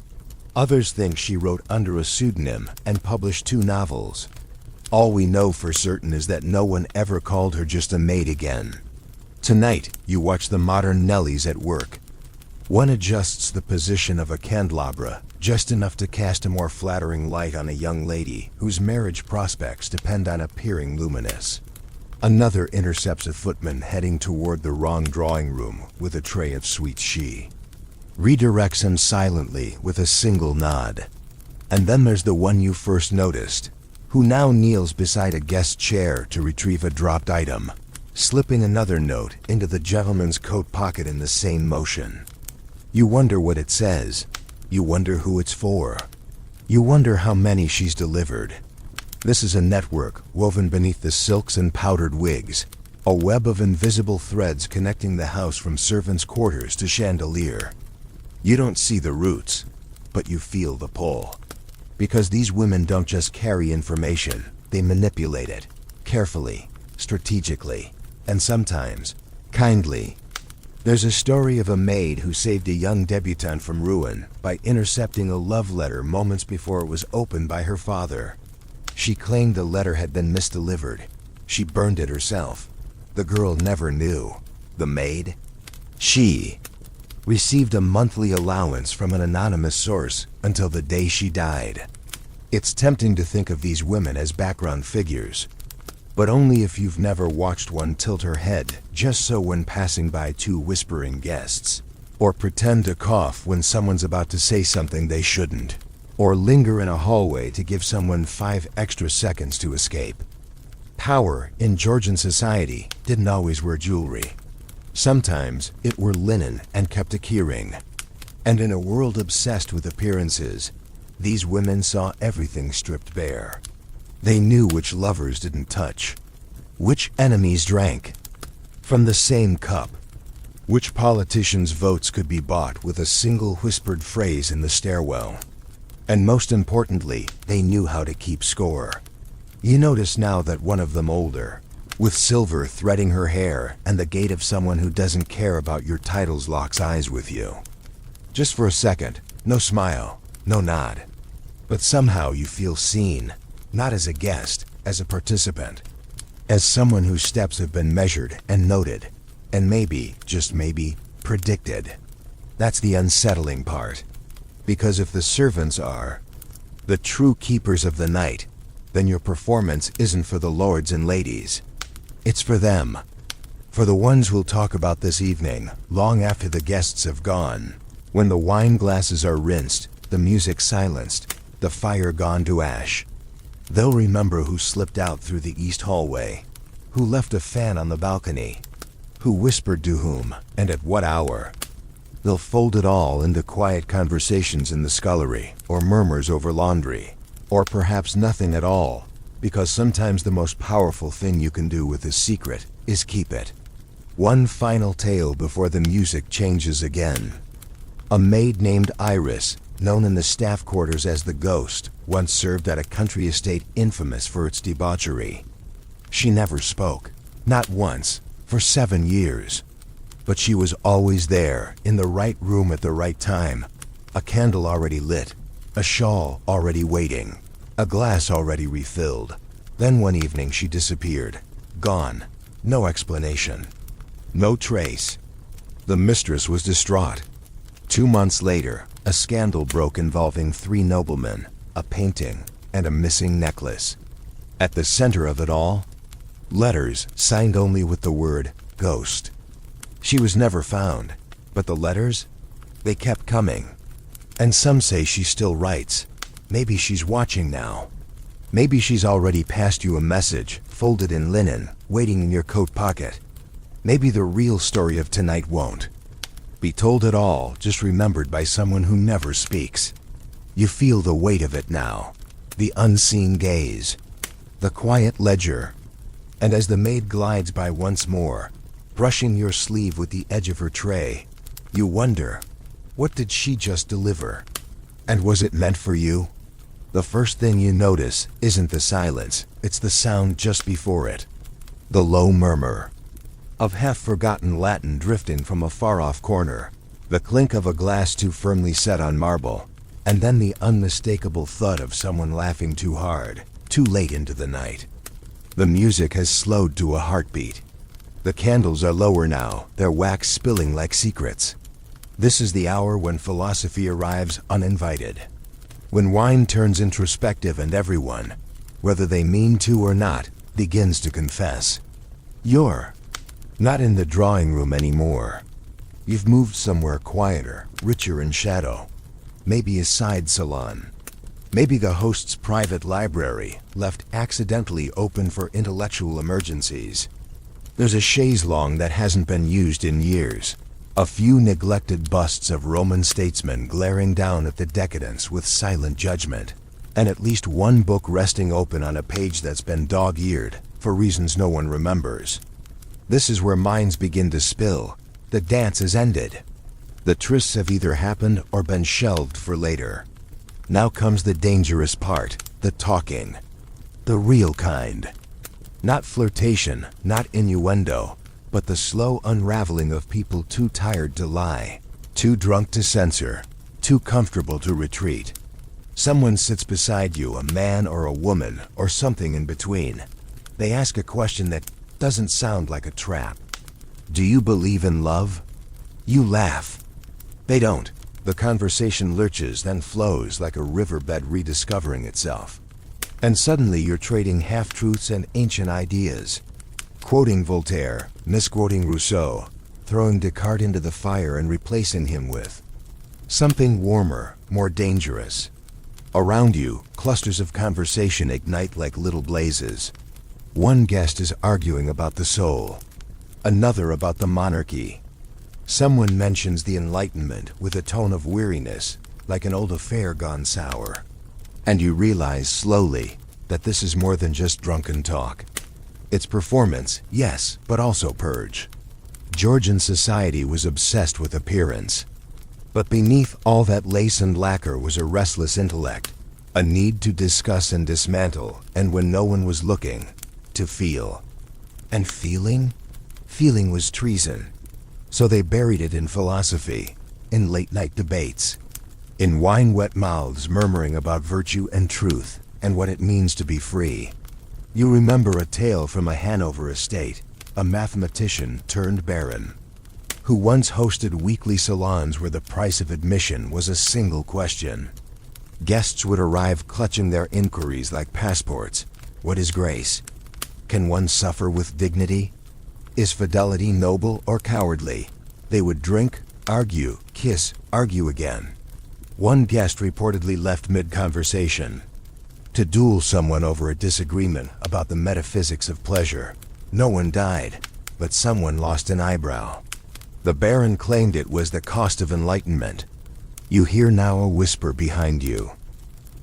Others think she wrote under a pseudonym and published 2 novels. All we know for certain is that no one ever called her just a maid again. Tonight, you watch the modern Nellies at work. One adjusts the position of a candelabra just enough to cast a more flattering light on a young lady whose marriage prospects depend on appearing luminous. Another intercepts a footman heading toward the wrong drawing room with a tray of sweet she. Redirects him silently with a single nod. And then there's the one you first noticed, who now kneels beside a guest chair to retrieve a dropped item, slipping another note into the gentleman's coat pocket in the same motion. You wonder what it says. You wonder who it's for. You wonder how many she's delivered. This is a network woven beneath the silks and powdered wigs, a web of invisible threads connecting the house from servants' quarters to chandelier. You don't see the roots, but you feel the pull. Because these women don't just carry information, they manipulate it, carefully, strategically, and sometimes, kindly. There's a story of a maid who saved a young debutante from ruin by intercepting a love letter moments before it was opened by her father. She claimed the letter had been misdelivered. She burned it herself. The girl never knew. The maid? She received a monthly allowance from an anonymous source until the day she died. It's tempting to think of these women as background figures, but only if you've never watched one tilt her head just so when passing by 2 whispering guests, or pretend to cough when someone's about to say something they shouldn't, or linger in a hallway to give someone 5 extra seconds to escape. Power in Georgian society didn't always wear jewelry. Sometimes it wore linen and kept a keyring. And in a world obsessed with appearances, these women saw everything stripped bare. They knew which lovers didn't touch, which enemies drank from the same cup, which politicians' votes could be bought with a single whispered phrase in the stairwell. And most importantly, they knew how to keep score. You notice now that one of them older, with silver threading her hair and the gait of someone who doesn't care about your titles, locks eyes with you. Just for a second, no smile, no nod. But somehow you feel seen, not as a guest, as a participant, as someone whose steps have been measured and noted, and maybe, just maybe, predicted. That's the unsettling part. Because if the servants are the true keepers of the night, then your performance isn't for the lords and ladies. It's for them. For the ones who'll talk about this evening, long after the guests have gone, when the wine glasses are rinsed, the music silenced, the fire gone to ash. They'll remember who slipped out through the east hallway, who left a fan on the balcony, who whispered to whom, and at what hour. They'll fold it all into quiet conversations in the scullery, or murmurs over laundry, or perhaps nothing at all, because sometimes the most powerful thing you can do with a secret is keep it. One final tale before the music changes again. A maid named Iris, known in the staff quarters as the Ghost, once served at a country estate infamous for its debauchery. She never spoke, not once, for 7 years. But she was always there, in the right room at the right time. A candle already lit, a shawl already waiting, a glass already refilled. Then one evening she disappeared, gone, no explanation, no trace. The mistress was distraught. 2 months later, a scandal broke involving 3 noblemen, a painting, and a missing necklace. At the center of it all, letters signed only with the word ghost. She was never found, but the letters, they kept coming. And some say she still writes. Maybe she's watching now. Maybe she's already passed you a message, folded in linen, waiting in your coat pocket. Maybe the real story of tonight won't be told at all, just remembered by someone who never speaks. You feel the weight of it now, the unseen gaze, the quiet ledger. And as the maid glides by once more, brushing your sleeve with the edge of her tray, you wonder, what did she just deliver? And was it meant for you? The first thing you notice isn't the silence, it's the sound just before it. The low murmur of half-forgotten Latin drifting from a far-off corner. The clink of a glass too firmly set on marble, and then the unmistakable thud of someone laughing too hard, too late into the night. The music has slowed to a heartbeat. The candles are lower now, their wax spilling like secrets. This is the hour when philosophy arrives uninvited. When wine turns introspective and everyone, whether they mean to or not, begins to confess. You're not in the drawing room anymore. You've moved somewhere quieter, richer in shadow. Maybe a side salon. Maybe the host's private library, left accidentally open for intellectual emergencies. There's a chaise longue that hasn't been used in years. A few neglected busts of Roman statesmen glaring down at the decadence with silent judgment. And at least one book resting open on a page that's been dog-eared, for reasons no one remembers. This is where minds begin to spill. The dance is ended. The trysts have either happened or been shelved for later. Now comes the dangerous part, the talking. The real kind. Not flirtation, not innuendo, but the slow unraveling of people too tired to lie, too drunk to censor, too comfortable to retreat. Someone sits beside you, a man or a woman, or something in between. They ask a question that doesn't sound like a trap. Do you believe in love? You laugh. They don't. The conversation lurches, then flows like a riverbed rediscovering itself. And suddenly you're trading half-truths and ancient ideas. Quoting Voltaire, misquoting Rousseau, throwing Descartes into the fire and replacing him with something warmer, more dangerous. Around you, clusters of conversation ignite like little blazes. One guest is arguing about the soul. Another about the monarchy. Someone mentions the Enlightenment with a tone of weariness, like an old affair gone sour. And you realize slowly that this is more than just drunken talk. It's performance, yes, but also purge. Georgian society was obsessed with appearance. But beneath all that lace and lacquer was a restless intellect, a need to discuss and dismantle, and when no one was looking, to feel. And feeling? Feeling was treason. So they buried it in philosophy, in late-night debates, in wine-wet mouths murmuring about virtue and truth, and what it means to be free. You remember a tale from a Hanover estate, a mathematician turned baron, who once hosted weekly salons where the price of admission was a single question. Guests would arrive clutching their inquiries like passports. What is grace? Can one suffer with dignity? Is fidelity noble or cowardly? They would drink, argue, kiss, argue again. One guest reportedly left mid-conversation to duel someone over a disagreement about the metaphysics of pleasure. No one died, but someone lost an eyebrow. The Baron claimed it was the cost of enlightenment. You hear now a whisper behind you.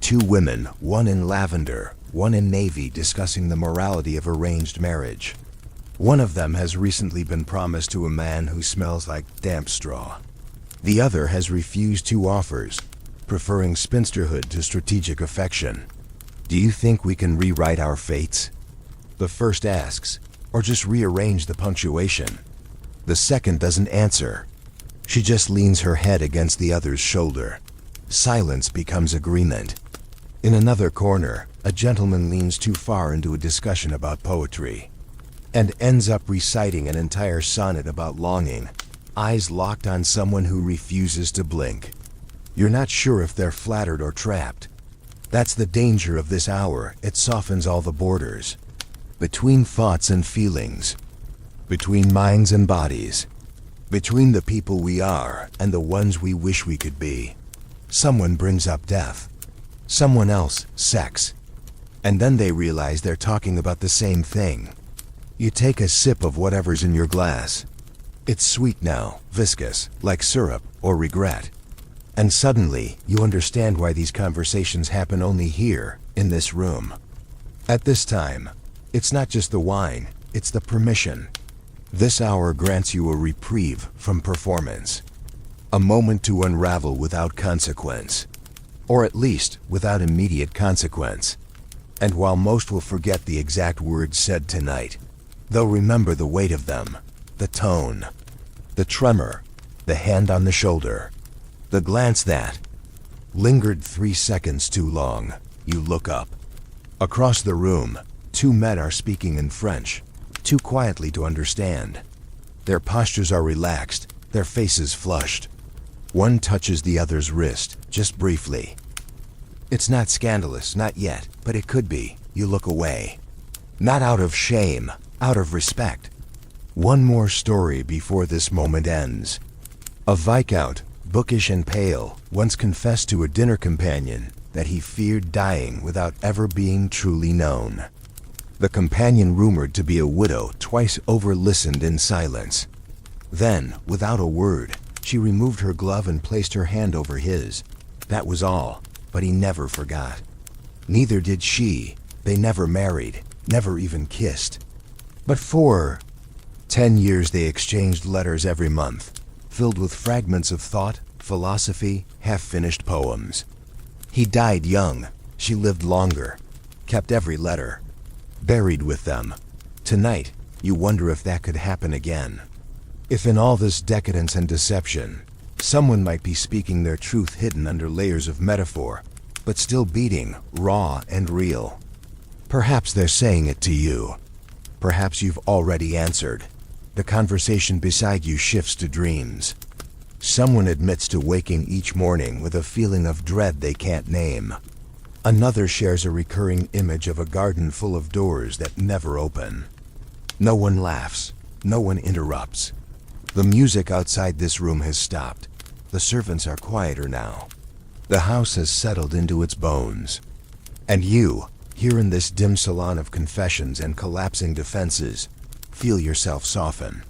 Two women, one in lavender, one in navy, discussing the morality of arranged marriage. One of them has recently been promised to a man who smells like damp straw. The other has refused two offers, preferring spinsterhood to strategic affection. Do you think we can rewrite our fates? The first asks, or just rearrange the punctuation. The second doesn't answer. She just leans her head against the other's shoulder. Silence becomes agreement. In another corner, a gentleman leans too far into a discussion about poetry, and ends up reciting an entire sonnet about longing, eyes locked on someone who refuses to blink. You're not sure if they're flattered or trapped. That's the danger of this hour. It softens all the borders. Between thoughts and feelings. Between minds and bodies. Between the people we are and the ones we wish we could be. Someone brings up death. Someone else, sex. And then they realize they're talking about the same thing. You take a sip of whatever's in your glass. It's sweet now, viscous, like syrup or regret. And suddenly, you understand why these conversations happen only here, in this room. At this time, it's not just the wine, it's the permission. This hour grants you a reprieve from performance. A moment to unravel without consequence. Or at least, without immediate consequence. And while most will forget the exact words said tonight, they'll remember the weight of them, the tone, the tremor, the hand on the shoulder, the glance that lingered 3 seconds too long. You look up. Across the room, 2 men are speaking in French, too quietly to understand. Their postures are relaxed, their faces flushed. One touches the other's wrist, just briefly. It's not scandalous, not yet, but it could be. You look away. Not out of shame, out of respect. One more story before this moment ends. A viscount, bookish and pale, once confessed to a dinner companion that he feared dying without ever being truly known. The companion, rumored to be a widow, twice over-listened in silence. Then, without a word, she removed her glove and placed her hand over his. That was all, but he never forgot. Neither did she. They never married, never even kissed. But for 10 years they exchanged letters every month, filled with fragments of thought, philosophy, half-finished poems. He died young. She lived longer, kept every letter, buried with them. Tonight, you wonder if that could happen again. If in all this decadence and deception, someone might be speaking their truth hidden under layers of metaphor, but still beating, raw and real. Perhaps they're saying it to you. Perhaps you've already answered. The conversation beside you shifts to dreams. Someone admits to waking each morning with a feeling of dread they can't name. Another shares a recurring image of a garden full of doors that never open. No one laughs. No one interrupts. The music outside this room has stopped. The servants are quieter now. The house has settled into its bones. And you, here in this dim salon of confessions and collapsing defenses, feel yourself soften.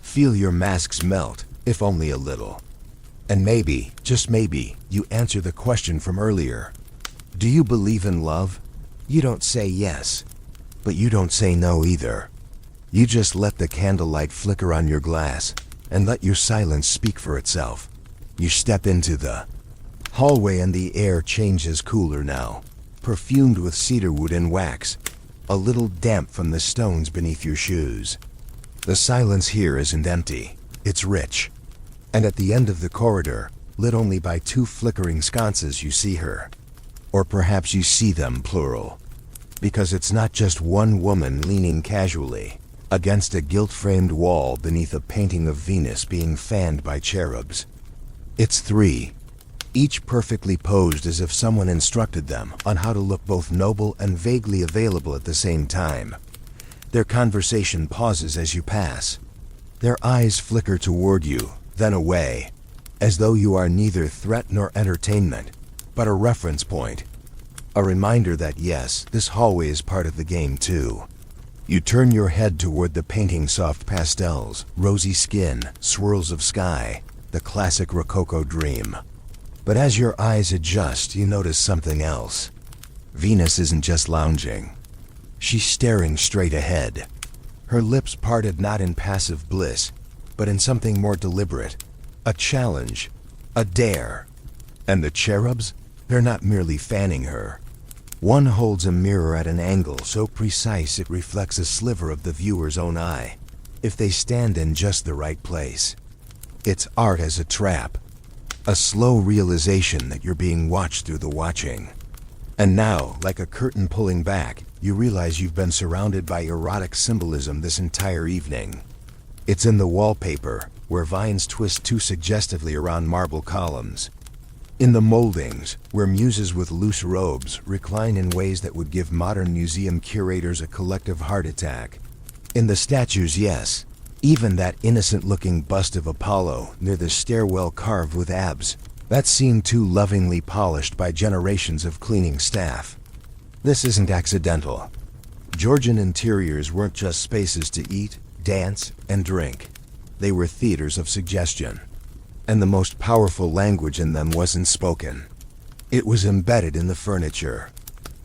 Feel your masks melt, if only a little. And maybe, just maybe, you answer the question from earlier. Do you believe in love? You don't say yes, but you don't say no either. You just let the candlelight flicker on your glass and let your silence speak for itself. You step into the hallway and the air changes, cooler now, perfumed with cedarwood and wax, a little damp from the stones beneath your shoes. The silence here isn't empty, it's rich. And at the end of the corridor, lit only by 2 flickering sconces, you see her. Or perhaps you see them, plural. Because it's not just one woman leaning casually against a gilt-framed wall beneath a painting of Venus being fanned by cherubs. It's 3, each perfectly posed as if someone instructed them on how to look both noble and vaguely available at the same time. Their conversation pauses as you pass. Their eyes flicker toward you, then away, as though you are neither threat nor entertainment, but a reference point. A reminder that yes, this hallway is part of the game too. You turn your head toward the painting, soft pastels, rosy skin, swirls of sky, the classic Rococo dream. But as your eyes adjust, you notice something else. Venus isn't just lounging. She's staring straight ahead. Her lips parted not in passive bliss, but in something more deliberate. A challenge, a dare. And the cherubs? They're not merely fanning her. One holds a mirror at an angle so precise it reflects a sliver of the viewer's own eye, if they stand in just the right place. It's art as a trap, a slow realization that you're being watched through the watching. And now, like a curtain pulling back, you realize you've been surrounded by erotic symbolism this entire evening. It's in the wallpaper, where vines twist too suggestively around marble columns. In the moldings, where muses with loose robes recline in ways that would give modern museum curators a collective heart attack. In the statues, yes. Even that innocent-looking bust of Apollo near the stairwell carved with abs. That seemed too lovingly polished by generations of cleaning staff. This isn't accidental. Georgian interiors weren't just spaces to eat, dance, and drink. They were theaters of suggestion. And the most powerful language in them wasn't spoken. It was embedded in the furniture.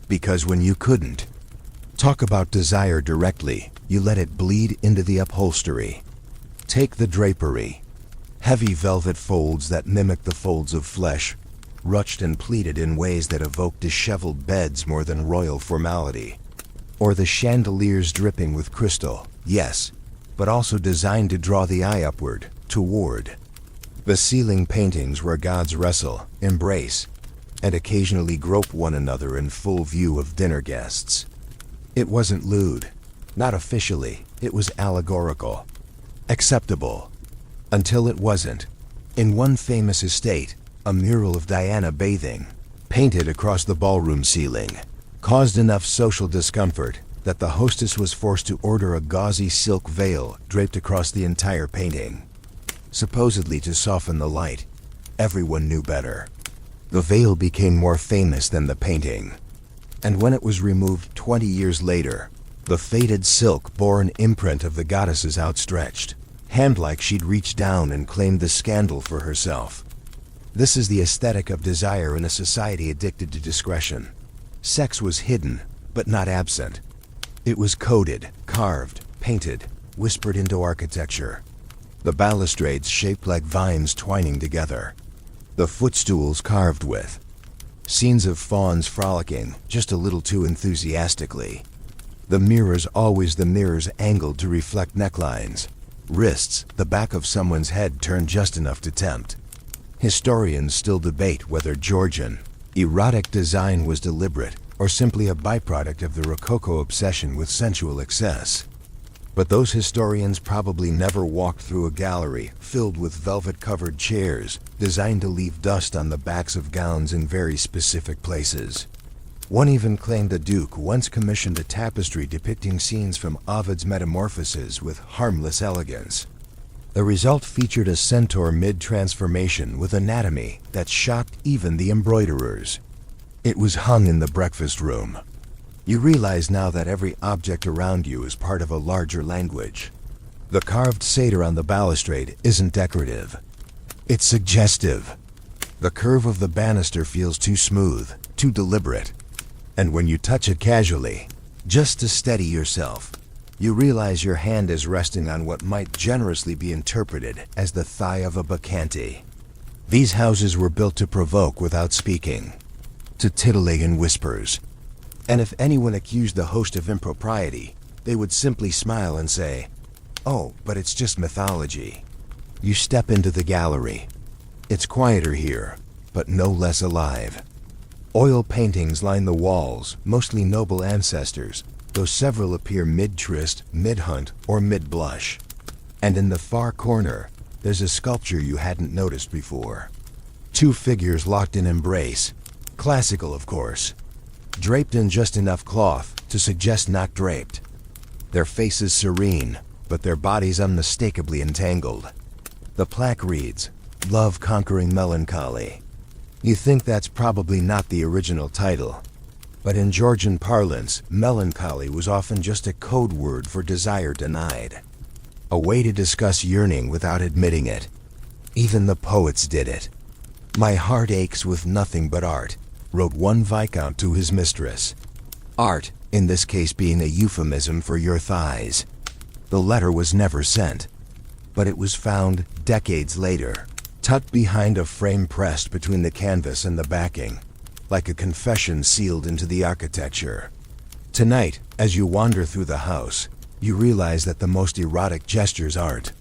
Because when you couldn't talk about desire directly, you let it bleed into the upholstery. Take the drapery. Heavy velvet folds that mimic the folds of flesh, ruched and pleated in ways that evoke disheveled beds more than royal formality. Or the chandeliers dripping with crystal, yes, but also designed to draw the eye upward, toward The ceiling paintings where gods wrestle, embrace, and occasionally grope one another in full view of dinner guests. It wasn't lewd. Not officially. It was allegorical. Acceptable. Until it wasn't. In one famous estate, a mural of Diana bathing, painted across the ballroom ceiling, caused enough social discomfort that the hostess was forced to order a gauzy silk veil draped across the entire painting, supposedly to soften the light. Everyone knew better. The veil became more famous than the painting, and when it was removed 20 years later, the faded silk bore an imprint of the goddess's outstretched hand, like she'd reached down and claimed the scandal for herself. This is the aesthetic of desire in a society addicted to discretion. Sex was hidden, but not absent. It was coded, carved, painted, whispered into architecture. The balustrades shaped like vines twining together. The footstools carved with scenes of fawns frolicking just a little too enthusiastically. The mirrors, always the mirrors angled to reflect necklines, wrists, the back of someone's head turned just enough to tempt. Historians still debate whether Georgian erotic design was deliberate or simply a byproduct of the Rococo obsession with sensual excess. But those historians probably never walked through a gallery filled with velvet-covered chairs designed to leave dust on the backs of gowns in very specific places. One even claimed the Duke once commissioned a tapestry depicting scenes from Ovid's Metamorphoses with harmless elegance. The result featured a centaur mid-transformation with anatomy that shocked even the embroiderers. It was hung in the breakfast room. You realize now that every object around you is part of a larger language. The carved satyr on the balustrade isn't decorative. It's suggestive. The curve of the banister feels too smooth, too deliberate. And when you touch it casually, just to steady yourself, you realize your hand is resting on what might generously be interpreted as the thigh of a bacchante. These houses were built to provoke without speaking, to titillate in whispers. And if anyone accused the host of impropriety, they would simply smile and say, "Oh, but it's just mythology." You step into the gallery. It's quieter here, but no less alive. Oil paintings line the walls, mostly noble ancestors, though several appear mid-tryst, mid-hunt, or mid-blush. And in the far corner, there's a sculpture you hadn't noticed before. Two figures locked in embrace. Classical, of course. Draped in just enough cloth to suggest not draped. Their faces serene, but their bodies unmistakably entangled. The plaque reads, "Love Conquering Melancholy." You think that's probably not the original title, but in Georgian parlance, melancholy was often just a code word for desire denied. A way to discuss yearning without admitting it. Even the poets did it. "My heart aches with nothing but art," wrote one viscount to his mistress. Art, in this case, being a euphemism for your thighs. The letter was never sent, but it was found decades later, tucked behind a frame pressed between the canvas and the backing, like a confession sealed into the architecture. Tonight, as you wander through the house, you realize that the most erotic gestures aren't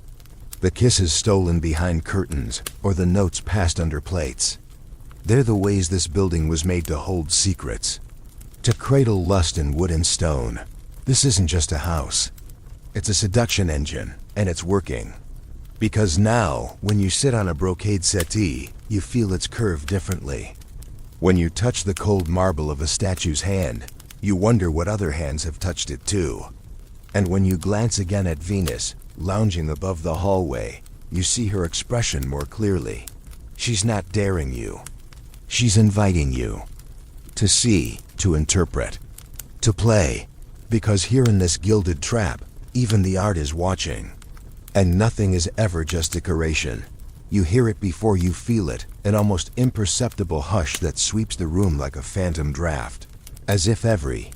the kisses stolen behind curtains or the notes passed under plates. They're the ways this building was made to hold secrets, to cradle lust in wood and stone. This isn't just a house. It's a seduction engine, and it's working. Because now, when you sit on a brocade settee, you feel its curve differently. When you touch the cold marble of a statue's hand, you wonder what other hands have touched it too. And when you glance again at Venus, lounging above the hallway, you see her expression more clearly. She's not daring you. She's inviting you. To see, to interpret, to play. Because here in this gilded trap, even the art is watching. And nothing is ever just decoration. You hear it before you feel it, an almost imperceptible hush that sweeps the room like a phantom draft. As if every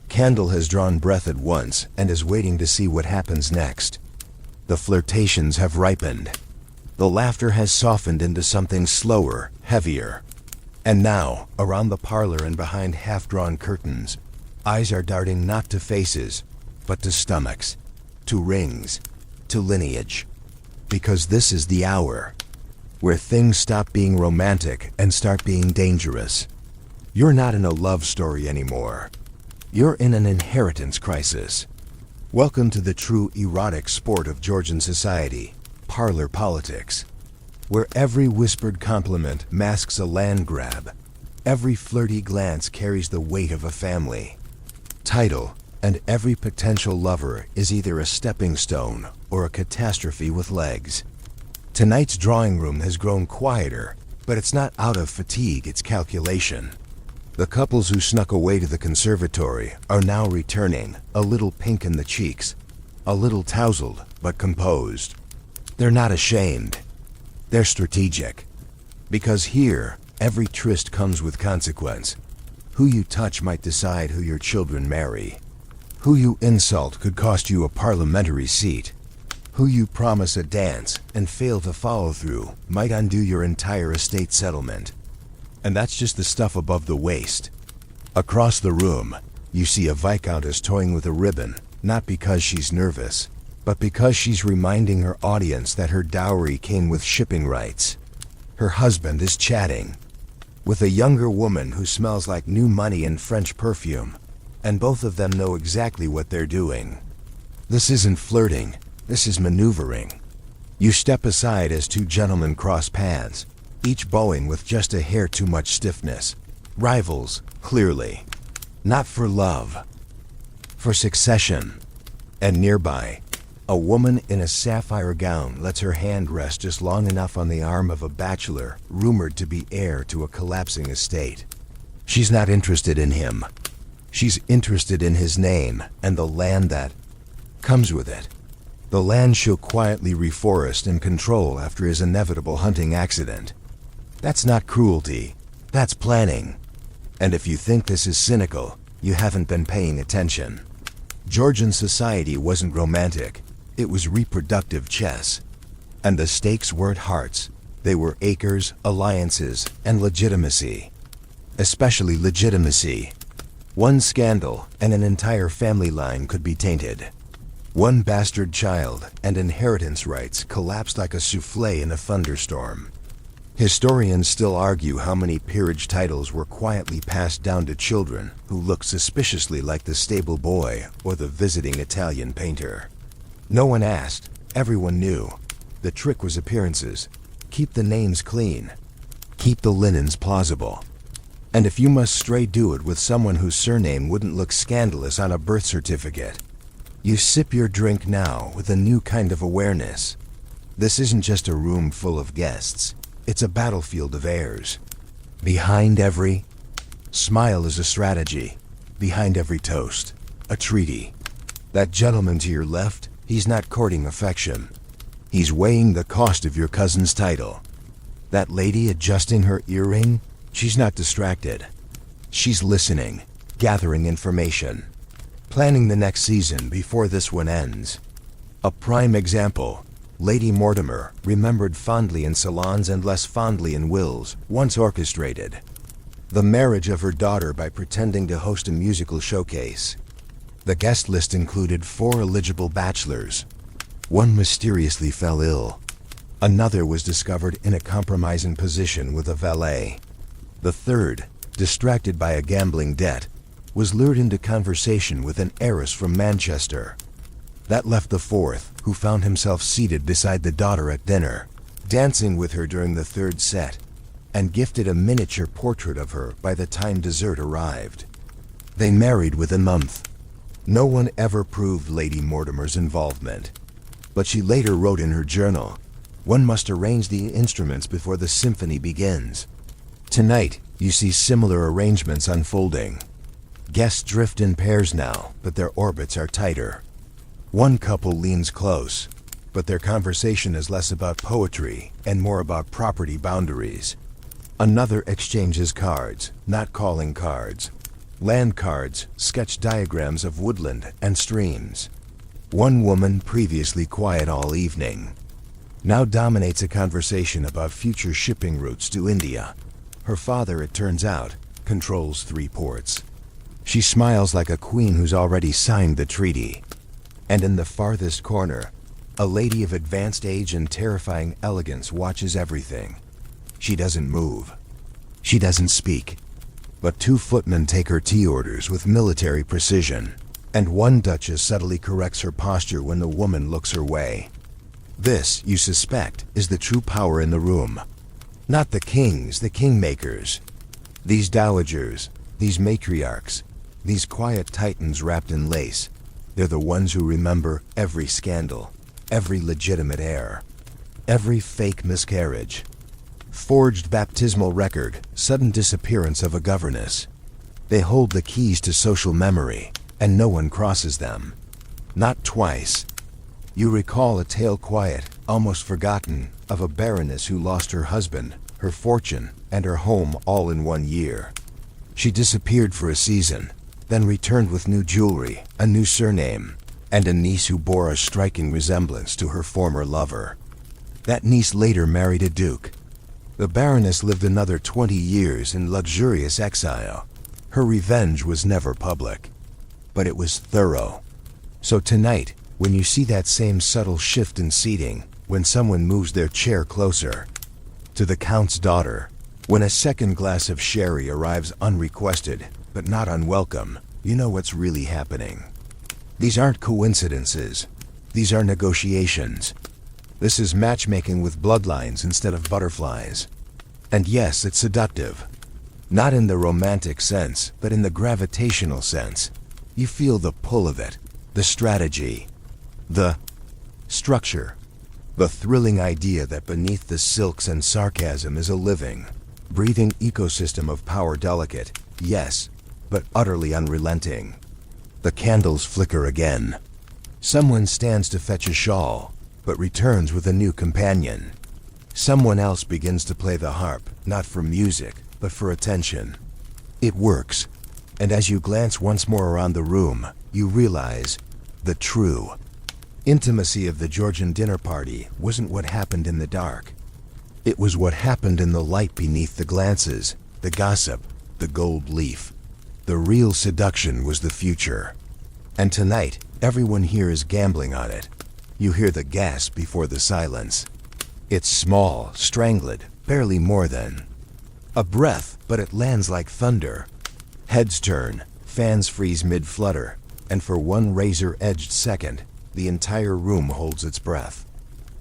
candle has drawn breath at once and is waiting to see what happens next. The flirtations have ripened. The laughter has softened into something slower, heavier. And now, around the parlor and behind half-drawn curtains, eyes are darting not to faces, but to stomachs, to rings, to lineage. Because this is the hour. where things stop being romantic and start being dangerous. You're not in a love story anymore. You're in an inheritance crisis. Welcome to the true erotic sport of Georgian society, parlor politics, where every whispered compliment masks a land grab, every flirty glance carries the weight of a family title, and every potential lover is either a stepping stone or a catastrophe with legs. Tonight's drawing room has grown quieter, but it's not out of fatigue, it's calculation. The couples who snuck away to the conservatory are now returning, a little pink in the cheeks, a little tousled but composed. They're not ashamed. They're strategic. Because here, every tryst comes with consequence. Who you touch might decide who your children marry. Who you insult could cost you a parliamentary seat. Who you promise a dance and fail to follow through might undo your entire estate settlement. And that's just the stuff above the waist. Across the room, you see a viscountess toying with a ribbon, not because she's nervous, but because she's reminding her audience that her dowry came with shipping rights. Her husband is chatting with a younger woman who smells like new money and French perfume, and both of them know exactly what they're doing. This isn't flirting, this is maneuvering. You step aside as two gentlemen cross paths, each bowing with just a hair too much stiffness. Rivals, clearly. Not for love, for succession. And nearby, a woman in a sapphire gown lets her hand rest just long enough on the arm of a bachelor rumored to be heir to a collapsing estate. She's not interested in him. She's interested in his name and the land that comes with it. The land she'll quietly reforest and control after his inevitable hunting accident. That's not cruelty, that's planning. And if you think this is cynical, you haven't been paying attention. Georgian society wasn't romantic, it was reproductive chess. And the stakes weren't hearts, they were acres, alliances, and legitimacy. Especially legitimacy. One scandal, and an entire family line could be tainted. One bastard child, and inheritance rights collapsed like a souffle in a thunderstorm. Historians still argue how many peerage titles were quietly passed down to children who looked suspiciously like the stable boy or the visiting Italian painter. No one asked, everyone knew. The trick was appearances. Keep the names clean. Keep the linens plausible. And if you must stray, do it with someone whose surname wouldn't look scandalous on a birth certificate. You sip your drink now with a new kind of awareness. This isn't just a room full of guests. It's a battlefield of heirs. Behind every smile is a strategy. Behind every toast, a treaty. That gentleman to your left, he's not courting affection. He's weighing the cost of your cousin's title. That lady adjusting her earring, she's not distracted. She's listening, gathering information, planning the next season before this one ends. A prime example. Lady Mortimer, remembered fondly in salons and less fondly in wills, once orchestrated the marriage of her daughter by pretending to host a musical showcase. The guest list included 4 eligible bachelors. One mysteriously fell ill. Another was discovered in a compromising position with a valet. The third, distracted by a gambling debt, was lured into conversation with an heiress from Manchester. That left the fourth, who found himself seated beside the daughter at dinner, dancing with her during the third set, and gifted a miniature portrait of her by the time dessert arrived. They married within a month. No one ever proved Lady Mortimer's involvement, but she later wrote in her journal, "One must arrange the instruments before the symphony begins." Tonight, you see similar arrangements unfolding. Guests drift in pairs now, but their orbits are tighter. One couple leans close, but their conversation is less about poetry and more about property boundaries. Another exchanges cards, not calling cards. Land cards, sketch diagrams of woodland and streams. One woman, previously quiet all evening, now dominates a conversation about future shipping routes to India. Her father, it turns out, controls 3 ports. She smiles like a queen who's already signed the treaty. And in the farthest corner, A lady of advanced age and terrifying elegance watches everything. She doesn't move. She doesn't speak. But 2 footmen take her tea orders with military precision, and 1 duchess subtly corrects her posture when the woman looks her way. This, you suspect, is the true power in the room. Not the kings, the kingmakers. These dowagers, these matriarchs, these quiet titans wrapped in lace, they're the ones who remember every scandal, every legitimate heir, every fake miscarriage, forged baptismal record, sudden disappearance of a governess. They hold the keys to social memory, and no one crosses them. Not twice. You recall a tale quiet, almost forgotten, of a baroness who lost her husband, her fortune, and her home all in 1 year. She disappeared for a season, then returned with new jewelry, a new surname, and a niece who bore a striking resemblance to her former lover. That niece later married a duke. The baroness lived another 20 years in luxurious exile. Her revenge was never public, but it was thorough. So tonight, when you see that same subtle shift in seating, when someone moves their chair closer to the count's daughter, when a second glass of sherry arrives unrequested, but not unwelcome, you know what's really happening. These aren't coincidences. These are negotiations. This is matchmaking with bloodlines instead of butterflies. And yes, it's seductive. Not in the romantic sense, but in the gravitational sense. You feel the pull of it, the strategy, the structure, the thrilling idea that beneath the silks and sarcasm is a living, breathing ecosystem of power, delicate, yes, but utterly unrelenting. The candles flicker again. Someone stands to fetch a shawl, but returns with a new companion. Someone else begins to play the harp, not for music, but for attention. It works, and as you glance once more around the room, you realize the true intimacy of the Georgian dinner party wasn't what happened in the dark. It was what happened in the light beneath the glances, the gossip, the gold leaf. The real seduction was the future. And tonight, everyone here is gambling on it. You hear the gasp before the silence. It's small, strangled, barely more than a breath, but it lands like thunder. Heads turn, fans freeze mid-flutter, and for 1 razor-edged second, the entire room holds its breath.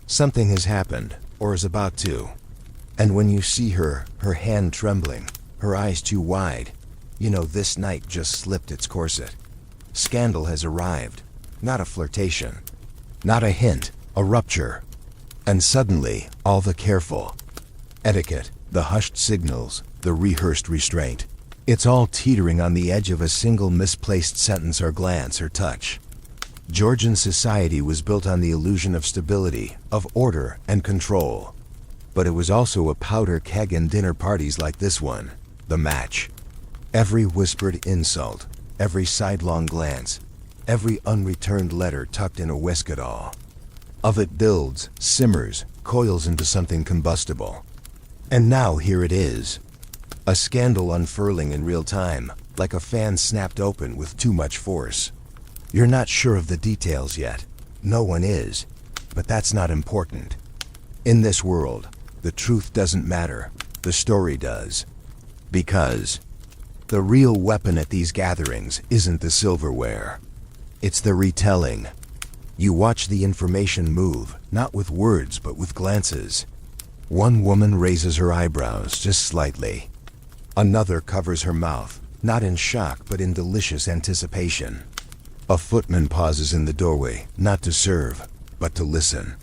Something has happened, or is about to. And when you see her, her hand trembling, her eyes too wide, you know this night just slipped its corset. Scandal has arrived, not a flirtation, not a hint, a rupture. And suddenly, all the careful etiquette, the hushed signals, the rehearsed restraint, it's all teetering on the edge of a single misplaced sentence or glance or touch. Georgian society was built on the illusion of stability, of order and control. But it was also a powder keg and dinner parties like this one, the match. Every whispered insult, every sidelong glance, every unreturned letter tucked in a whiskadall. Of it builds, simmers, coils into something combustible. And now here it is. A scandal unfurling in real time, like a fan snapped open with too much force. You're not sure of the details yet. No one is. But that's not important. In this world, the truth doesn't matter. The story does. Because the real weapon at these gatherings isn't the silverware. It's the retelling. You watch the information move, not with words but with glances. One woman raises her eyebrows just slightly. Another covers her mouth, not in shock but in delicious anticipation. A footman pauses in the doorway, not to serve, but to listen.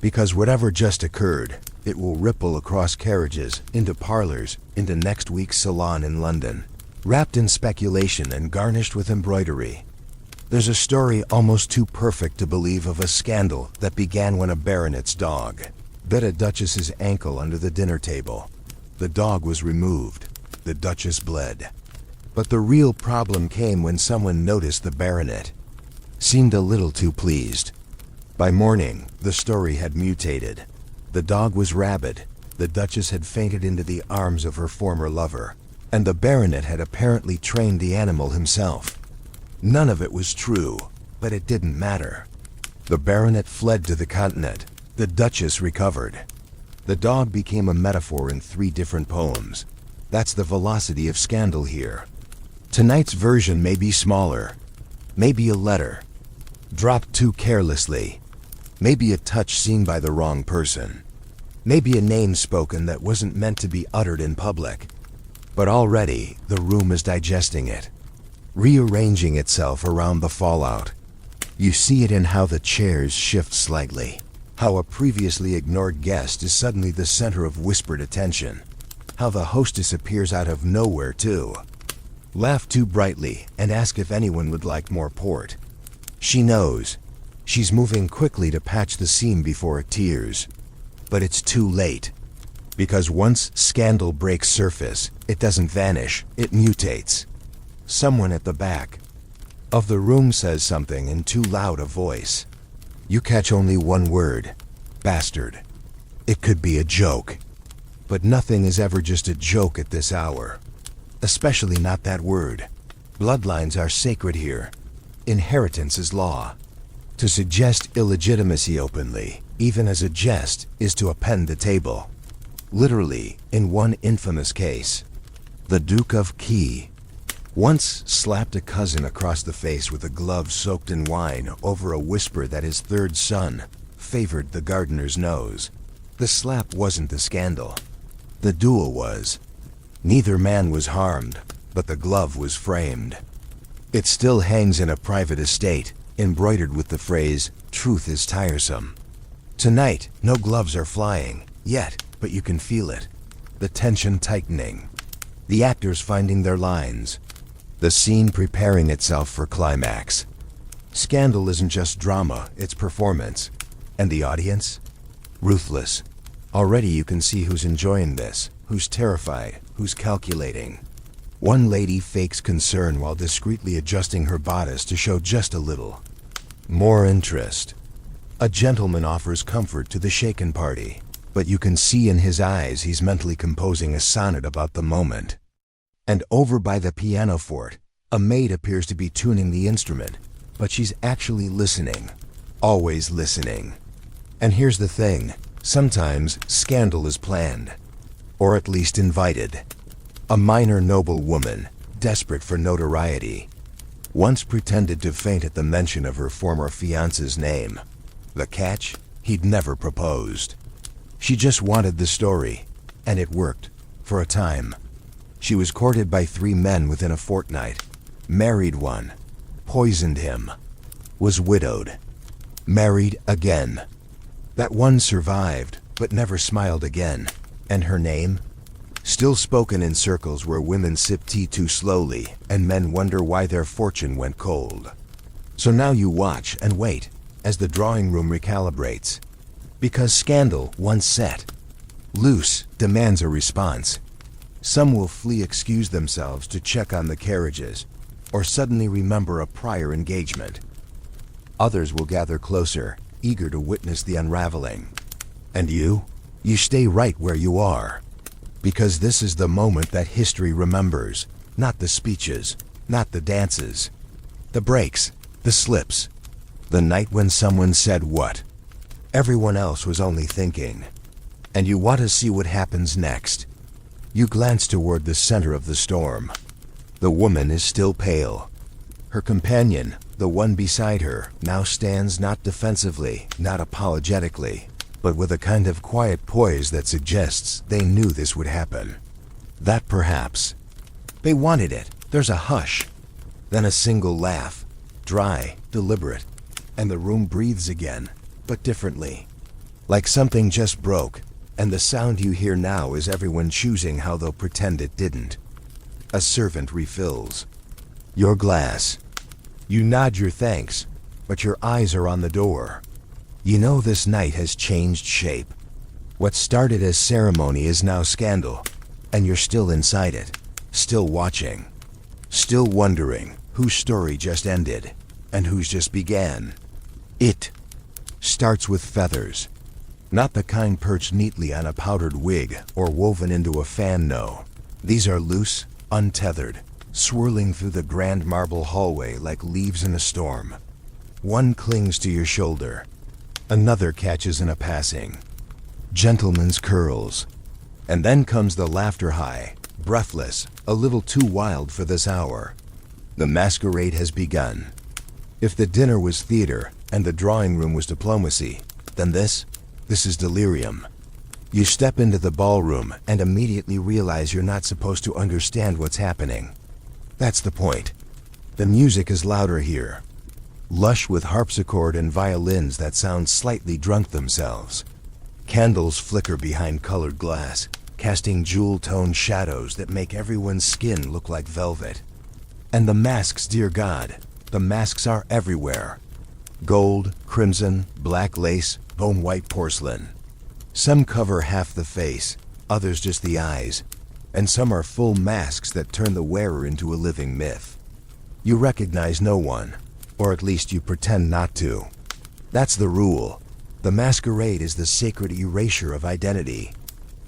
Because whatever just occurred, it will ripple across carriages, into parlors, into next week's salon in London, wrapped in speculation and garnished with embroidery. There's a story almost too perfect to believe of a scandal that began when a baronet's dog bit a duchess's ankle under the dinner table. The dog was removed. The duchess bled. But the real problem came when someone noticed the baronet seemed a little too pleased. By morning, the story had mutated. The dog was rabid. The duchess had fainted into the arms of her former lover, and the baronet had apparently trained the animal himself. None of it was true, but it didn't matter. The baronet fled to the continent. The duchess recovered. The dog became a metaphor in 3 different poems. That's the velocity of scandal here. Tonight's version may be smaller. Maybe a letter dropped too carelessly. Maybe a touch seen by the wrong person. Maybe a name spoken that wasn't meant to be uttered in public. But already, the room is digesting it, rearranging itself around the fallout. You see it in how the chairs shift slightly, how a previously ignored guest is suddenly the center of whispered attention, how the hostess appears out of nowhere too. Laugh too brightly and ask if anyone would like more port. She knows. She's moving quickly to patch the seam before it tears. But it's too late. Because once scandal breaks surface, it doesn't vanish, it mutates. Someone at the back of the room says something in too loud a voice. You catch only one word: bastard. It could be a joke. But nothing is ever just a joke at this hour. Especially not that word. Bloodlines are sacred here. Inheritance is law. To suggest illegitimacy openly, even as a jest, is to append the table. Literally, in one infamous case, the Duke of Key once slapped a cousin across the face with a glove soaked in wine over a whisper that his 3rd son favored the gardener's nose. The slap wasn't the scandal. The duel was. Neither man was harmed, but the glove was framed. It still hangs in a private estate, embroidered with the phrase, "Truth is tiresome." Tonight, no gloves are flying, yet, but you can feel it. The tension tightening. The actors finding their lines. The scene preparing itself for climax. Scandal isn't just drama, it's performance. And the audience? Ruthless. Already you can see who's enjoying this, who's terrified, who's calculating. One lady fakes concern while discreetly adjusting her bodice to show just a little more interest. A gentleman offers comfort to the shaken party, but you can see in his eyes he's mentally composing a sonnet about the moment. And over by the piano fort, a maid appears to be tuning the instrument, but she's actually listening. Always listening. And here's the thing, sometimes scandal is planned, or at least invited. A minor noblewoman, desperate for notoriety, once pretended to faint at the mention of her former fiancé's name. The catch? He'd never proposed. She just wanted the story, and it worked, for a time. She was courted by 3 men within a fortnight, married one, poisoned him, was widowed, married again. That one survived, but never smiled again, and her name? Still spoken in circles where women sip tea too slowly, and men wonder why their fortune went cold. So now you watch and wait, as the drawing room recalibrates. Because scandal, once set, loose, demands a response. Some will flee excuse themselves to check on the carriages, or suddenly remember a prior engagement. Others will gather closer, eager to witness the unraveling. And you stay right where you are. Because this is the moment that history remembers, not the speeches, not the dances, the breaks, the slips, the night when someone said what everyone else was only thinking. And you want to see what happens next. You glance toward the center of the storm. The woman is still pale. Her companion, the one beside her, now stands not defensively, not apologetically, but with a kind of quiet poise that suggests they knew this would happen. That perhaps. They wanted it. There's a hush. Then a single laugh, dry, deliberate, and the room breathes again, but differently. Like something just broke, and the sound you hear now is everyone choosing how they'll pretend it didn't. A servant refills your glass. You nod your thanks, but your eyes are on the door. You know this night has changed shape. What started as ceremony is now scandal, and you're still inside it, still watching, still wondering whose story just ended, and whose just began. It starts with feathers. Not the kind perched neatly on a powdered wig or woven into a fan, no. These are loose, untethered, swirling through the grand marble hallway like leaves in a storm. One clings to your shoulder. Another catches in a passing. Gentleman's curls. And then comes the laughter high, breathless, a little too wild for this hour. The masquerade has begun. If the dinner was theater and the drawing room was diplomacy, then this is delirium. You step into the ballroom and immediately realize you're not supposed to understand what's happening. That's the point. The music is louder here. Lush with harpsichord and violins that sound slightly drunk themselves. Candles flicker behind colored glass, casting jewel-toned shadows that make everyone's skin look like velvet. And the masks, dear God, the masks are everywhere. Gold, crimson, black lace, bone-white porcelain. Some cover half the face, others just the eyes, and some are full masks that turn the wearer into a living myth. You recognize no one, or at least you pretend not to. That's the rule. The masquerade is the sacred erasure of identity.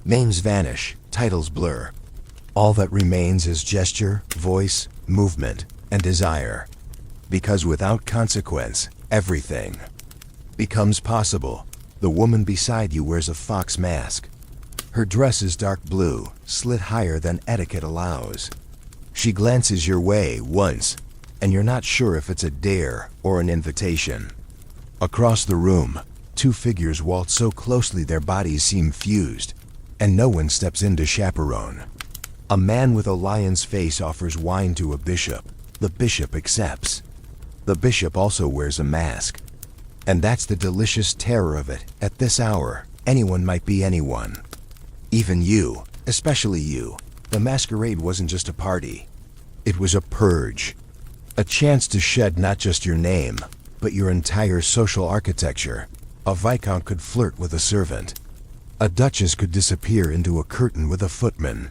Names vanish, titles blur. All that remains is gesture, voice, movement, and desire. Because without consequence, everything becomes possible. The woman beside you wears a fox mask. Her dress is dark blue, slit higher than etiquette allows. She glances your way once, and you're not sure if it's a dare or an invitation. Across the room, two figures waltz so closely their bodies seem fused, and no one steps in to chaperone. A man with a lion's face offers wine to a bishop. The bishop accepts. The bishop also wears a mask. And that's the delicious terror of it. At this hour, anyone might be anyone. Even you, especially you. The masquerade wasn't just a party. It was a purge. A chance to shed not just your name, but your entire social architecture. A viscount could flirt with a servant. A duchess could disappear into a curtain with a footman.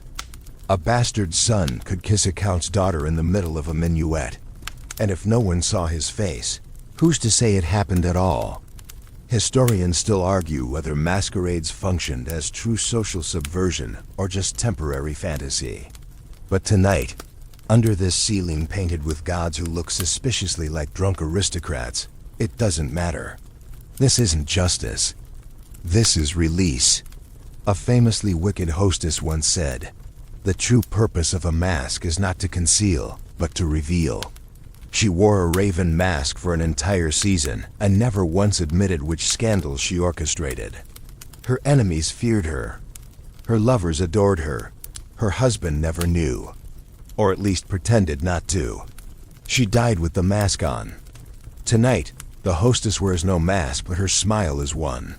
A bastard son could kiss a count's daughter in the middle of a minuet. And if no one saw his face, who's to say it happened at all? Historians still argue whether masquerades functioned as true social subversion or just temporary fantasy. But tonight, under this ceiling painted with gods who look suspiciously like drunk aristocrats, it doesn't matter. This isn't justice. This is release. A famously wicked hostess once said, "The true purpose of a mask is not to conceal, but to reveal." She wore a raven mask for an entire season and never once admitted which scandals she orchestrated. Her enemies feared her. Her lovers adored her. Her husband never knew, or at least pretended not to. She died with the mask on. Tonight, the hostess wears no mask, but her smile is one.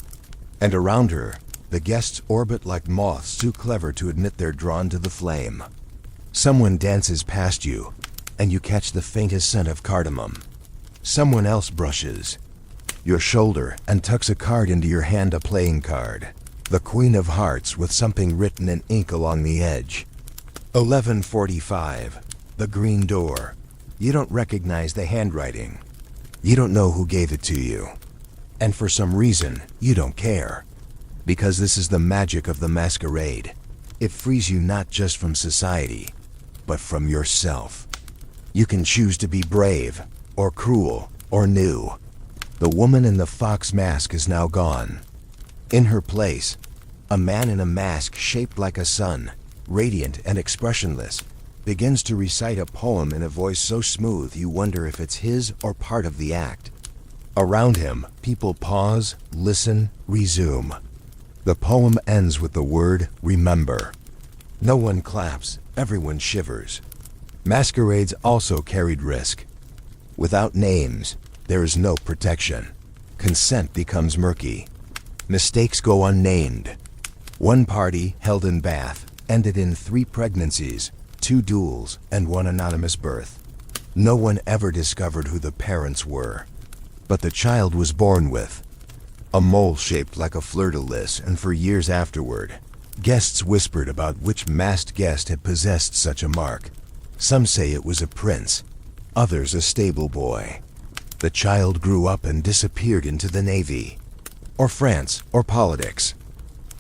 And around her, the guests orbit like moths too clever to admit they're drawn to the flame. Someone dances past you, and you catch the faintest scent of cardamom. Someone else brushes your shoulder and tucks a card into your hand, a playing card. The Queen of Hearts with something written in ink along the edge. 11:45. The green door. You don't recognize the handwriting. You don't know who gave it to you. And for some reason, you don't care. Because this is the magic of the masquerade. It frees you not just from society, but from yourself. You can choose to be brave, or cruel, or new. The woman in the fox mask is now gone. In her place, a man in a mask shaped like a sun, radiant and expressionless, begins to recite a poem in a voice so smooth you wonder if it's his or part of the act. Around him, people pause, listen, resume. The poem ends with the word, remember. No one claps, everyone shivers. Masquerades also carried risk. Without names, there is no protection. Consent becomes murky. Mistakes go unnamed. One party, held in Bath, ended in 3 pregnancies, 2 duels, and 1 anonymous birth. No one ever discovered who the parents were. But the child was born with a mole shaped like a fleur-de-lis, and for years afterward, guests whispered about which masked guest had possessed such a mark. Some say it was a prince, others a stable boy. The child grew up and disappeared into the Navy, or France, or politics.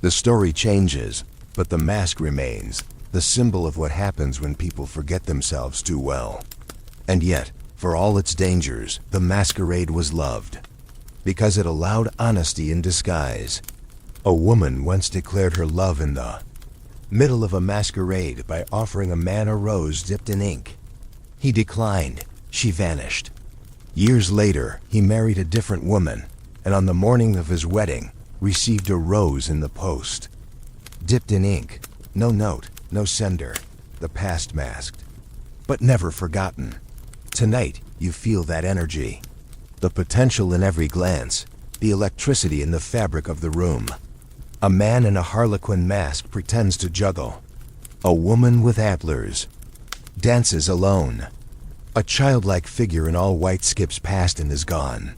The story changes, but the mask remains, the symbol of what happens when people forget themselves too well. And yet, For all its dangers, the masquerade was loved, because it allowed honesty in disguise. A woman once declared her love in the middle of a masquerade by offering a man a rose dipped in ink. He declined. She vanished. Years later, he married a different woman, and on the morning of his wedding, received a rose in the post. Dipped in ink. No note, no sender. The past masked, but never forgotten. Tonight, you feel that energy. The potential in every glance, the electricity in the fabric of the room. A man in a harlequin mask pretends to juggle. A woman with antlers dances alone. A childlike figure in all white skips past and is gone.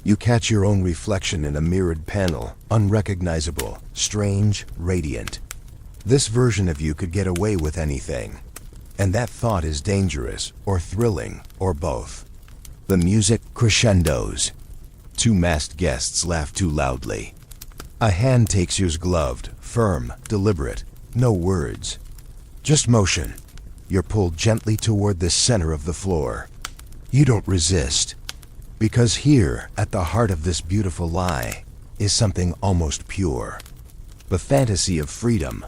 You catch your own reflection in a mirrored panel, unrecognizable, strange, radiant. This version of you could get away with anything. And that thought is dangerous, or thrilling, or both. The music crescendos. Two masked guests laugh too loudly. A hand takes yours gloved, firm, deliberate, no words. Just motion. You're pulled gently toward the center of the floor. You don't resist. Because here, at the heart of this beautiful lie, is something almost pure. The fantasy of freedom.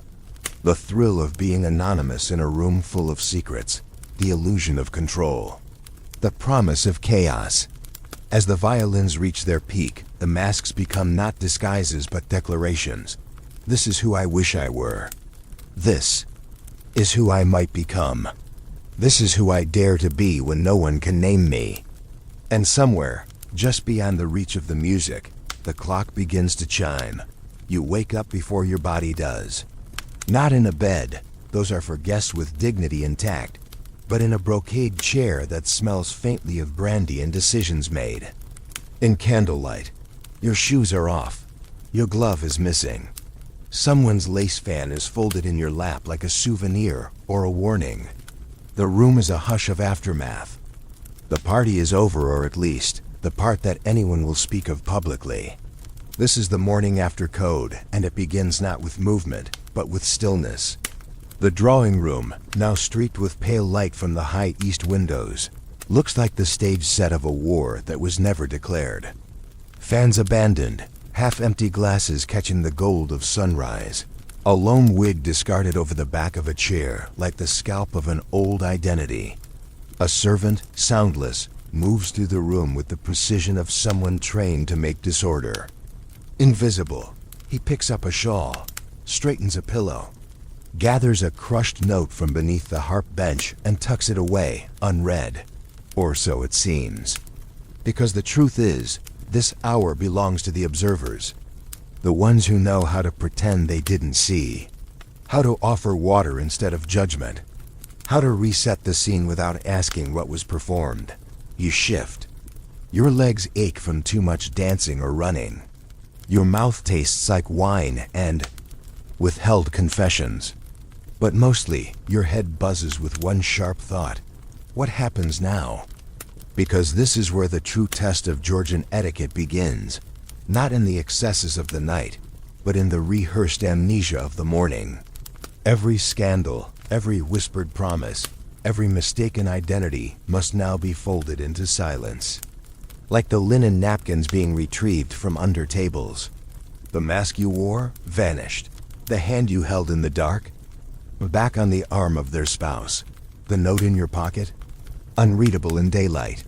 The thrill of being anonymous in a room full of secrets. The illusion of control. The promise of chaos. As the violins reach their peak, the masks become not disguises but declarations. This is who I wish I were. This is who I might become. This is who I dare to be when no one can name me. And somewhere, just beyond the reach of the music, the clock begins to chime. You wake up before your body does. Not in a bed, those are for guests with dignity intact, but in a brocade chair that smells faintly of brandy and decisions made. In candlelight, your shoes are off. Your glove is missing. Someone's lace fan is folded in your lap like a souvenir or a warning. The room is a hush of aftermath. The party is over, or at least, the part that anyone will speak of publicly. This is the morning after code, and it begins not with movement, but with stillness. The drawing room, now streaked with pale light from the high east windows, looks like the stage set of a war that was never declared. Fans abandoned, half-empty glasses catching the gold of sunrise. A lone wig discarded over the back of a chair like the scalp of an old identity. A servant, soundless, moves through the room with the precision of someone trained to make disorder. Invisible, he picks up a shawl, straightens a pillow, gathers a crushed note from beneath the harp bench and tucks it away, unread. Or so it seems. Because the truth is, this hour belongs to the observers. The ones who know how to pretend they didn't see. How to offer water instead of judgment. How to reset the scene without asking what was performed. You shift. Your legs ache from too much dancing or running. Your mouth tastes like wine and withheld confessions. But mostly, your head buzzes with one sharp thought. What happens now? Because this is where the true test of Georgian etiquette begins. Not in the excesses of the night, but in the rehearsed amnesia of the morning. Every scandal, every whispered promise, every mistaken identity must now be folded into silence. Like the linen napkins being retrieved from under tables. The mask you wore, vanished. The hand you held in the dark, back on the arm of their spouse. The note in your pocket, unreadable in daylight.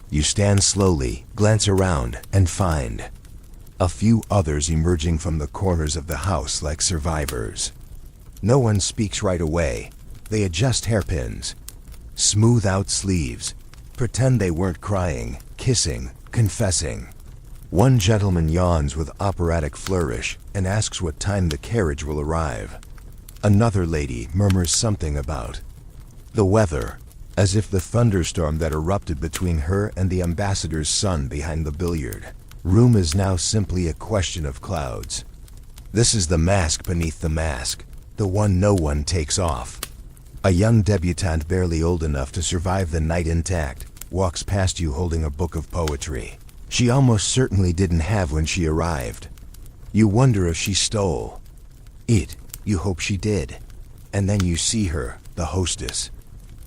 You stand slowly, glance around, and find a few others emerging from the corners of the house like survivors. No one speaks right away. They adjust hairpins, smooth out sleeves, pretend they weren't crying, kissing, confessing. One gentleman yawns with operatic flourish and asks what time the carriage will arrive. Another lady murmurs something about the weather, as if the thunderstorm that erupted between her and the ambassador's son behind the billiard room is now simply a question of clouds. This is the mask beneath the mask, the one no one takes off. A young debutante barely old enough to survive the night intact walks past you holding a book of poetry she almost certainly didn't have when she arrived. You wonder if she stole it. You hope she did. And then you see her, the hostess,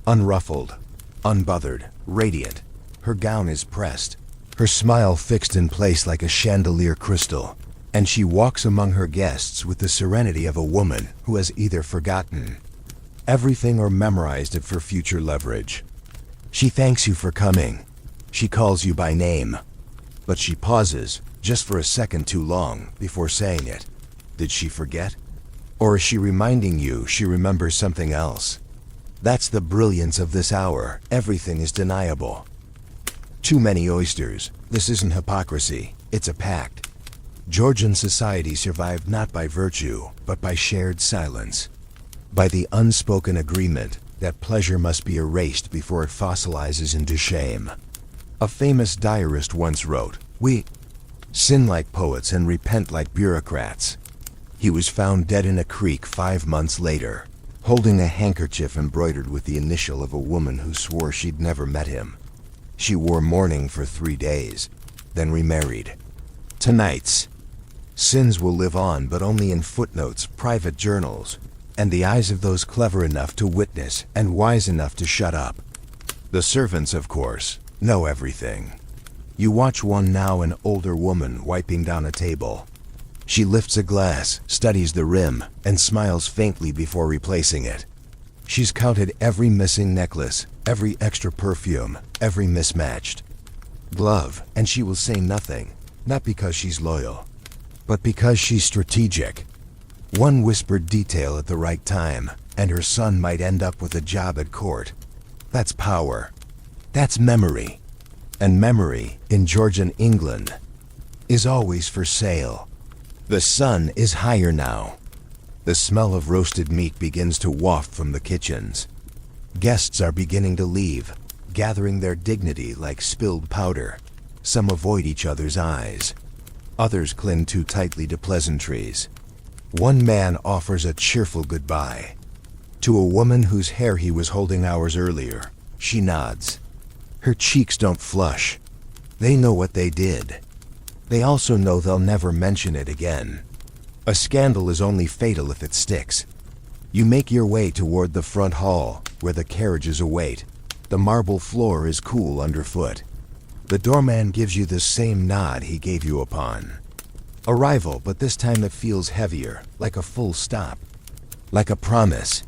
unruffled, unbothered, radiant. Her gown is pressed, her smile fixed in place like a chandelier crystal, and she walks among her guests with the serenity of a woman who has either forgotten everything or memorized it for future leverage. She thanks you for coming. She calls you by name, but she pauses just for a second too long before saying it. Did she forget? Or is she reminding you she remembers something else? That's the brilliance of this hour. Everything is deniable. Too many oysters. This isn't hypocrisy, it's a pact. Georgian society survived not by virtue, but by shared silence. By the unspoken agreement that pleasure must be erased before it fossilizes into shame. A famous diarist once wrote, "We sin like poets and repent like bureaucrats." He was found dead in a creek 5 months later, holding a handkerchief embroidered with the initial of a woman who swore she'd never met him. She wore mourning for 3 days, then remarried. Tonight's sins will live on, but only in footnotes, private journals, and the eyes of those clever enough to witness and wise enough to shut up. The servants, of course, know everything. You watch one now, an older woman wiping down a table. She lifts a glass, studies the rim, and smiles faintly before replacing it. She's counted every missing necklace, every extra perfume, every mismatched glove, and she will say nothing, not because she's loyal, but because she's strategic. One whispered detail at the right time, and her son might end up with a job at court. That's power. That's memory. And memory, in Georgian England, is always for sale. The sun is higher now. The smell of roasted meat begins to waft from the kitchens. Guests are beginning to leave, gathering their dignity like spilled powder. Some avoid each other's eyes. Others cling too tightly to pleasantries. One man offers a cheerful goodbye. To a woman whose hair he was holding hours earlier, she nods. Her cheeks don't flush. They know what they did. They also know they'll never mention it again. A scandal is only fatal if it sticks. You make your way toward the front hall, where the carriages await. The marble floor is cool underfoot. The doorman gives you the same nod he gave you upon arrival, but this time it feels heavier, like a full stop, like a promise.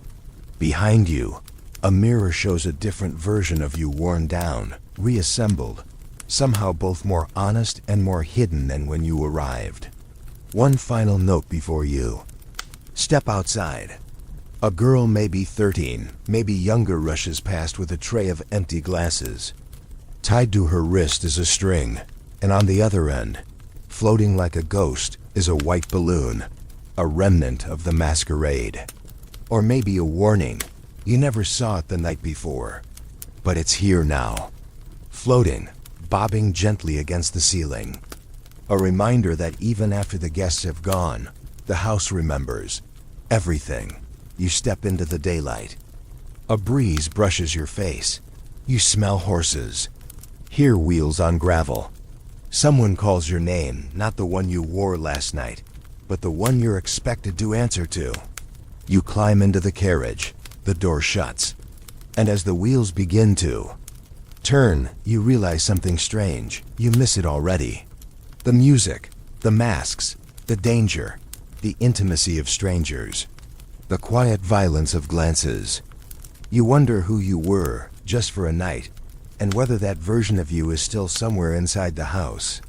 Behind you, a mirror shows a different version of you, worn down, reassembled, somehow both more honest and more hidden than when you arrived. One final note before you step outside. A girl, maybe 13, maybe younger, rushes past with a tray of empty glasses. Tied to her wrist is a string, and on the other end, floating like a ghost, is a white balloon, a remnant of the masquerade. Or maybe a warning. You never saw it the night before, but it's here now, floating, bobbing gently against the ceiling. A reminder that even after the guests have gone, the house remembers everything. You step into the daylight. A breeze brushes your face. You smell horses, hear wheels on gravel. Someone calls your name, not the one you wore last night, but the one you're expected to answer to. You climb into the carriage. The door shuts, and as the wheels begin to turn, you realize something strange. You miss it already. The music, the masks, the danger, the intimacy of strangers, the quiet violence of glances. You wonder who you were, just for a night, and whether that version of you is still somewhere inside the house.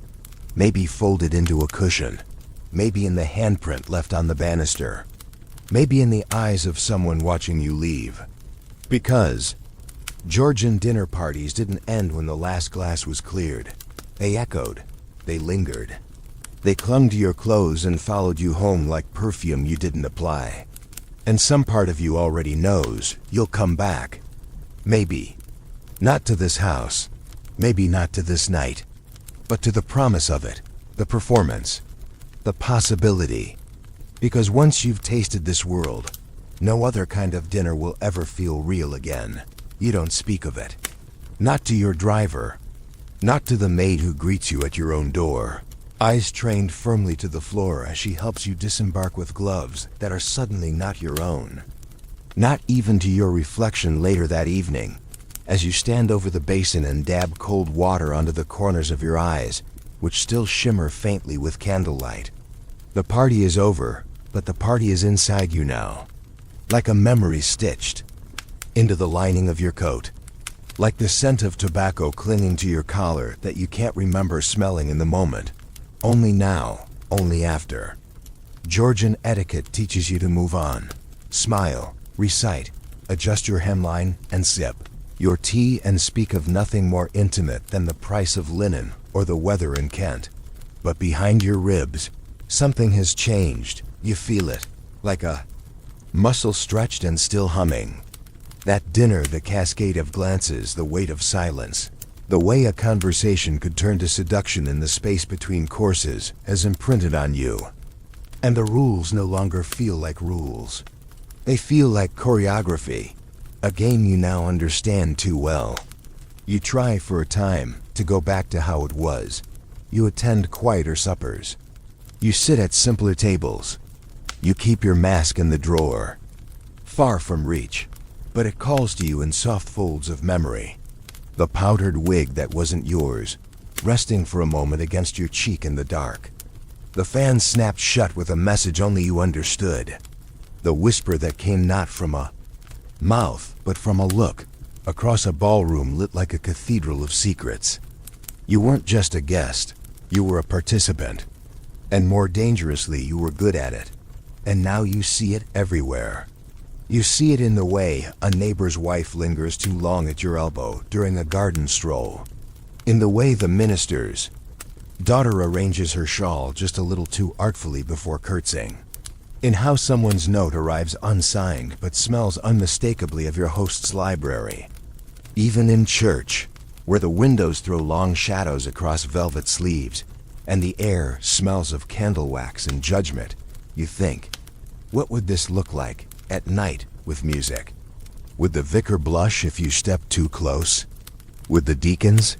Maybe folded into a cushion, maybe in the handprint left on the banister, maybe in the eyes of someone watching you leave. Because Georgian dinner parties didn't end when the last glass was cleared. They echoed. They lingered. They clung to your clothes and followed you home like perfume you didn't apply. And some part of you already knows you'll come back. Maybe. Not to this house. Maybe not to this night. But to the promise of it. The performance. The possibility. Because once you've tasted this world, no other kind of dinner will ever feel real again. You don't speak of it. Not to your driver. Not to the maid who greets you at your own door. Eyes trained firmly to the floor as she helps you disembark with gloves that are suddenly not your own. Not even to your reflection later that evening, as you stand over the basin and dab cold water onto the corners of your eyes, which still shimmer faintly with candlelight. The party is over, but the party is inside you now, like a memory stitched into the lining of your coat, like the scent of tobacco clinging to your collar that you can't remember smelling in the moment, only now, only after. Georgian etiquette teaches you to move on, smile, recite, adjust your hemline, and sip your tea and speak of nothing more intimate than the price of linen or the weather in Kent. But behind your ribs, something has changed. You feel it, like a muscle stretched and still humming. That dinner, the cascade of glances, the weight of silence, the way a conversation could turn to seduction in the space between courses has imprinted on you. And the rules no longer feel like rules. They feel like choreography, a game you now understand too well. You try for a time to go back to how it was. You attend quieter suppers. You sit at simpler tables. You keep your mask in the drawer, far from reach, but it calls to you in soft folds of memory. The powdered wig that wasn't yours, resting for a moment against your cheek in the dark. The fan snapped shut with a message only you understood. The whisper that came not from a mouth, but from a look, across a ballroom lit like a cathedral of secrets. You weren't just a guest, you were a participant. And more dangerously, you were good at it. And now you see it everywhere. You see it in the way a neighbor's wife lingers too long at your elbow during a garden stroll. In the way the minister's daughter arranges her shawl just a little too artfully before curtsying. In how someone's note arrives unsigned but smells unmistakably of your host's library. Even in church, where the windows throw long shadows across velvet sleeves, and the air smells of candle wax and judgment, you think, what would this look like at night with music? Would the vicar blush if you stepped too close? Would the deacon's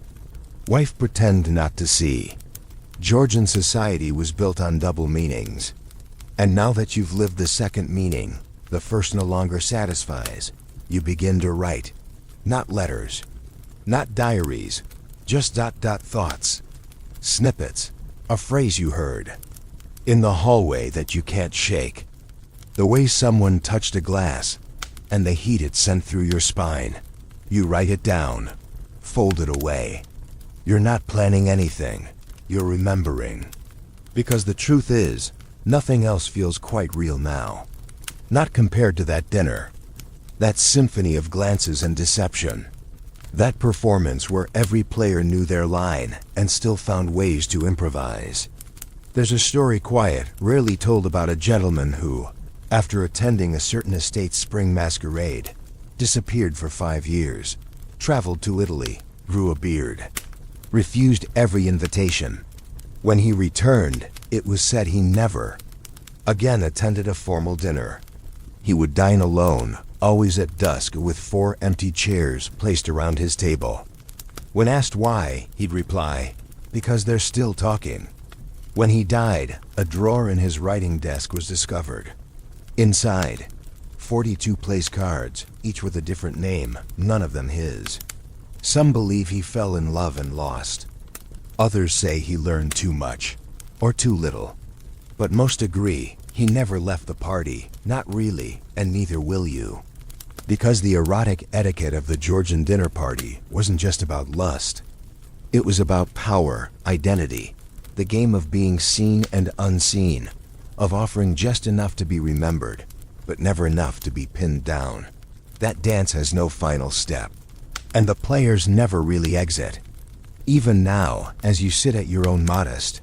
wife pretend not to see? Georgian society was built on double meanings. And now that you've lived the second meaning, the first no longer satisfies. You begin to write. Not letters, not diaries, just thoughts, snippets, a phrase you heard in the hallway that you can't shake. The way someone touched a glass, and the heat it sent through your spine. You write it down, fold it away. You're not planning anything, you're remembering. Because the truth is, nothing else feels quite real now. Not compared to that dinner, that symphony of glances and deception, that performance where every player knew their line and still found ways to improvise. There's a story quiet, rarely told about a gentleman who, after attending a certain estate's spring masquerade, disappeared for 5 years, traveled to Italy, grew a beard, refused every invitation. When he returned, it was said he never again attended a formal dinner. He would dine alone, always at dusk, with 4 empty chairs placed around his table. When asked why, he'd reply, "Because they're still talking." When he died, a drawer in his writing desk was discovered. Inside, 42 place cards, each with a different name, none of them his. Some believe he fell in love and lost. Others say he learned too much, or too little. But most agree he never left the party, not really, and neither will you. Because the erotic etiquette of the Georgian dinner party wasn't just about lust. It was about power, identity, the game of being seen and unseen, of offering just enough to be remembered, but never enough to be pinned down. That dance has no final step, and the players never really exit. Even now, as you sit at your own modest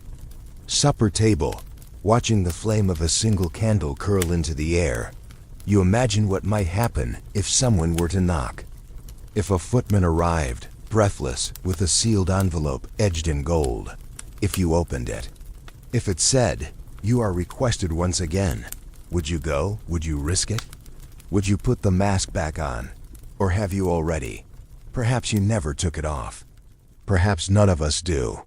supper table, watching the flame of a single candle curl into the air, you imagine what might happen if someone were to knock. If a footman arrived, breathless, with a sealed envelope edged in gold. If you opened it. If it said, "You are requested once again." Would you go? Would you risk it? Would you put the mask back on? Or have you already? Perhaps you never took it off. Perhaps none of us do.